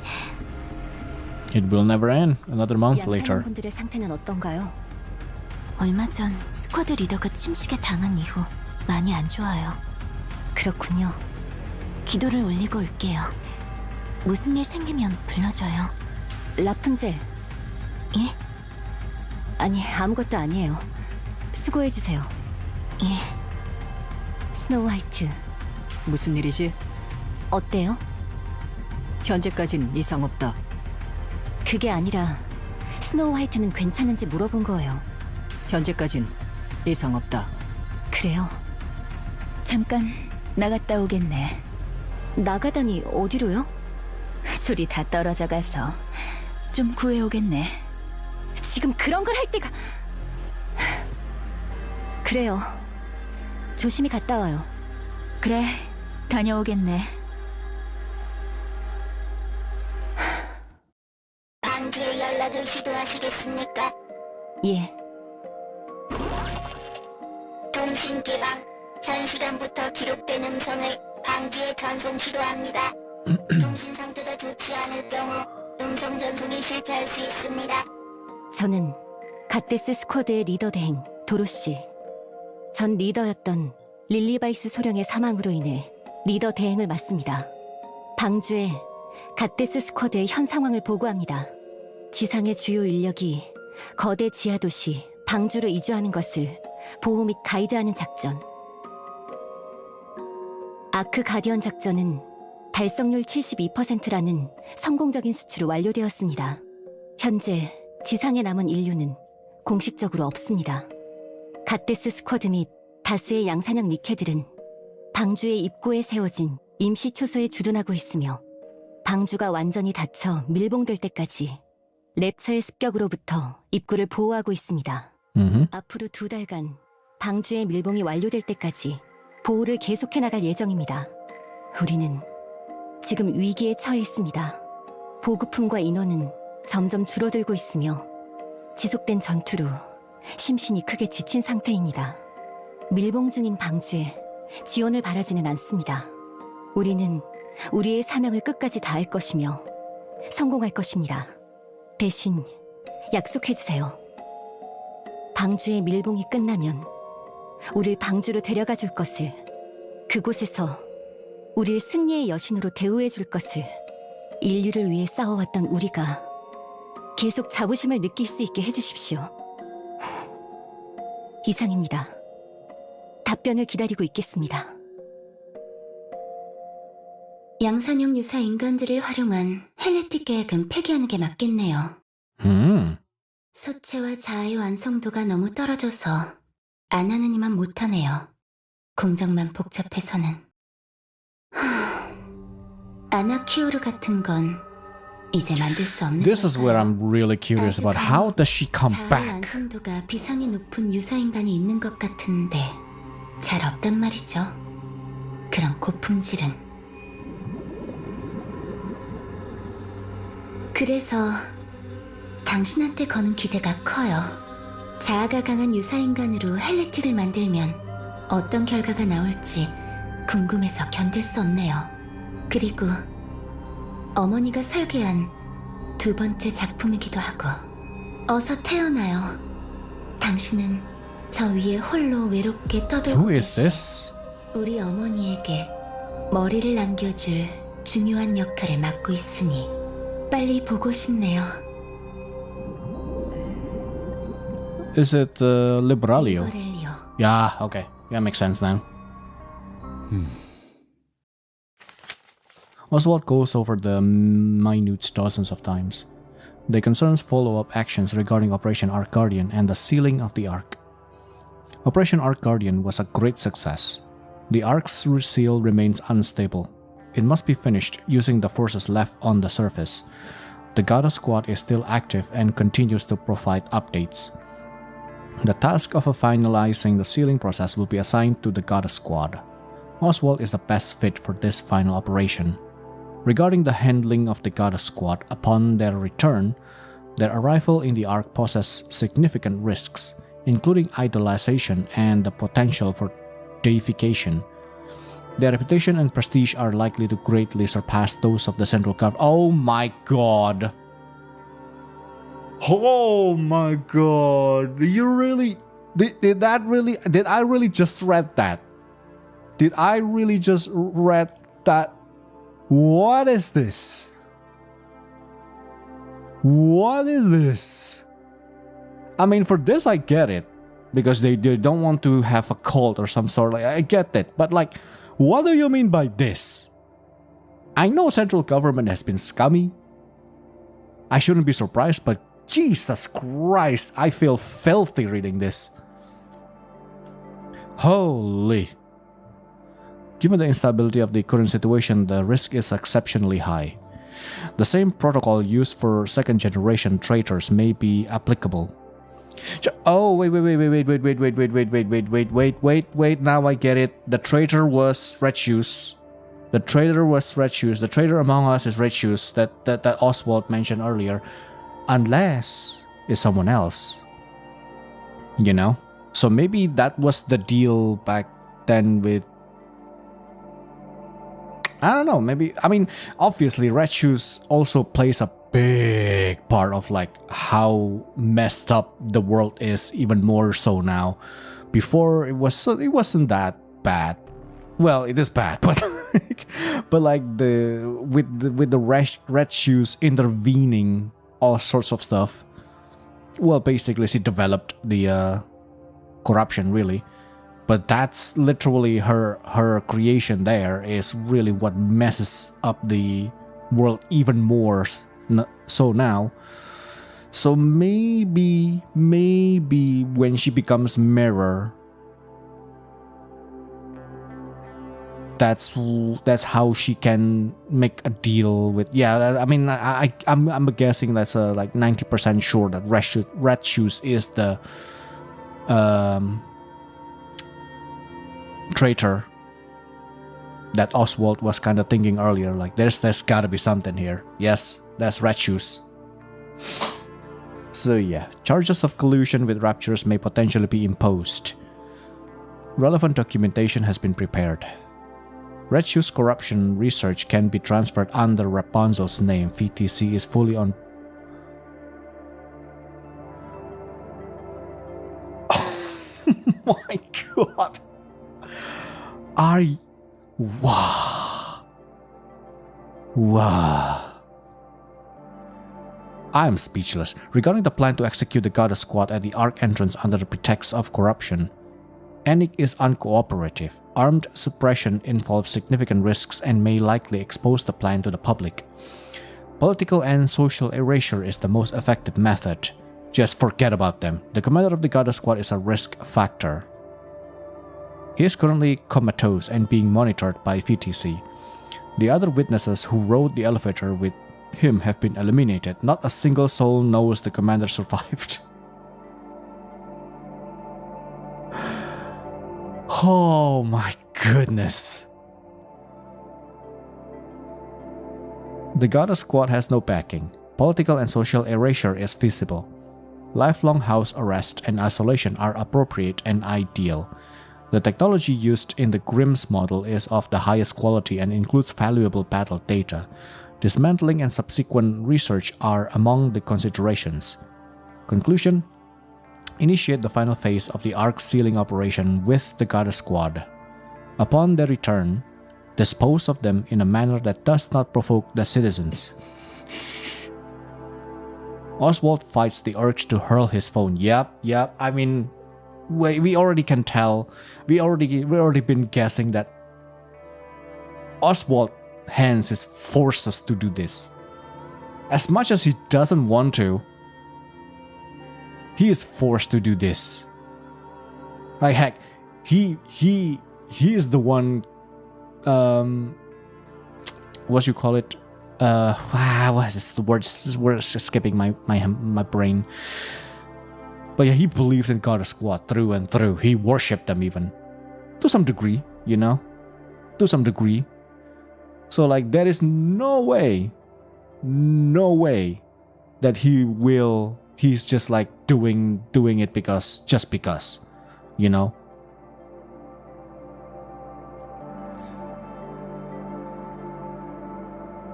It will never end. Another month later. 양산원분들의 상태는 어떤가요? 얼마 전 스쿼드 리더가 침식에 당한 이후 많이 안 좋아요. 그렇군요. 기도를 올리고 올게요. 무슨 일 생기면 불러줘요. 라푼젤. 예? 아니, 아무것도 아니에요. 수고해주세요. 예. 스노우 화이트. 무슨 일이지? 어때요? 현재까진 이상 없다. 그게 아니라 스노우 화이트는 괜찮은지 물어본 거예요. 현재까진 이상 없다. 그래요? 잠깐 나갔다 오겠네. 나가다니 어디로요? 술이 다 떨어져 가서 좀 구해오겠네. 지금 그런 걸 할 때가... 그래요. 조심히 갔다 와요. 그래, 다녀오겠네. 방주에 연락을 시도하시겠습니까? 예. 통신 개방. 현 시간부터 기록된 음성을 방주에 전송 시도합니다. 통신 상태가 좋지 않을 경우 음성 전송이 실패할 수 있습니다. 저는 갓데스 스쿼드의 리더 대행 도로시. 전 리더였던 릴리바이스 소령의 사망으로 인해 리더 대행을 맡습니다. 방주에 갓데스 스쿼드의 현 상황을 보고합니다. 지상의 주요 인력이 거대 지하도시 방주로 이주하는 것을 보호 및 가이드하는 작전. 아크 가디언 작전은 달성률 72%라는 성공적인 수치로 완료되었습니다. 현재 지상에 남은 인류는 공식적으로 없습니다. 갓데스 스쿼드 및 다수의 양산형 니케들은 방주의 입구에 세워진 임시 초소에 주둔하고 있으며 방주가 완전히 닫혀 밀봉될 때까지 랩처의 습격으로부터 입구를 보호하고 있습니다. 앞으로 2달간 방주의 밀봉이 완료될 때까지 보호를 계속해 나갈 예정입니다. 우리는 지금 위기에 처해 있습니다. 보급품과 인원은 점점 줄어들고 있으며 지속된 전투로 심신이 크게 지친 상태입니다. 밀봉 중인 방주에 지원을 바라지는 않습니다. 우리는 우리의 사명을 끝까지 다할 것이며 성공할 것입니다. 대신 약속해주세요. 방주의 밀봉이 끝나면 우릴 방주로 데려가 줄 것을, 그곳에서 우릴 승리의 여신으로 대우해 줄 것을, 인류를 위해 싸워왔던 우리가 계속 자부심을 느낄 수 있게 해주십시오. 이상입니다. 답변을 기다리고 있겠습니다. 양산형 유사 인간들을 활용한 헬레틱 계획은 폐기하는 게 맞겠네요. 소체와 자아의 완성도가 너무 떨어져서 안 하느니만 못하네요. 공정만 복잡해서는. 아나키오르 같은 건 이제 만들 수 없는 This is where 걸까요? I'm really curious about how does she come 자아의 back? 완성도가 비상이 높은 유사 인간이 있는 것 같은데 잘 없단 말이죠. 그런 고품질은. 그래서 당신한테 거는 기대가 커요. 자아가 강한 유사인간으로 헬레틱을 만들면 어떤 결과가 나올지 궁금해서 견딜 수 없네요. 그리고 어머니가 설계한 두 번째 작품이기도 하고. 어서 태어나요. 당신은 저 위에 홀로 외롭게 떠돌고 Who is 계시 this? 우리 어머니에게 머리를 남겨줄 중요한 역할을 맡고 있으니 빨리 보고 싶네요. Is it Liberalio? 리버렐리오. Yeah, okay. Yeah, makes sense now. Oswald goes over the minutes dozens of times. They concerns follow-up actions regarding Operation Ark Guardian and the sealing of the Ark. Operation Ark Guardian was a great success. The Ark's seal remains unstable. It must be finished using the forces left on the surface. The Gata squad is still active and continues to provide updates. The task of finalizing the sealing process will be assigned to the Gata squad. Oswald is the best fit for this final operation. Regarding the handling of the Gata squad upon their return, their arrival in the Ark poses significant risks, including idolization and the potential for deification. Their reputation and prestige are likely to greatly surpass those of the central government. Oh my god! Oh my god. You really did that really did I really just read that? Did I really just read that? What is this? What is this? I mean, for this I get it. Because they don't want to have a cult or some sort. Like, I get it. But like, what do you mean by this? I know central government has been scummy. I shouldn't be surprised, but Jesus Christ, I feel filthy reading this. Holy. Given the instability of the current situation, the risk is exceptionally high. The same protocol used for second generation traitors may be applicable. Oh, wait, now I get it. The traitor was Red Shoes. The traitor was Red Shoes. The traitor among us is Red Shoes that Oswald mentioned earlier. Unless it's someone else. You know? So maybe that was the deal back then with... I don't know, maybe... I mean, obviously Red Shoes also plays a big part of like how messed up the world is, even more so now. Before it wasn't that bad. Well, it is bad, but like with the Red Shoes intervening all sorts of stuff. Well, basically she developed the corruption really, but that's literally her creation. There is really what messes up the world even more. So now, so maybe when she becomes Mirror, that's how she can make a deal with. Yeah, I mean, I'm guessing that's like 90% sure that Red Shoes is the traitor that Oswald was kind of thinking earlier. Like there's gotta be something here. Yes, that's Red Shoes. So yeah, charges of collusion with Raptures may potentially be imposed. Relevant documentation has been prepared. Red Shoes corruption research can be transferred under Rapunzel's name. VTC is fully on... Oh my god. Wow. I am speechless. Regarding the plan to execute the Goddess Squad at the Ark entrance under the pretext of corruption, NIKKE is uncooperative. Armed suppression involves significant risks and may likely expose the plan to the public. Political and social erasure is the most effective method. Just forget about them. The commander of the Goddess Squad is a risk factor. He is currently comatose and being monitored by VTC. The other witnesses who rode the elevator with him have been eliminated. Not a single soul knows the commander survived. Oh my goodness. The Goddess Squad has no backing. Political and social erasure is feasible. Lifelong house arrest and isolation are appropriate and ideal. The technology used in the Grimm's model is of the highest quality and includes valuable battle data. Dismantling and subsequent research are among the considerations. Conclusion: initiate the final phase of the Ark sealing operation with the Goddess Squad. Upon their return, dispose of them in a manner that does not provoke the citizens. Oswald fights the urge to hurl his phone. Yep. I mean, we already can tell. We already been guessing that Oswald hence is forced to do this. As much as he doesn't want to, he is forced to do this. Like heck, he is the one. What you call it? What is the word? This word is escaping my brain. But yeah, he believes in Goddess Squad through and through. He worshipped them even, to some degree, you know, to some degree. So like, there is no way that he's just like doing it just because, you know.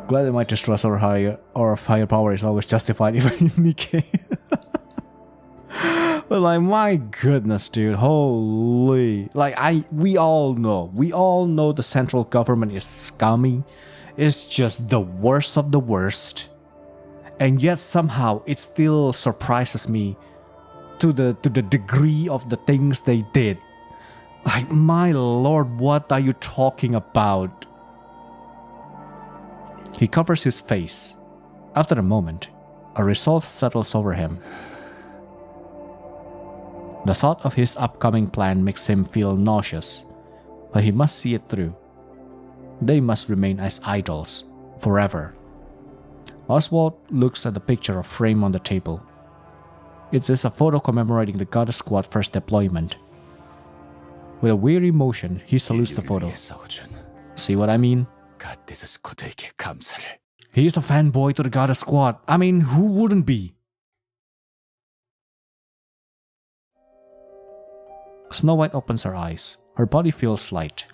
Glad that my distrust or firepower is always justified even in NIKKE. But like, my goodness, dude, holy! Like, we all know the central government is scummy. It's just the worst of the worst, and yet somehow it still surprises me to the degree of the things they did. Like, my lord, what are you talking about? He covers his face. After a moment, a resolve settles over him. The thought of his upcoming plan makes him feel nauseous, but he must see it through. They must remain as idols, forever. Oswald looks at the picture of frame on the table. It is a photo commemorating the Goddess Squad first deployment. With a weary motion, he salutes the photo. See what I mean? He is a fanboy to the Goddess Squad. I mean, who wouldn't be? Snow White opens her eyes. Her body feels light.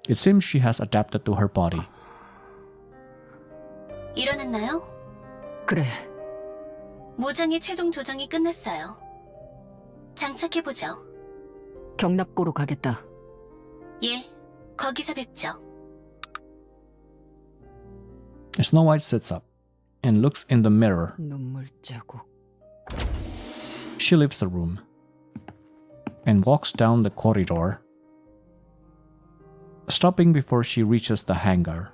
It seems she has adapted to her body. 일어났나요? 그래, 무장의 최종 조정이 끝났어요. 장착해보죠. 경납고로 가겠다. 예, 거기서 뵙죠. Snow White sits up and looks in the mirror. 눈물 자국. She leaves the room and walks down the corridor, stopping before she reaches the hangar.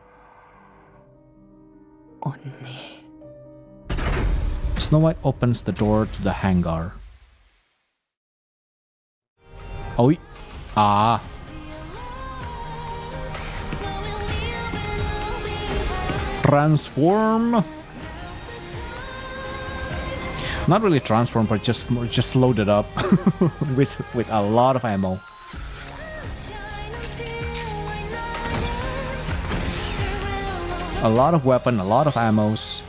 언니. Snow White opens the door to the hangar. Oh, ah. Transform. Not really transform, but just loaded up with a lot of ammo. A lot of weapon, a lot of ammos.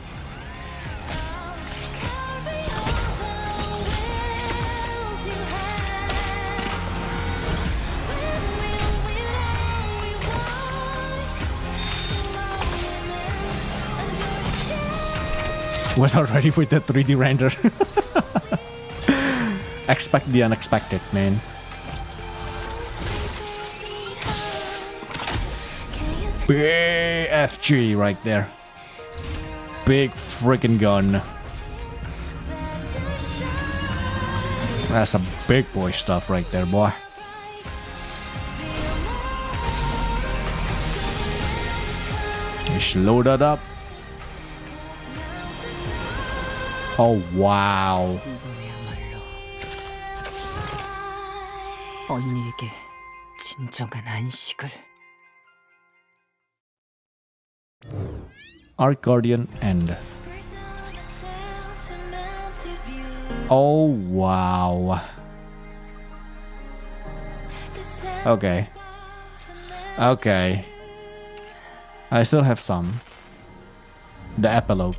Was already with the 3D render. Expect the unexpected, man. BFG right there. Big freaking gun. That's some big boy stuff right there, boy. It's loaded up. Oh, wow. 이번에야말로 언니에게 진정한 안식을. Ark Guardian end. Oh, wow. Okay. Okay. I still have some. The epilogue.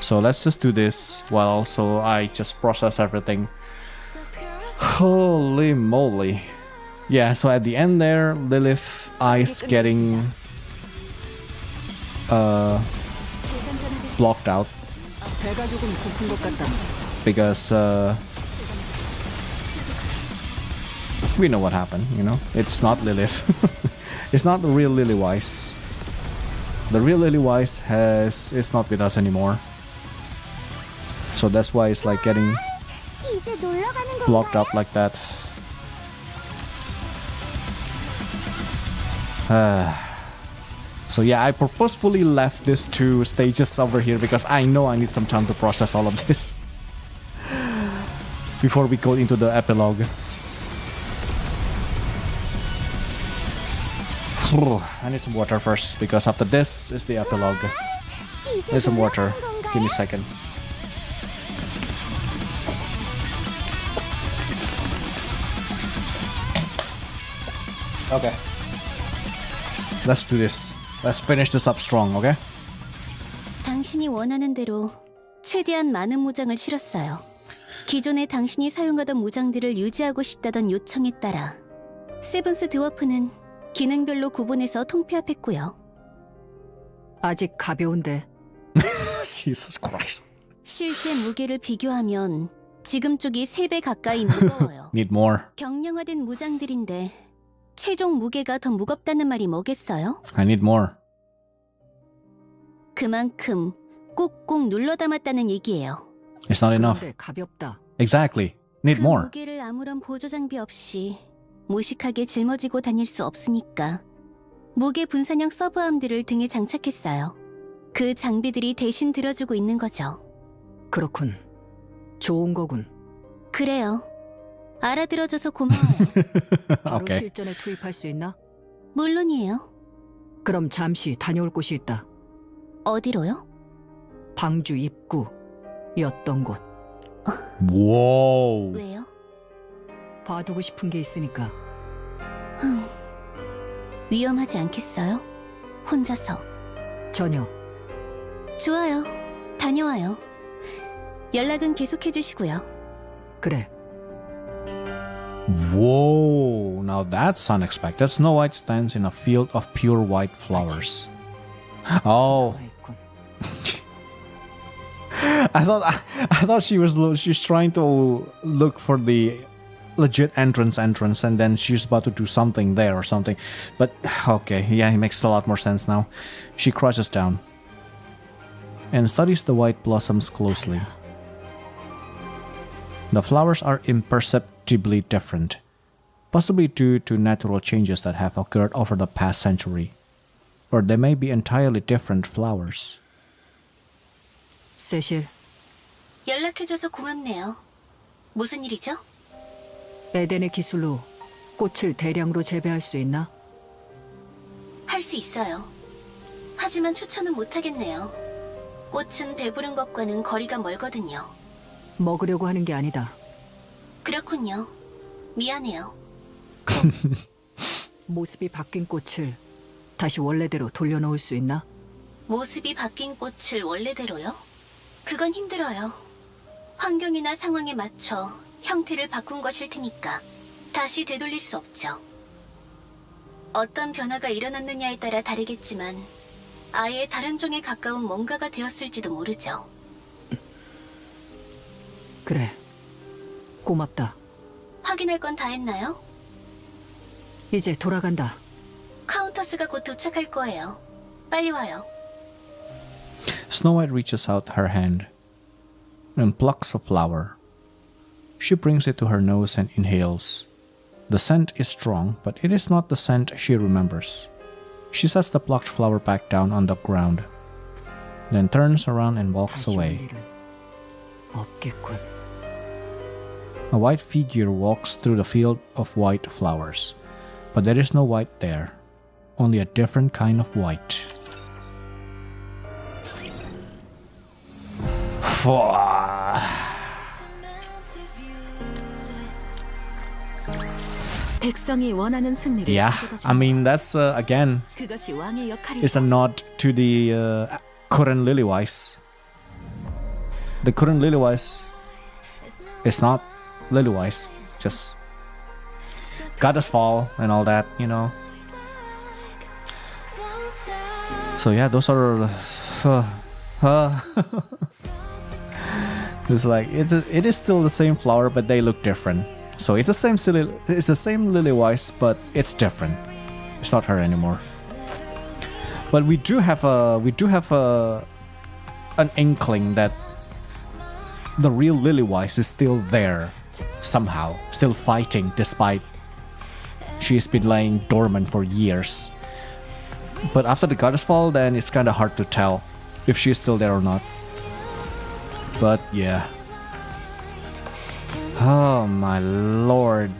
So let's just do this while also I just process everything. Holy moly. Yeah, so at the end there, Lilith eyes getting blocked out 배가 조금 고픈 것 같다. because we know what happened, you know? It's not Lilith. It's not the real Lillywise. The real Lillywise is not with us anymore. So that's why it's like getting 이제 놀러 가는 blocked up like that. So yeah, I purposefully left these two stages over here because I know I need some time to process all of this before we go into the epilogue. I need some water first because after this is the epilogue. I need some water. Give me a second. Okay. Let's do this. Let's finish this up strong, okay? 당신이 원하는 대로 최대한 많은 무장을 실었어요. 기존에 당신이 사용하던 무장들을 유지하고 싶다던 요청에 따라 세븐스 드워프는 기능별로 구분해서 통폐합했고요. 아직 가벼운데. Jesus Christ. 실제 무게를 비교하면 지금 쪽이 3배 가까이 무거워요. Need more. 경량화된 무장들인데 최종 무게가 더 무겁다는 말이 뭐겠어요? I need more. 그만큼 꾹꾹 눌러 담았다는 얘기예요. It's not enough. 그런데 가볍다. Exactly. Need 그 more. 무게를 아무런 보조 장비 없이 무식하게 짊어지고 다닐 수 없으니까 무게 분산형 서브암들을 등에 장착했어요. 그 장비들이 대신 들어주고 있는 거죠. 그렇군. 좋은 거군. 그래요. 알아들어줘서 고마워요. 바로 Okay. 실전에 투입할 수 있나? 물론이에요. 그럼 잠시 다녀올 곳이 있다. 어디로요? 방주 입구였던 곳. Whoa. 왜요? 봐두고 싶은 게 있으니까. 위험하지 않겠어요? 혼자서. 전혀. 좋아요. 다녀와요. 연락은 계속해주시고요. 그래. Whoa. Now that's unexpected. Snow White stands in a field of pure white flowers. Oh, 아이콘. I thought she's trying to look for the legit entrance, and then she's about to do something there or something. But okay, yeah, it makes a lot more sense now. She crouches down and studies the white blossoms closely. The flowers are imperceptibly different, possibly due to natural changes that have occurred over the past century. Or they may be entirely different flowers. 세실, 연락해줘서 고맙네요. 무슨 일이죠? 에덴의 기술로 꽃을 대량으로 재배할 수 있나? 할 수 있어요. 하지만 추천은 못하겠네요. 꽃은 배부른 것과는 거리가 멀거든요. 먹으려고 하는 게 아니다. 그렇군요. 미안해요. 모습이 바뀐 꽃을 다시 원래대로 돌려놓을 수 있나? 모습이 바뀐 꽃을 원래대로요? 그건 힘들어요. 환경이나 상황에 맞춰 형태를 바꾼 것일 테니까 다시 되돌릴 수 없죠. 어떤 변화가 일어났느냐에 따라 다르겠지만 아예 다른 종에 가까운 뭔가가 되었을지도 모르죠. 그래. 고맙다. 확인할 건 다 했나요? 이제 돌아간다. 카운터스가 곧 도착할 거예요. 빨리 와요. Snow White reaches out her hand and plucks a flower. She brings it to her nose and inhales. The scent is strong, but it is not the scent she remembers. She sets the plucked flower back down on the ground, then turns around and walks 다시 올 away. 일은 없겠군. A white figure walks through the field of white flowers, but there is no white there, only a different kind of white. 백성이 원하는 승리를 Yeah, 가져다 I mean that's again, 그것이 왕의 역할이죠. it's a nod to the current Lillywise. The current Lillywise is not Lillywise, just Goddess Fall and all that, you know. So yeah, those are it's like it is still the same flower, but they look different. So it's the same Lillywise, but it's different. It's not her anymore. But we do have an inkling that the real Lillywise is still there somehow, still fighting despite she's been laying dormant for years. But after the Goddess Fall, then it's kind of hard to tell if she's still there or not. But yeah. Oh my lord.